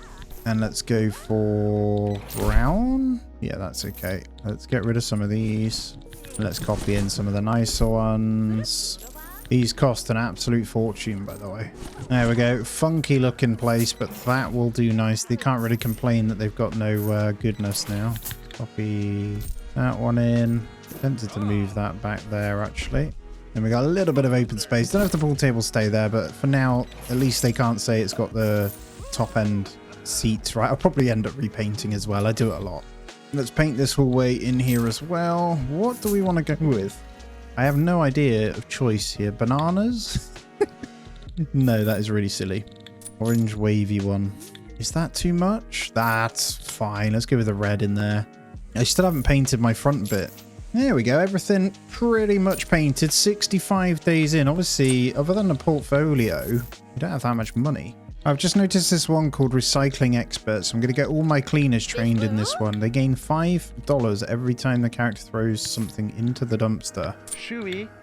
And let's go for brown. Yeah, that's okay. Let's get rid of some of these. Let's copy in some of the nicer ones. These cost an absolute fortune, by the way. There we go. Funky looking place, but that will do nicely. They can't really complain that they've got no goodness now. Copy that one in. Tempted to move that back there, actually. And we got a little bit of open space. Don't know if the pool tables stay there, but for now, at least they can't say it's got the top end seats, right? I'll probably end up repainting as well. I do it a lot. Let's paint this hallway in here as well. What do we want to go with? I have no idea of choice here. Bananas? No, that is really silly. Orange wavy one. Is that too much? That's fine. Let's go with the red in there. I still haven't painted my front bit. There we go. Everything pretty much painted. 65 days in. Obviously, other than the portfolio, we don't have that much money. I've just noticed this one called Recycling Experts. I'm going to get all my cleaners trained in this one. They gain $5 every time the character throws something into the dumpster.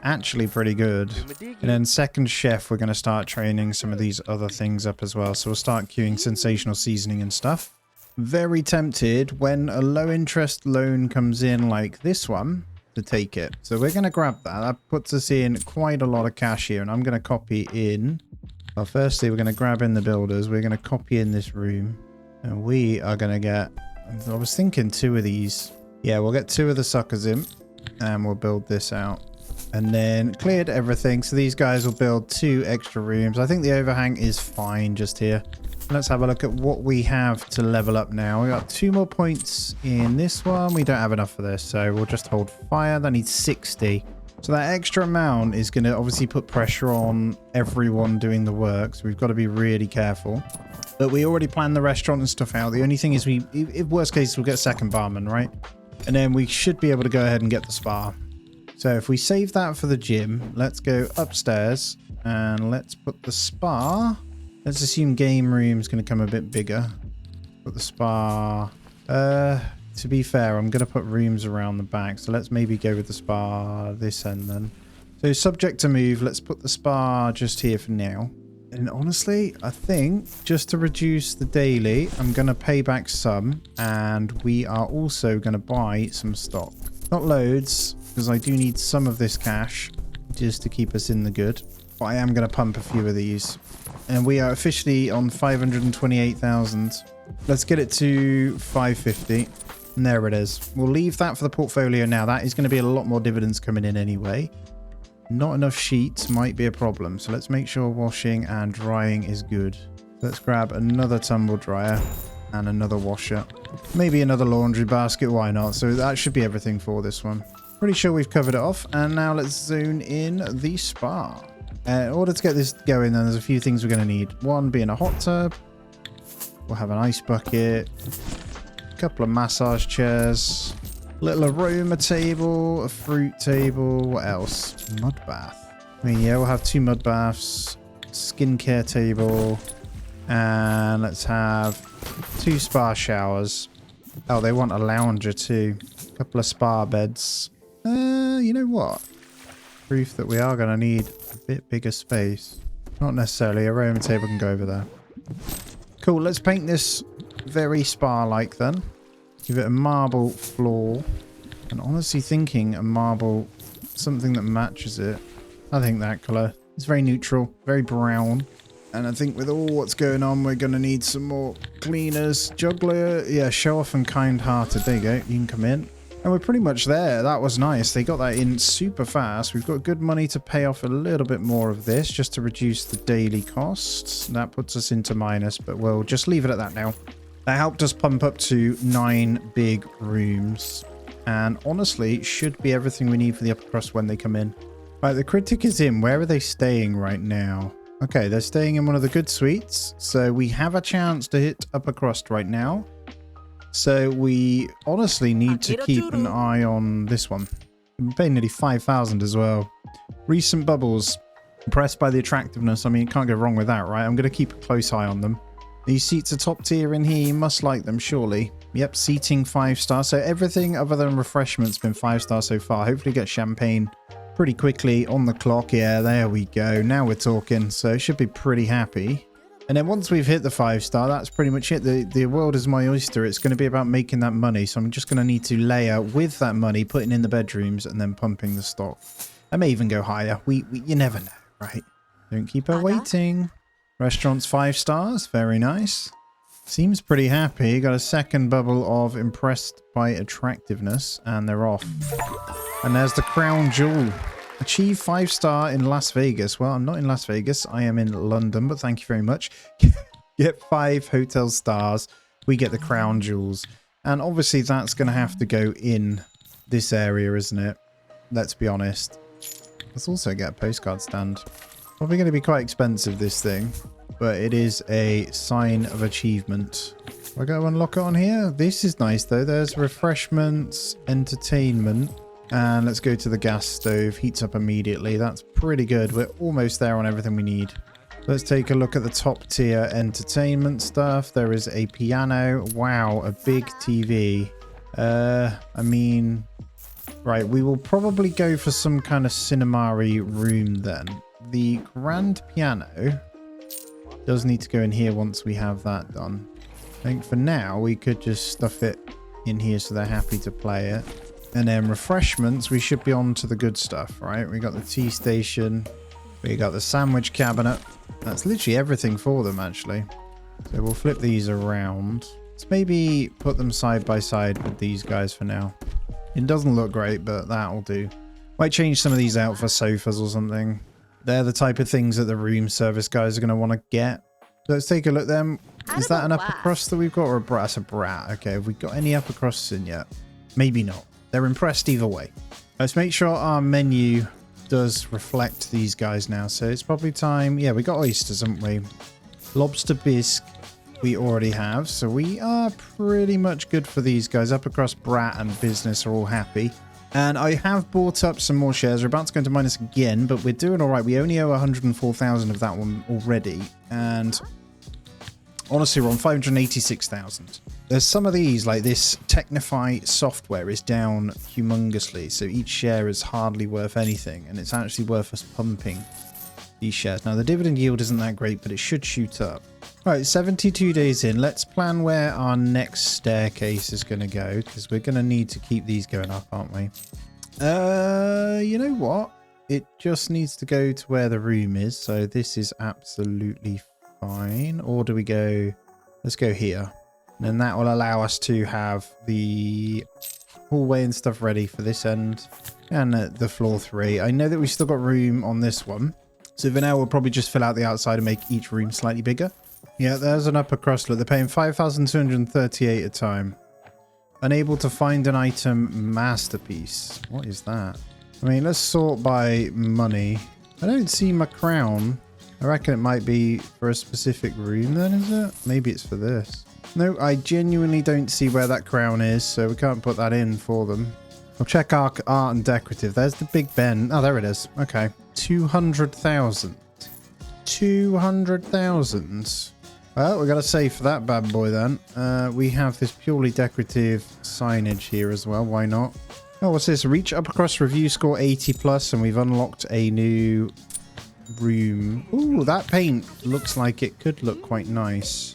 Actually pretty good. And then second chef, we're going to start training some of these other things up as well. So we'll start queuing sensational seasoning and stuff. Very tempted when a low interest loan comes in like this one to take it. So we're going to grab that. That puts us in quite a lot of cash here. And I'm going to copy in. Well, firstly, we're going to grab in the builders. We're going to copy in this room. And we are going to get... I was thinking 2 of these. Yeah, we'll get 2 of the suckers in. And we'll build this out. And then cleared everything. So these guys will build 2 extra rooms. I think the overhang is fine just here. Let's have a look at what we have to level up now. We got 2 more points in this one. We don't have enough for this. So we'll just hold fire. That needs 60. So that extra amount is going to obviously put pressure on everyone doing the work. So we've got to be really careful. But we already planned the restaurant and stuff out. The only thing is if worst case, we'll get a second barman, right? And then we should be able to go ahead and get the spa. So if we save that for the gym, let's go upstairs and let's put the spa. Let's assume game room's going to come a bit bigger. Put the spa. To be fair, I'm going to put rooms around the back. So let's maybe go with the spa this end then. So subject to move, let's put the spa just here for now. And honestly, I think just to reduce the daily, I'm going to pay back some. And we are also going to buy some stock. Not loads, because I do need some of this cash just to keep us in the good. But I am going to pump a few of these. And we are officially on 528,000. Let's get it to 550. And there it is. We'll leave that for the portfolio now. That is going to be a lot more dividends coming in anyway. Not enough sheets might be a problem. So let's make sure washing and drying is good. Let's grab another tumble dryer and another washer. Maybe another laundry basket. Why not? So that should be everything for this one. Pretty sure we've covered it off. And now let's zone in the spa. In order to get this going, then there's a few things we're going to need. One being a hot tub. We'll have an ice bucket. Couple of massage chairs, little aroma table, a fruit table. What else? Mud bath. I mean, yeah, we'll have 2 mud baths, skincare table, and let's have 2 spa showers. Oh, they want a lounger too. A couple of spa beds. You know what? Proof that we are going to need a bit bigger space. Not necessarily. Aroma table can go over there. Cool. Let's paint this very spa-like then. Give it a marble floor. And honestly thinking a marble, something that matches it. I think that colour. It's very neutral, very brown. And I think with all what's going on, we're going to need some more cleaners. Juggler, yeah, show off and kind-hearted. There you go. You can come in. And we're pretty much there. That was nice. They got that in super fast. We've got good money to pay off a little bit more of this just to reduce the daily costs. That puts us into minus, but we'll just leave it at that now. That helped us pump up to 9 big rooms. And honestly, should be everything we need for the upper crust when they come in. Right, the critic is in. Where are they staying right now? Okay, they're staying in one of the good suites. So we have a chance to hit upper crust right now. So we honestly need to keep an eye on this one. We paid nearly 5,000 as well. Recent bubbles. Impressed by the attractiveness. I mean, you can't go wrong with that, right? I'm going to keep a close eye on them. These seats are top tier in here. You must like them, surely. Yep, seating 5-star. So everything other than refreshment's been 5-star so far. Hopefully get champagne pretty quickly on the clock. Yeah, there we go. Now we're talking. So it should be pretty happy. And then once we've hit the 5-star, that's pretty much it. The world is my oyster. It's going to be about making that money. So I'm just going to need to layer with that money, putting in the bedrooms and then pumping the stock. I may even go higher. You never know, right? Don't keep her waiting. Restaurant's 5 stars. Very nice. Seems pretty happy. Got a second bubble of impressed by attractiveness. And they're off. And there's the crown jewel. Achieve 5-star in Las Vegas. Well, I'm not in Las Vegas. I am in London, but thank you very much. Get 5 hotel stars. We get the crown jewels. And obviously that's going to have to go in this area, isn't it? Let's be honest. Let's also get a postcard stand. Probably going to be quite expensive, this thing. But it is a sign of achievement. I got to unlock it on here. This is nice, though. There's refreshments, entertainment. And let's go to the gas stove. Heats up immediately. That's pretty good. We're almost there on everything we need. Let's take a look at the top tier entertainment stuff. There is a piano. Wow, a big TV. I mean... Right, we will probably go for some kind of cinema-y room then. The grand piano does need to go in here once we have that done. I think for now we could just stuff it in here so they're happy to play it. And then refreshments, we should be on to the good stuff, right? We got the tea station. We got the sandwich cabinet. That's literally everything for them, actually. So we'll flip these around. Let's maybe put them side by side with these guys for now. It doesn't look great, but that'll do. Might change some of these out for sofas or something. They're the type of things that the room service guys are going to want to get. So let's take a look then. Is that an upper crust that we've got, or a brat? That's a brat. Okay, have we got any upper crusts in yet? Maybe not. They're impressed either way. Let's make sure our menu does reflect these guys now. So it's probably time. Yeah, we got oysters, haven't we? Lobster bisque we already have. So we are pretty much good for these guys. Upper crust, brat, and business are all happy. And I have bought up some more shares. We're about to go into minus again, but we're doing all right. We only owe 104,000 of that one already. And honestly, we're on 586,000. There's some of these, like this Technify software is down humongously. So each share is hardly worth anything. And it's actually worth us pumping these shares. Now, the dividend yield isn't that great, but it should shoot up. All right, 72 days in. Let's plan where our next staircase is going to go, because we're going to need to keep these going up, aren't we? You know what? It just needs to go to where the room is. So this is absolutely fine. Or do we go... Let's go here. And then that will allow us to have the hallway and stuff ready for this end. And the floor 3. I know that we've still got room on this one. So for now, we'll probably just fill out the outside and make each room slightly bigger. Yeah, there's an upper crust. Look, they're paying 5,238 a time. Unable to find an item masterpiece. What is that? I mean, let's sort by money. I don't see my crown. I reckon it might be for a specific room then, is it? Maybe it's for this. No, I genuinely don't see where that crown is, so we can't put that in for them. I'll check our art and decorative. There's the Big Ben. Oh, there it is. Okay. 200,000. 200,000. Well, we got to save for that bad boy then. We have this purely decorative signage here as well. Why not? Oh, what's this? Reach upper crust review score 80 plus, and we've unlocked a new room. Ooh, that paint looks like it could look quite nice.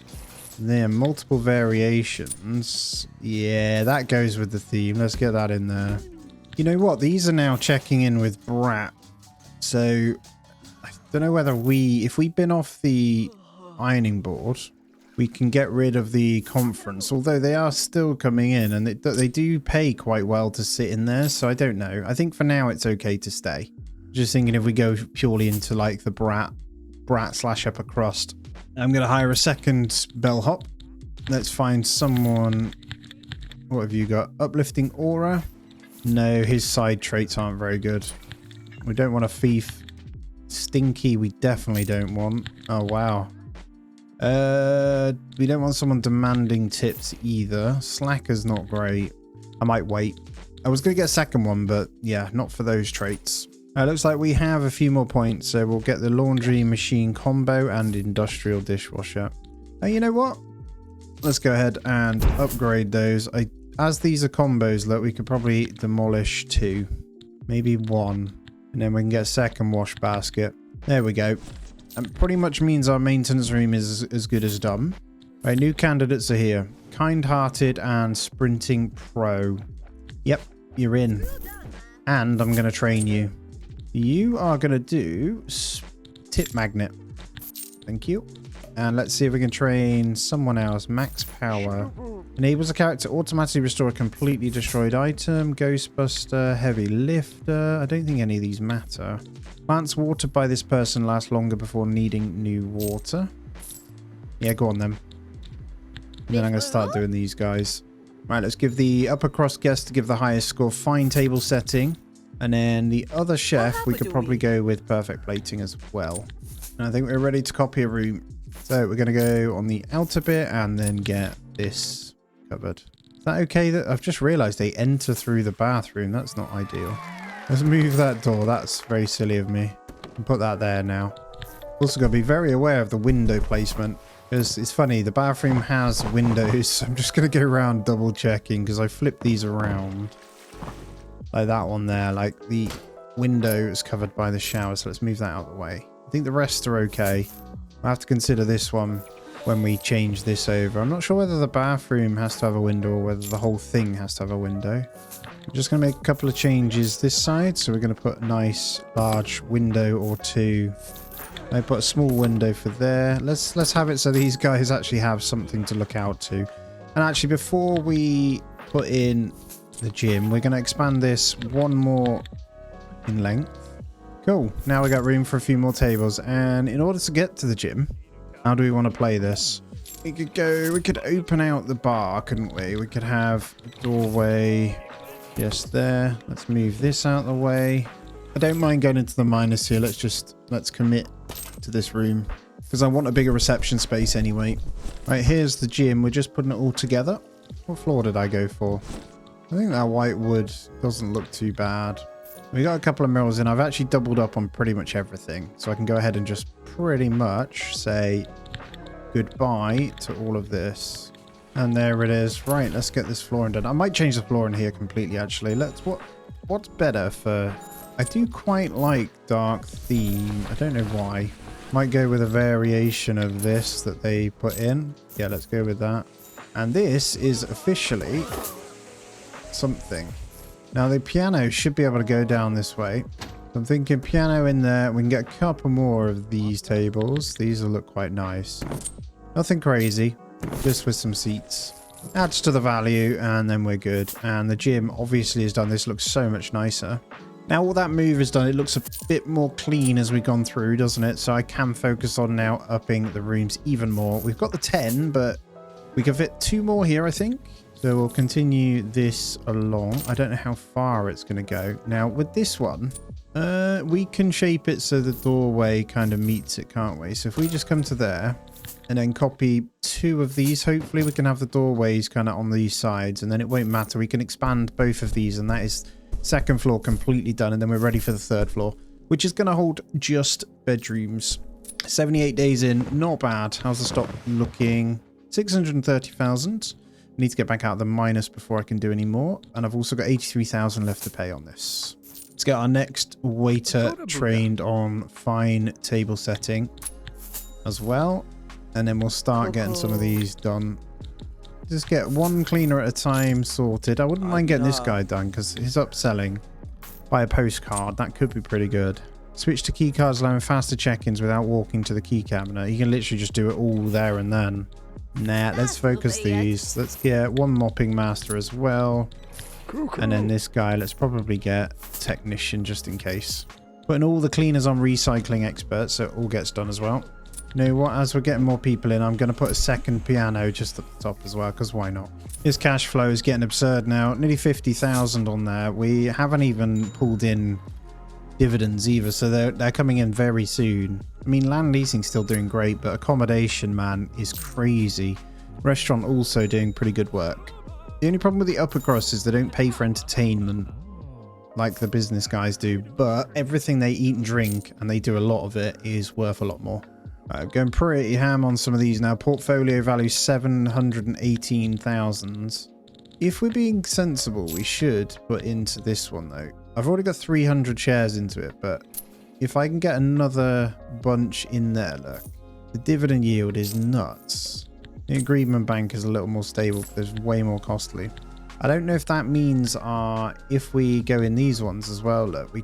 There, multiple variations. Yeah, that goes with the theme. Let's get that in there. You know what? These are now checking in with Brat. So, I don't know whether if we bin off the ironing board, we can get rid of the conference. Although they are still coming in, and they do pay quite well to sit in there. So, I don't know. I think for now it's okay to stay. Just thinking if we go purely into like the brat / upper crust. I'm going to hire a second bellhop. Let's find someone. What have you got? Uplifting aura? No, his side traits aren't very good. We don't want a thief. Stinky, we definitely don't want. Oh, wow. We don't want someone demanding tips either. Slacker's not great. I might wait. I was going to get a second one, but yeah, not for those traits. Looks like we have a few more points, so we'll get the laundry machine combo and industrial dishwasher. You know what? Let's go ahead and upgrade those. As these are combos, look, we could probably demolish 2, maybe 1, and then we can get a second wash basket. There we go. And pretty much means our maintenance room is as good as done. Right, new candidates are here. Kind-hearted and sprinting pro. Yep, you're in. And I'm going to train you. You are going to do tip magnet. Thank you. And let's see if we can train someone else. Max power. Enables a character to automatically restore a completely destroyed item. Ghostbuster. Heavy lifter. I don't think any of these matter. Plants watered by this person last longer before needing new water. Yeah, go on then. And then I'm going to start doing these guys. Right, let's give the upper crust guest to give the highest score. Fine table setting. And then the other chef, we could probably go with perfect plating as well. And I think we're ready to copy a room. So we're going to go on the outer bit and then get this covered. Is that okay? That I've just realized they enter through the bathroom. That's not ideal. Let's move that door. That's very silly of me. And put that there now. Also got to be very aware of the window placement. Because it's funny, the bathroom has windows. So I'm just going to go around double checking because I flipped these around. Like that one there. Like the window is covered by the shower. So let's move that out of the way. I think the rest are okay. I have to consider this one when we change this over. I'm not sure whether the bathroom has to have a window or whether the whole thing has to have a window. I'm just going to make a couple of changes this side. So we're going to put a nice large window or 2. I put a small window for there. Let's have it so these guys actually have something to look out to. And actually, before we put in the gym, we're going to expand this 1 more in length. Cool. Now we got room for a few more tables. And in order to get to the gym, how do we want to play this? We could open out the bar, couldn't we? We could have a doorway just there. Let's move this out of the way. I don't mind going into the minus here. Let's commit to this room because I want a bigger reception space anyway. Right, here's the gym. We're just putting it all together. What floor did I go for? I think that white wood doesn't look too bad. We got a couple of mirrors in. I've actually doubled up on pretty much everything. So I can go ahead and just pretty much say goodbye to all of this. And there it is. Right, let's get this flooring done. I might change the flooring here completely, actually. What's better for... I do quite like dark theme. I don't know why. Might go with a variation of this that they put in. Yeah, let's go with that. And this is officially something. Now the piano should be able to go down this way. I'm thinking piano in there. We can get a couple more of these tables. These will look quite nice. Nothing crazy. Just with some seats. Adds to the value and then we're good. And the gym obviously is done. This looks so much nicer. Now all that move is done. It looks a bit more clean as we've gone through, doesn't it? So I can focus on now upping the rooms even more. We've got the 10, but we can fit 2 more here, I think. So we'll continue this along. I don't know how far it's going to go. Now with this one, we can shape it so the doorway kind of meets it, can't we? So if we just come to there and then copy 2 of these, hopefully we can have the doorways kind of on these sides and then it won't matter. We can expand both of these and that is second floor completely done. And then we're ready for the 3rd floor, which is going to hold just bedrooms. 78 days in, not bad. How's the stock looking? 630,000. Need to get back out of the minus before I can do any more. And I've also got 83,000 left to pay on this. Let's get our next waiter trained on fine table setting as well. And then we'll start getting some of these done. Just get 1 cleaner at a time sorted. I wouldn't mind getting this guy done because he's upselling by a postcard. That could be pretty good. Switch to key cards allowing faster check-ins without walking to the key cabinet. You can literally just do it all there and then. Nah, let's focus these. Let's get 1 mopping master as well. And then this guy, let's probably get technician just in case. Putting all the cleaners on recycling expert so it all gets done as well. You know what, as we're getting more people in, I'm going to put a second piano just at the top as well, because why not? His cash flow is getting absurd now. Nearly 50,000 on there. We haven't even pulled in dividends either, so they're coming in very soon. I mean, land leasing's still doing great, but accommodation, man, is crazy. Restaurant also doing pretty good work. The only problem with the upper crust is they don't pay for entertainment. like the business guys do, but everything they eat and drink, and they do a lot of it, is worth a lot more. Going pretty ham on some of these now. Portfolio value 718,000. If we're being sensible, we should put into this one though. I've already got 300 shares into it, but if I can get another bunch in there, look, the dividend yield is nuts. The agreement bank is a little more stable, but it's way more costly. I don't know if that means if we go in these ones as well, look, we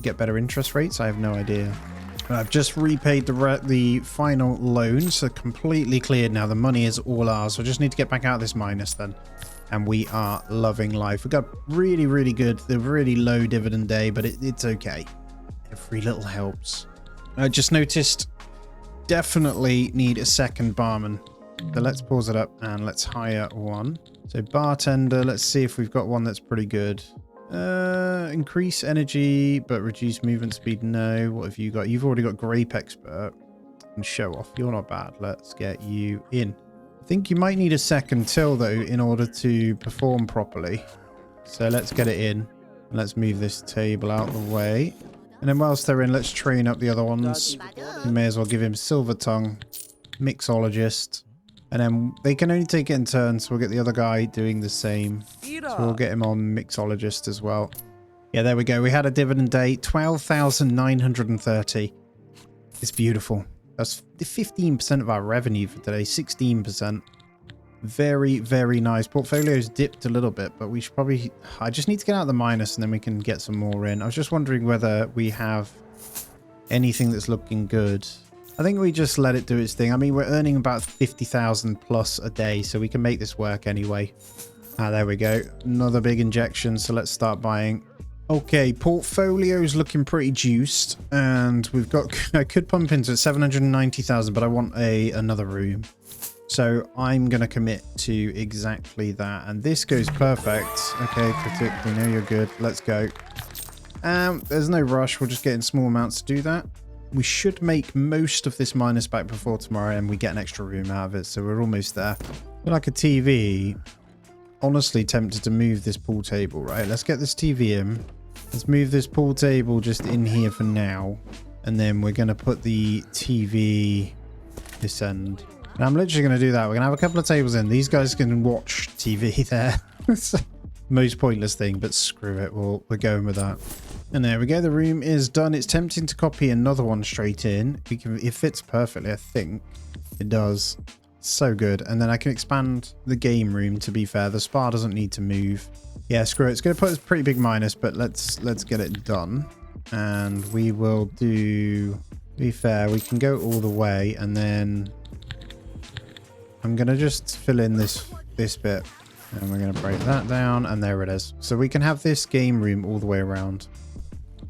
get better interest rates. I have no idea. I've just repaid the final loan, so completely cleared now. The money is all ours. So I just need to get back out of this minus then. And we are loving life. We got really, really good. The really low dividend day, but it's okay. Every little helps. I just noticed definitely need a second barman. So let's pause it up and let's hire one. So bartender, let's see if we've got one that's pretty good. Increase energy, but reduce movement speed. No. What have you got? You've already got grape expert and show off. You're not bad. Let's get you in. I think you might need a second till though in order to perform properly. So let's get it in. Let's move this table out of the way. And then whilst they're in, let's train up the other ones. We may as well give him silver tongue, mixologist. And then they can only take it in turns, so we'll get the other guy doing the same. So we'll get him on mixologist as well. Yeah, there we go. We had a dividend day, 12,930. It's beautiful. That's 15% of our revenue for today, 16%. Very, very nice. Portfolio's dipped a little bit, but we should probably... I just need to get out of the minus and then we can get some more in. I was just wondering whether we have anything that's looking good. I think we just let it do its thing. I mean, we're earning about 50,000 plus a day, so we can make this work anyway. There we go. Another big injection, so let's start buying. Okay, portfolio's looking pretty juiced, and we've got... I could pump into 790,000, but I want another room. So I'm going to commit to exactly that, and this goes perfect. Okay, critic, we know you're good. Let's go. There's no rush. We'll just get in small amounts to do that. We should make most of this minus back before tomorrow, and we get an extra room out of it, so we're almost there. But like a TV, honestly tempted to move this pool table, right? Let's get this TV in. Let's move this pool table just in here for now, and then we're going to put the TV this end. And I'm literally going to do that. We're going to have a couple of tables in. These guys can watch TV there. Most pointless thing, but screw it. We're going with that. And there we go. The room is done. It's tempting to copy another one straight in. It fits perfectly, I think. It does. So good. And then I can expand the game room, to be fair. The spa doesn't need to move. Yeah, screw it. It's going to put a pretty big minus, but let's get it done. And we will do... To be fair, we can go all the way, and then... I'm going to just fill in this bit. And we're going to break that down, and there it is. So we can have this game room all the way around.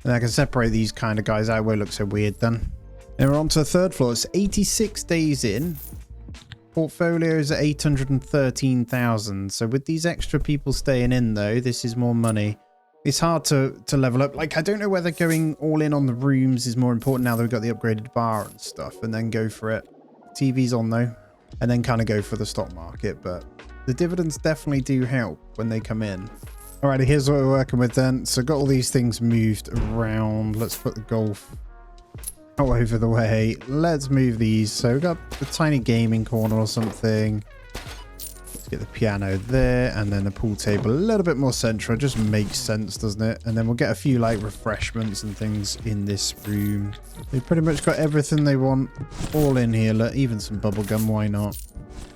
And I can separate these kind of guys out. It won't look so weird then. Then we're on to the third floor. It's 86 days in. Portfolios at 813,000. So with these extra people staying in, though, this is more money. It's hard to level up. Like, I don't know whether going all in on the rooms is more important now that we've got the upgraded bar and stuff, and then go for it. TV's on, though. And then kind of go for the stock market. But the dividends definitely do help when they come in. Alrighty, here's what we're working with then. So got all these things moved around. Let's put the golf out over the way. Let's move these. So we've got a tiny gaming corner or something. Let's get the piano there, and then the pool table a little bit more central. Just makes sense, doesn't it? And then we'll get a few like refreshments and things in this room. They've pretty much got everything they want all in here. Look, even some bubble gum, why not?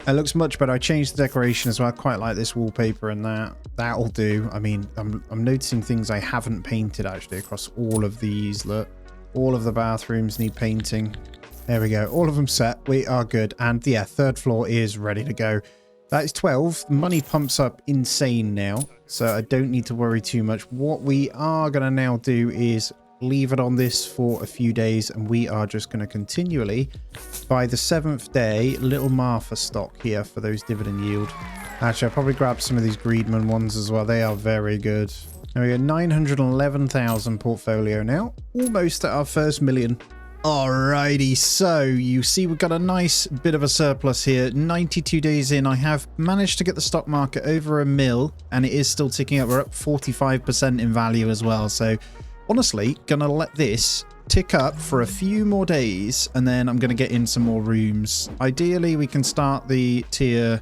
It looks much better. I changed the decoration as well. I quite like this wallpaper, and that'll do. I mean, I'm noticing things I haven't painted actually across all of these. Look, all of the bathrooms need painting. There we go. All of them set. We are good. And yeah, third floor is ready to go. That is 12. Money pumps up insane now, so I don't need to worry too much. What we are going to now do is leave it on this for a few days, and we are just going to continually, by the 7th day, little Martha stock here for those dividend yield. Actually, I'll probably grab some of these Greedman ones as well. They are very good. There we go, 911,000 portfolio now. Almost at our first million. Alrighty, so you see we've got a nice bit of a surplus here. 92 days in, I have managed to get the stock market over a mil, and it is still ticking up. We're up 45% in value as well. So honestly, gonna let this tick up for a few more days, and then I'm gonna get in some more rooms. Ideally, we can start the tier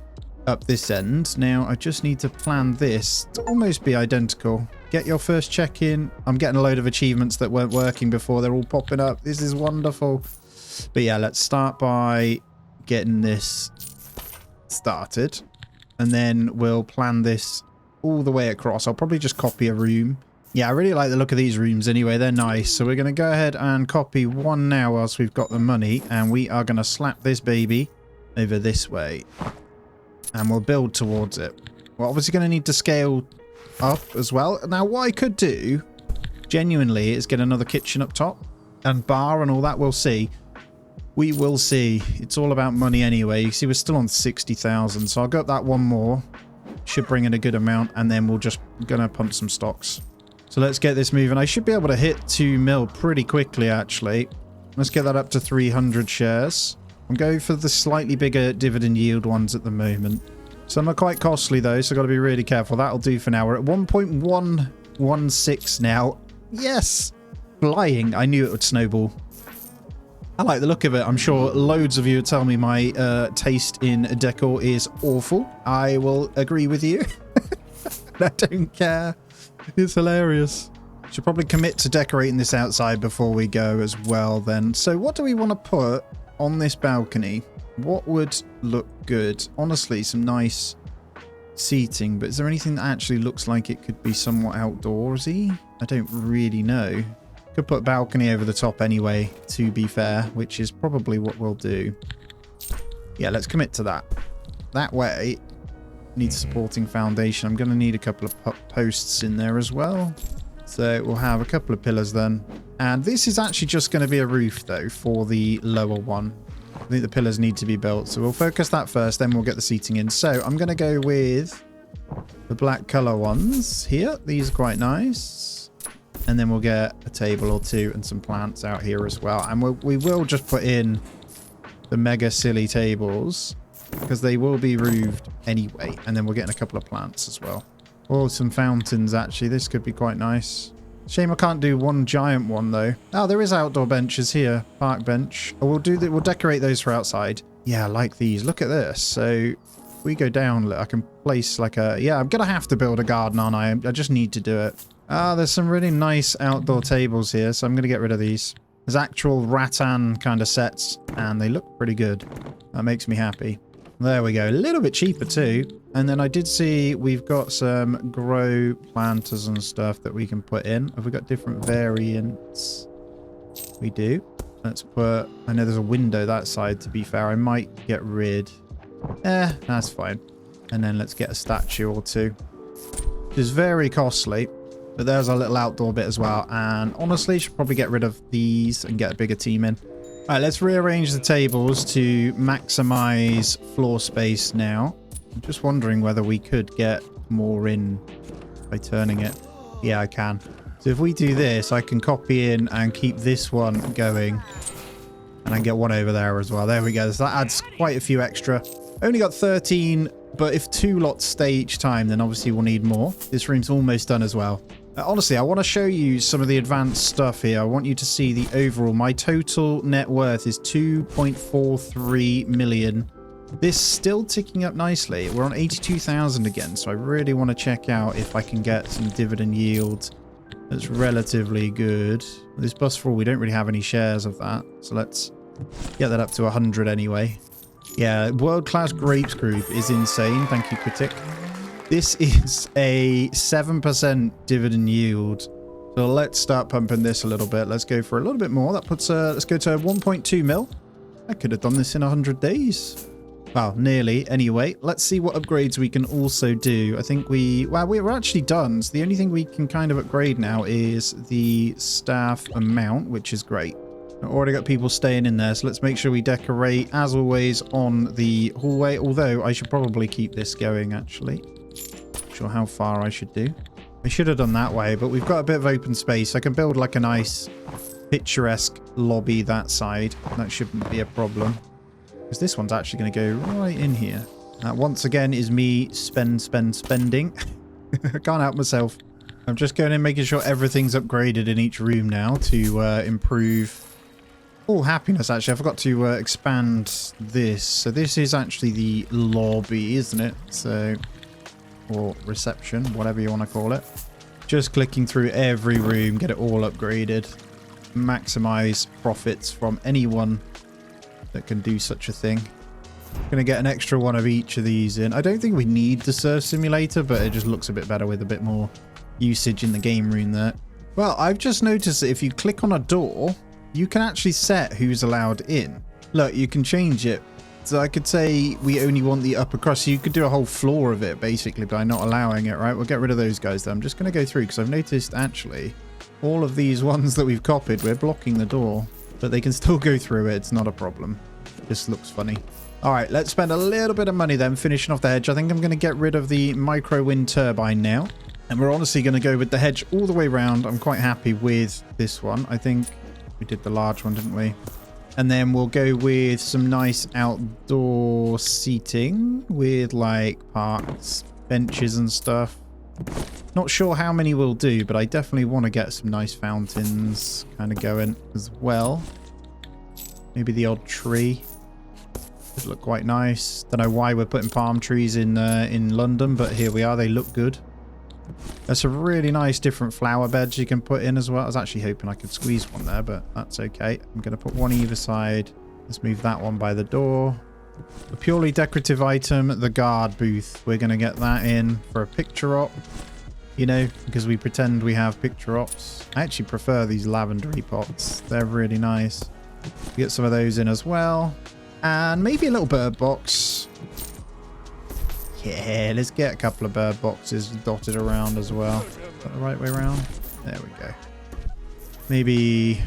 up this end. Now, I just need to plan this to almost be identical. Get your first check-in. I'm getting a load of achievements that weren't working before. They're all popping up. This is wonderful. But yeah, let's start by getting this started. And then we'll plan this all the way across. I'll probably just copy a room. Yeah, I really like the look of these rooms anyway. They're nice. So we're going to go ahead and copy one now whilst we've got the money. And we are going to slap this baby over this way. And we'll build towards it. We're obviously going to need to scale up as well. Now, what I could do, genuinely, is get another kitchen up top. And bar and all that, we'll see. We will see. It's all about money anyway. You see, we're still on 60,000. So I'll go up that one more. Should bring in a good amount. And then we'll just gonna pump some stocks. So let's get this moving. I should be able to hit 2 mil pretty quickly, actually. Let's get that up to 300 shares. I'm going for the slightly bigger dividend yield ones at the moment. Some are quite costly though, so I've got to be really careful. That'll do for now. We're at 1.116 now. Yes! Flying. I knew it would snowball. I like the look of it. I'm sure loads of you would tell me my taste in decor is awful. I will agree with you. I don't care. It's hilarious. Should probably commit to decorating this outside before we go as well then. So what do we want to put on this balcony? What would look good? Honestly, some nice seating, but is there anything that actually looks like it could be somewhat outdoorsy? I don't really know. Could put a balcony over the top anyway, to be fair, which is probably what we'll do. Yeah, let's commit to that. That way, need supporting foundation. I'm going to need a couple of posts in there as well. So we'll have a couple of pillars then. And this is actually just going to be a roof though for the lower one. I think the pillars need to be built. So we'll focus that first, then we'll get the seating in. So I'm going to go with the black color ones here. These are quite nice. And then we'll get a table or two and some plants out here as well. And we will just put in the mega silly tables because they will be roofed anyway. And then we'll get in a couple of plants as well. Oh, some fountains, actually. This could be quite nice. Shame I can't do one giant one, though. Oh, there is outdoor benches here. Park bench. Oh, we'll decorate those for outside. Yeah, I like these. Look at this. So, if we go down, I can place like a... Yeah, I'm going to have to build a garden, aren't I? I just need to do it. Ah, there's some really nice outdoor tables here, so I'm going to get rid of these. There's actual rattan kind of sets, and they look pretty good. That makes me happy. There we go. A little bit cheaper too. And then I did see we've got some grow planters and stuff that we can put in. Have we got different variants? We do. Let's put... I know there's a window that side, to be fair. I might get rid... that's fine. And then let's get a statue or two. Which is very costly. But there's a little outdoor bit as well. And honestly, should probably get rid of these and get a bigger team in. All right, let's rearrange the tables to maximize floor space now. I'm just wondering whether we could get more in by turning it. Yeah, I can. So if we do this, I can copy in and keep this one going. And I can get one over there as well. There we go. So that adds quite a few extra. Only got 13, but if 2 lots stay each time, then obviously we'll need more. This room's almost done as well. Honestly, I want to show you some of the advanced stuff here. I want you to see the overall. My total net worth is 2.43 million. This still ticking up nicely. We're on 82,000 again, so I really want to check out if I can get some dividend yield that's relatively good. This bus for all, we don't really have any shares of that, so let's get that up to 100 anyway. Yeah, world-class grapes group is insane. Thank you, Critic. This is a 7% dividend yield. So let's start pumping this a little bit. Let's go for a little bit more. That puts let's go to 1.2 mil. I could have done this in 100 days. Well, nearly anyway. Let's see what upgrades we can also do. I think we're actually done. So the only thing we can kind of upgrade now is the staff amount, which is great. I've already got people staying in there, so let's make sure we decorate as always on the hallway. Although I should probably keep this going actually. Not sure how far I should do. I should have done that way, but we've got a bit of open space. I can build like a nice picturesque lobby that side. That shouldn't be a problem. Because this one's actually going to go right in here. That once again is me spending. I can't help myself. I'm just going in making sure everything's upgraded in each room now to improve happiness. Actually, I forgot to expand this. So this is actually the lobby, isn't it? So, or reception, whatever you want to call it. Just clicking through every room, get it all upgraded. Maximize profits from anyone that can do such a thing. Gonna get an extra one of each of these in. I don't think we need the surf simulator, but it just looks a bit better with a bit more usage in the game room there. Well, I've just noticed that if you click on a door, you can actually set who's allowed in. Look, you can change it. So I could say we only want the upper crust. So you could do a whole floor of it basically by not allowing it, right? We'll get rid of those guys though. I'm just going to go through because I've noticed actually all of these ones that we've copied, we're blocking the door, but they can still go through it. It's not a problem. Just looks funny. All right, let's spend a little bit of money then finishing off the hedge. I think I'm going to get rid of the micro wind turbine now. And we're honestly going to go with the hedge all the way around. I'm quite happy with this one. I think we did the large one, didn't we? And then we'll go with some nice outdoor seating with like parks, benches and stuff. Not sure how many we'll do, but I definitely want to get some nice fountains kind of going as well. Maybe the odd tree. Does look quite nice. Don't know why we're putting palm trees in London, but here we are. They look good. There's some really nice different flower beds you can put in as well. I was actually hoping I could squeeze one there, but that's okay. I'm going to put one either side. Let's move that one by the door. A purely decorative item, the guard booth. We're going to get that in for a picture op. You know, because we pretend we have picture ops. I actually prefer these lavendery pots. They're really nice. Get some of those in as well. And maybe a little bird box. Yeah, let's get a couple of bird boxes dotted around as well. Is that the right way around? There we go. Maybe...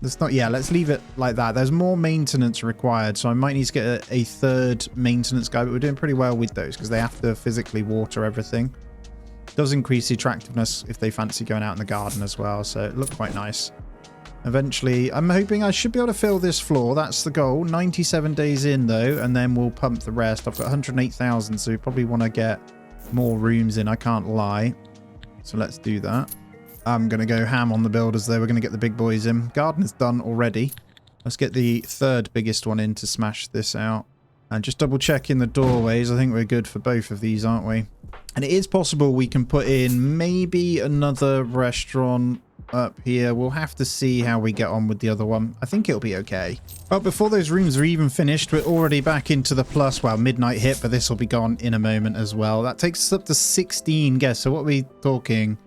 let's not... Yeah, let's leave it like that. There's more maintenance required, so I might need to get a third maintenance guy, but we're doing pretty well with those because they have to physically water everything. Does increase the attractiveness if they fancy going out in the garden as well, so it looked quite nice. Eventually, I'm hoping I should be able to fill this floor. That's the goal. 97 days in, though, and then we'll pump the rest. I've got 108,000, so we probably want to get more rooms in. I can't lie. So let's do that. I'm going to go ham on the builders, though. We're going to get the big boys in. Garden is done already. Let's get the third biggest one in to smash this out. And just double check in the doorways. I think we're good for both of these, aren't we? And it is possible we can put in maybe another restaurant up here. We'll have to see how we get on with the other one. I think it'll be okay. But before those rooms are even finished, we're already back into the plus. Well, midnight hit, but this will be gone in a moment as well. That takes us up to 16 guests. So what are we talking?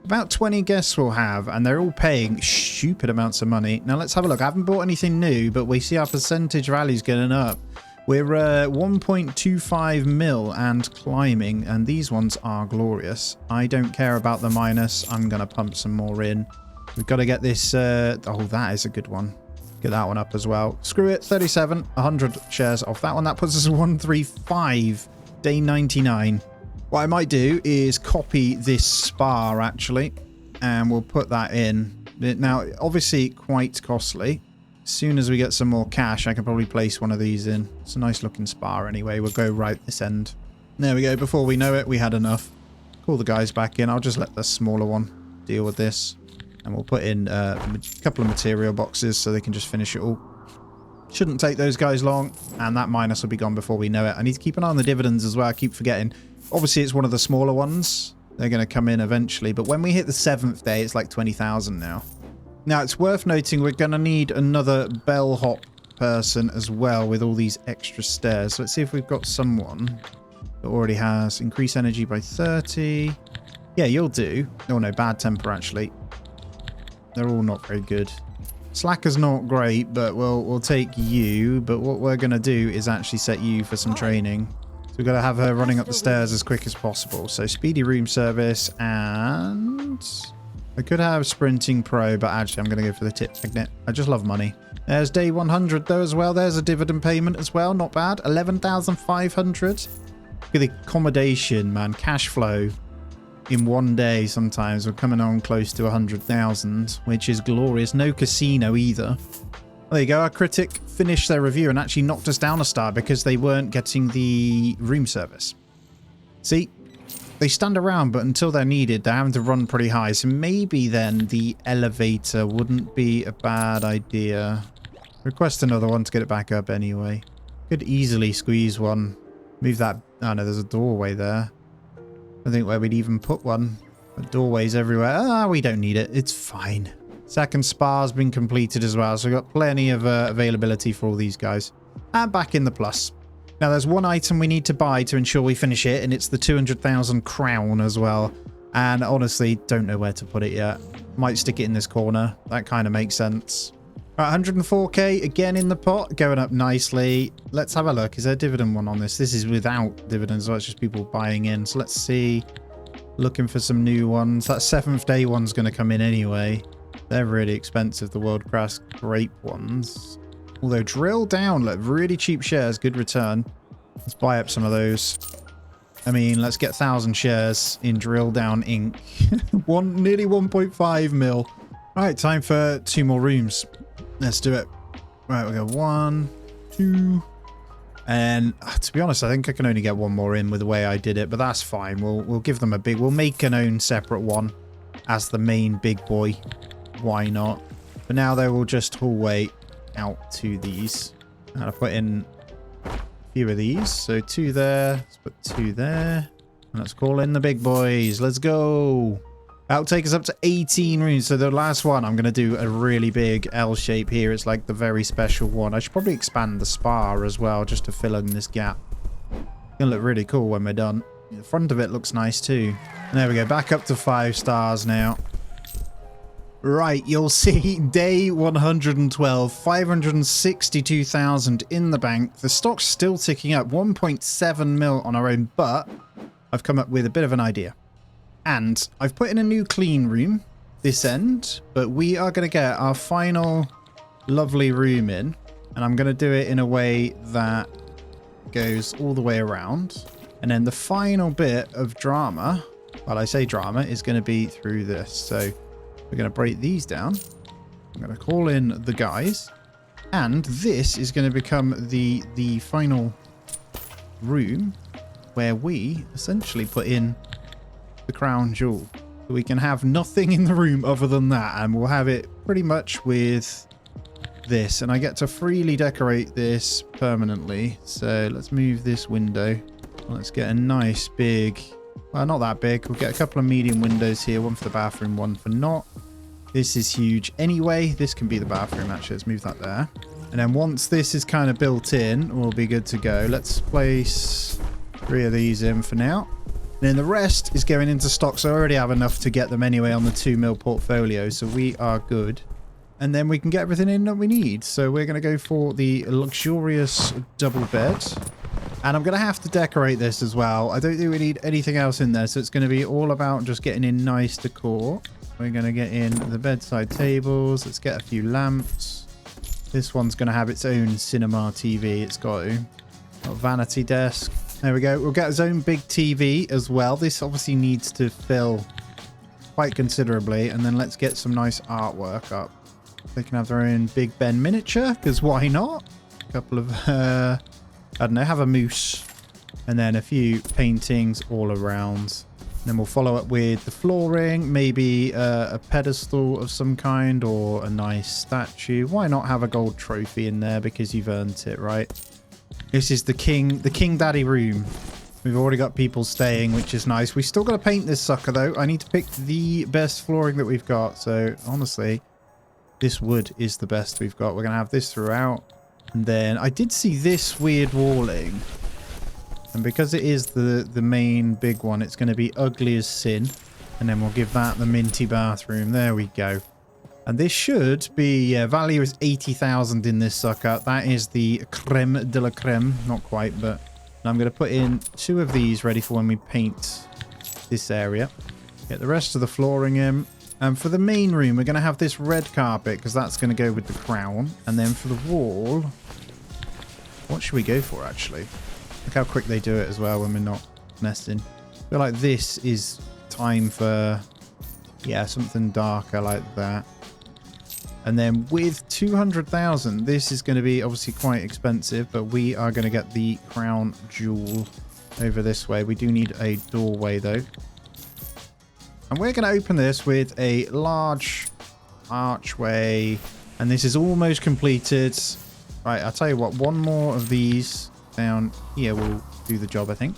About 20 guests we'll have, and they're all paying stupid amounts of money. Now let's have a look. I haven't bought anything new, but we see our percentage value's getting up. We're 1.25 mil and climbing, and these ones are glorious. I don't care about the minus. I'm going to pump some more in. We've got to get this... oh, that is a good one. Get that one up as well. Screw it. 37. 100 shares off that one. That puts us at 135. Day 99. What I might do is copy this spa, actually, and we'll put that in. Now, obviously, quite costly. As soon as we get some more cash, I can probably place one of these in. It's a nice looking spa anyway. We'll go right this end. There we go. Before we know it, we had enough. Call the guys back in. I'll just let the smaller one deal with this. And we'll put in a couple of material boxes so they can just finish it all. Shouldn't take those guys long. And that minus will be gone before we know it. I need to keep an eye on the dividends as well. I keep forgetting. Obviously, it's one of the smaller ones. They're going to come in eventually. But when we hit the 7th day, it's like 20,000 now. Now, it's worth noting we're going to need another bellhop person as well with all these extra stairs. So let's see if we've got someone that already has increased energy by 30. Yeah, you'll do. Oh, no, bad temper, actually. They're all not very good. Slacker's not great, but we'll take you. But what we're going to do is actually set you for some training. So we've got to have her running up the stairs as quick as possible. So speedy room service and... I could have Sprinting Pro, but actually I'm going to go for the tip magnet. I just love money. There's day 100 though as well. There's a dividend payment as well. Not bad. 11,500. Look at the accommodation, man. Cash flow. in one day sometimes. We're coming on close to 100,000, which is glorious. No casino either. There you go. Our critic finished their review and actually knocked us down a star because they weren't getting the room service. See, they stand around, but until they're needed, they're having to run pretty high. So maybe then the elevator wouldn't be a bad idea. Request another one to get it back up anyway. Could easily squeeze one. Move that. Oh no, there's a doorway there. I think where we'd even put one. But doorways everywhere. Ah, we don't need it. It's fine. Second spa's been completed as well, so we've got plenty of availability for all these guys. And back in the plus. Now, there's one item we need to buy to ensure we finish it, and it's the 200,000 crown as well. And honestly, don't know where to put it yet. Might stick it in this corner. That kind of makes sense. All right, 104k again in the pot, going up nicely. Let's have a look. Is there a dividend one on this? This is without dividends, so it's just people buying in. So let's see. Looking for some new ones. That 7th day one's going to come in anyway. They're really expensive, the world class grape ones. Although drill down, look, really cheap shares, good return. Let's buy up some of those. I mean, let's get 1,000 shares in drill down ink. Nearly 1.5 mil. All right, time for 2 more rooms. Let's do it. Right, we'll go 1, 2. And to be honest, I think I can only get 1 more in with the way I did it, but that's fine. We'll give them a big, we'll make an own separate one as the main big boy. Why not? But now they will just hallway out to these. And I'll put in a few of these. So 2 there. Let's put 2 there. And let's call in the big boys. Let's go. That'll take us up to 18 rooms. So the last one, I'm going to do a really big L shape here. It's like the very special one. I should probably expand the spa as well, just to fill in this gap. It's going to look really cool when we're done. The front of it looks nice too. And there we go. Back up to 5 stars now. Right, you'll see day 112, 562,000 in the bank. The stock's still ticking up, 1.7 mil on our own, but I've come up with a bit of an idea. And I've put in a new clean room this end, but we are going to get our final lovely room in. And I'm going to do it in a way that goes all the way around. And then the final bit of drama, well, I say drama, is going to be through this. So we're going to break these down. I'm going to call in the guys. And this is going to become the final room where we essentially put in the crown jewel. So we can have nothing in the room other than that. And we'll have it pretty much with this. And I get to freely decorate this permanently. So let's move this window. Let's get a nice big... Well, not that big. We'll get a couple of medium windows here. One for the bathroom, one for not. This is huge anyway. This can be the bathroom, actually. Let's move that there. And then once this is kind of built in, we'll be good to go. Let's place 3 of these in for now. And then the rest is going into stock. So I already have enough to get them anyway on the 2 mil portfolio. So we are good. And then we can get everything in that we need. So we're going to go for the luxurious double bed. And I'm going to have to decorate this as well. I don't think we need anything else in there. So it's going to be all about just getting in nice decor. We're going to get in the bedside tables. Let's get a few lamps. This one's going to have its own cinema TV. It's got to. Got vanity desk. There we go. We'll get its own big TV as well. This obviously needs to fill quite considerably. And then let's get some nice artwork up. They can have their own Big Ben miniature, because why not? A couple of... I don't know, have a moose, and then a few paintings all around. And then we'll follow up with the flooring, maybe a pedestal of some kind, or a nice statue. Why not have a gold trophy in there, because you've earned it, right? This is the King Daddy room. We've already got people staying, which is nice. We still got to paint this sucker though. I need to pick the best flooring that we've got. So honestly, this wood is the best we've got. We're going to have this throughout. And then I did see this weird walling. And because it is the main big one, it's going to be ugly as sin. And then we'll give that the minty bathroom. There we go. And this should be, value is 80,000 in this sucker. That is the creme de la creme. Not quite, but I'm going to put in 2 of these ready for when we paint this area. Get the rest of the flooring in. And for the main room, we're going to have this red carpet because that's going to go with the crown. And then for the wall, what should we go for, actually? Look how quick they do it as well when we're not messing. I feel like this is time for, yeah, something darker like that. And then with 200,000, this is going to be obviously quite expensive, but we are going to get the crown jewel over this way. We do need a doorway though. And we're going to open this with a large archway. And this is almost completed. Right, I'll tell you what, one more of these down here will do the job, I think.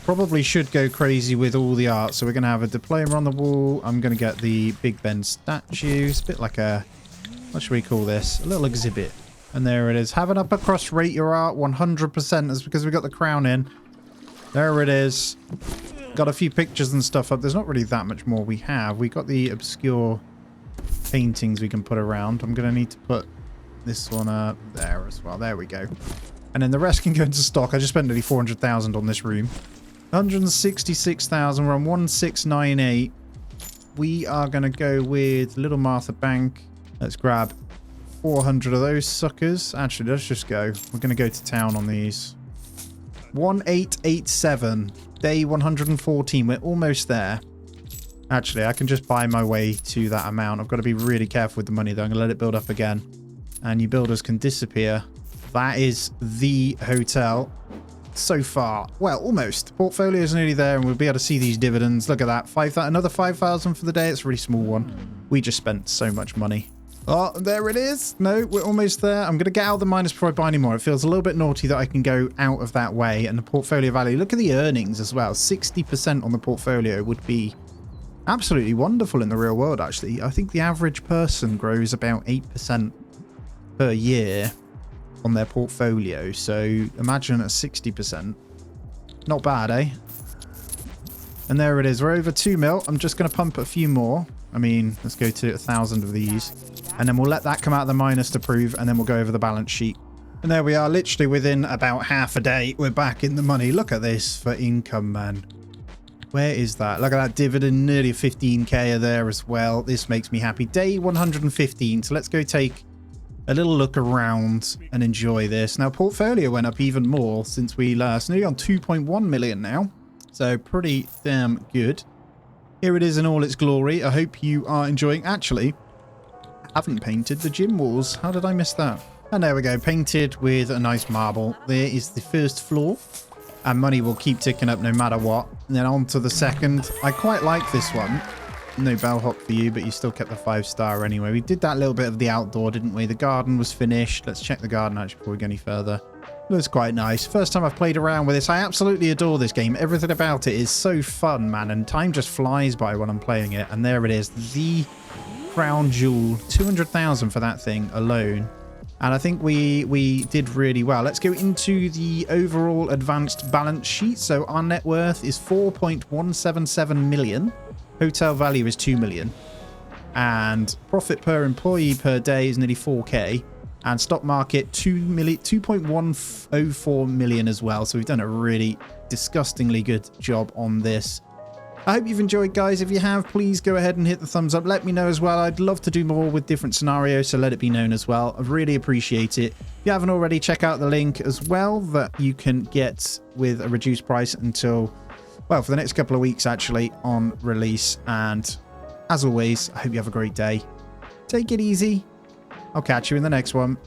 Probably should go crazy with all the art. So we're going to have a diploma on the wall. I'm going to get the Big Ben statue. It's a bit like a, what should we call this? A little exhibit. And there it is. Have an upper crust, rate your art 100%. That's because we got the crown in. There it is. Got a few pictures and stuff up. There's not really that much more we have. We got the obscure paintings we can put around. I'm going to need to put this one up there as well. There we go. And then the rest can go into stock. I just spent nearly 400,000 on this room. 166,000. We're on 1698. We are going to go with Little Martha Bank. Let's grab 400 of those suckers. Actually, let's just go. We're going to go to town on these. 1887. Day 114. We're almost there. Actually, I can just buy my way to that amount. I've got to be really careful with the money, though. I'm going to let it build up again. And you builders can disappear. That is the hotel so far. Well, almost. Portfolio is nearly there, and we'll be able to see these dividends. Look at that. Another 5,000 for the day. It's a really small one. We just spent so much money. Oh, there it is. No, we're almost there. I'm going to get out of the minus before I buy any more. It feels a little bit naughty that I can go out of that way. And the portfolio value, look at the earnings as well. 60% on the portfolio would be absolutely wonderful in the real world, actually. I think the average person grows about 8% per year on their portfolio. So imagine at 60%. Not bad, eh? And there it is. We're over 2 mil. I'm just going to pump a few more. I mean, let's go to 1,000 of these. And then we'll let that come out of the minus to prove, and then we'll go over the balance sheet. And there we are, literally within about half a day, we're back in the money. Look at this for income, man. Where is that? Look at that dividend, nearly 15k there as well. This makes me happy. Day 115, so let's go take a little look around and enjoy this. Now, portfolio went up even more since we last, nearly on 2.1 million now. So pretty damn good. Here it is in all its glory. I hope you are enjoying. Actually, I haven't painted the gym walls. How did I miss that? And there we go, painted with a nice marble. There is the first floor. And money will keep ticking up no matter what. And then on to the second. I quite like this one. No bellhop for you, but you still kept the 5-star anyway. We did that little bit of the outdoor, didn't we? The garden was finished. Let's check the garden actually before we go any further. Looks quite nice. First time I've played around with this. I absolutely adore this game. Everything about it is so fun, man. And time just flies by when I'm playing it. And there it is. The crown jewel. 200,000 for that thing alone. And I think we did really well. Let's go into the overall advanced balance sheet. So our net worth is 4.177 million. Hotel value is 2 million. And profit per employee per day is nearly 4k. And stock market 2.104 million as well. So we've done a really disgustingly good job on this. I hope you've enjoyed, guys. If you have, please go ahead and hit the thumbs up. Let me know as well. I'd love to do more with different scenarios, so let it be known as well. I really appreciate it. If you haven't already, check out the link as well that you can get with a reduced price until, well, for the next couple of weeks actually on release. And as always, I hope you have a great day. Take it easy. I'll catch you in the next one.